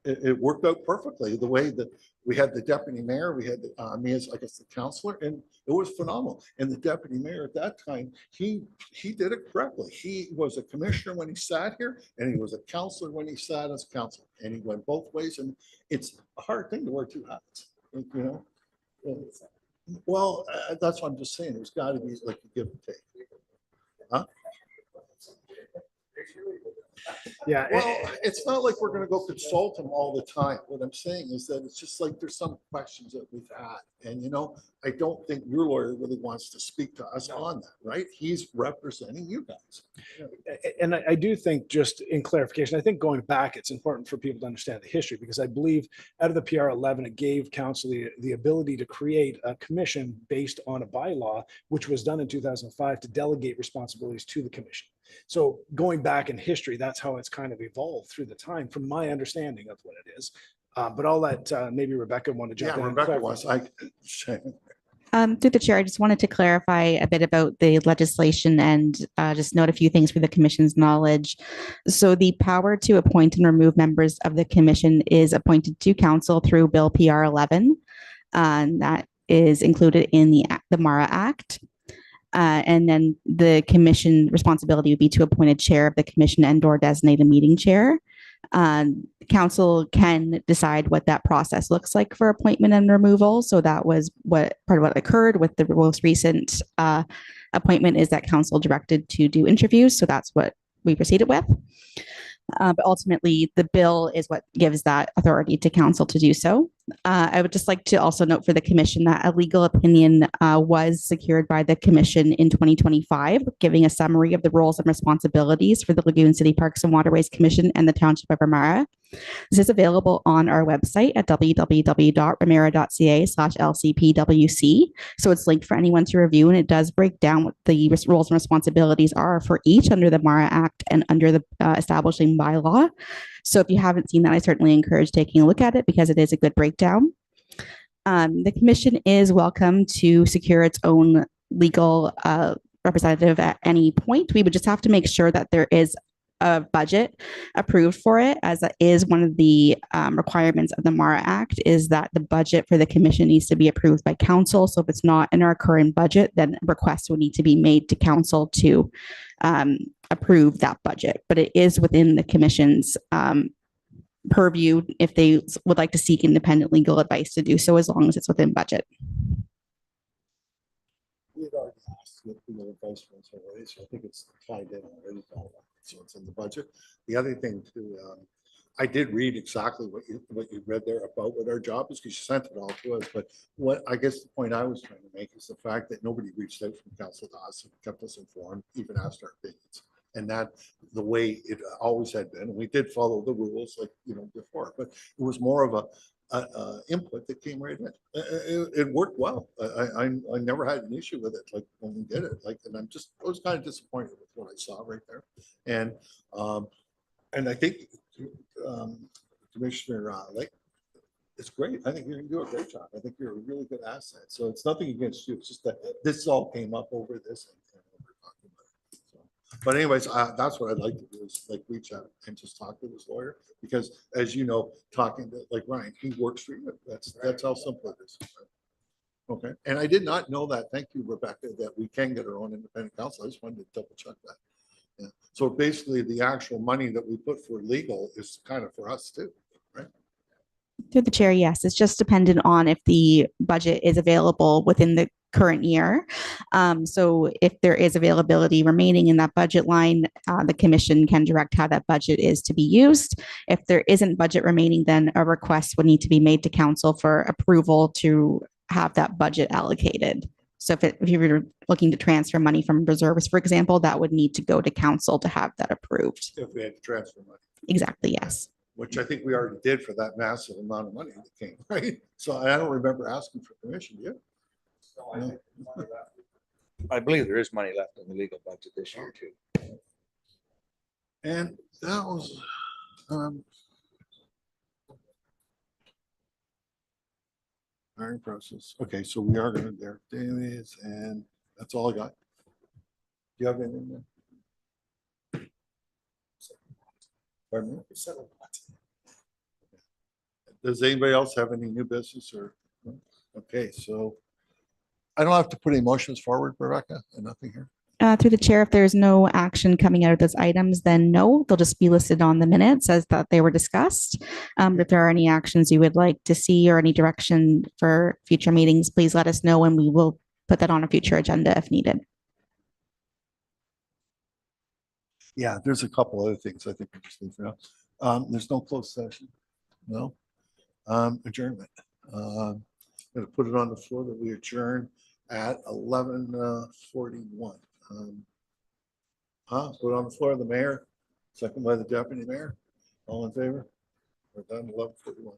It worked out perfectly, the way that we had the deputy mayor, we had me as, I guess, the councilor, and it was phenomenal. And the deputy mayor at that time, he did it correctly. He was a commissioner when he sat here, and he was a councilor when he sat as council, and he went both ways. And it's a hard thing to wear 2 hats, you know. Well, that's what I'm just saying. There's got to be like a give and take. Huh? Yeah. Well, it's not like we're going to go consult him all the time. What I'm saying is that it's just like there's some questions that we've had. And, you know, I don't think your lawyer really wants to speak to us on that, right? He's representing you guys. And I do think, just in clarification, I think going back, it's important for people to understand the history, because I believe out of the PR 11, it gave council the ability to create a commission based on a bylaw, which was done in 2005 to delegate responsibilities to the commission. So going back in history, that's how it's kind of evolved through the time, from my understanding of what it is. But I'll let maybe Rebecca want to jump in. Yeah, Rebecca was. Through the chair, I just wanted to clarify a bit about the legislation and just note a few things for the commission's knowledge. So the power to appoint and remove members of the commission is appointed to council through Bill PR 11. And that is included in the MARA Act. And then the commission responsibility would be to appoint a chair of the commission and/or designate a meeting chair. Council can decide what that process looks like for appointment and removal. So that was part of what occurred with the most recent appointment, is that council directed to do interviews. So that's what we proceeded with. But ultimately, the bill is what gives that authority to council to do so. I would just like to also note for the commission that a legal opinion was secured by the commission in 2025, giving a summary of the roles and responsibilities for the Lagoon City Parks and Waterways Commission and the Township of Ramara. This is available on our website at www.ramara.ca/LCPWC. So it's linked for anyone to review, and it does break down what the roles and responsibilities are for each under the MARA Act and under the establishing bylaw. So if you haven't seen that, I certainly encourage taking a look at it, because it is a good breakdown. The commission is welcome to secure its own legal representative at any point. We would just have to make sure that there is a budget approved for it, as that is one of the requirements of the MARA Act, is that the budget for the commission needs to be approved by council. So if it's not in our current budget, then requests would need to be made to council to approve that budget. But it is within the commission's purview if they would like to seek independent legal advice to do so, as long as it's within budget. We had already asked with legal advice from already, so I think it's tied in already. So it's in the budget. The other thing too, I did read exactly what you read there about what our job is, because you sent it all to us. But what I guess the point I was trying to make is the fact that nobody reached out from council to us and kept us informed, even asked our opinions. And that the way it always had been. We did follow the rules like, you know, before, but it was more of a input that came right in. It worked well. I never had an issue with it, like when we did it. Like, and I was kind of disappointed with what I saw right there. And I think Commissioner Lake, it's great. I think you're going to do a great job. I think you're a really good asset. So it's nothing against you. It's just that this all came up over this, and we're talking about it. So But anyways, that's what I'd like to do is like reach out and just talk to this lawyer, because as you know, talking to like Ryan, he works for you. That's how simple it is. Okay, and I did not know that. Thank you, Rebecca, that we can get our own independent counsel. I just wanted to double check that. Yeah. So basically the actual money that we put for legal is kind of for us too, right? Through the chair, yes, it's just dependent on if the budget is available within the current year. So if there is availability remaining in that budget line, the commission can direct how that budget is to be used. If there isn't budget remaining, then a request would need to be made to council for approval to have that budget allocated. So if you were looking to transfer money from reserves, for example, that would need to go to council to have that approved. If we had to transfer money. Exactly, yes. Which I think we already did for that massive amount of money that came, right? So I don't remember asking for permission, do you? No. I believe there is money left in the legal budget this year too. And that was, hiring process. Okay, so we are gonna there, dailies, and that's all I got. Do you have anything there? Pardon me? Does anybody else have any new business or? Okay, so I don't have to put any motions forward, Rebecca, and nothing here. Through the chair, if there's no action coming out of those items, then no, they'll just be listed on the minutes as that they were discussed. If there are any actions you would like to see or any direction for future meetings, please let us know and we will put that on a future agenda if needed. Yeah, there's a couple other things I think we just need to know. There's no closed session. No. Adjournment. I'm gonna put it on the floor that we adjourn at 11:41. Put it on the floor of the mayor, second by the deputy mayor. All in favor? We're done 11:41.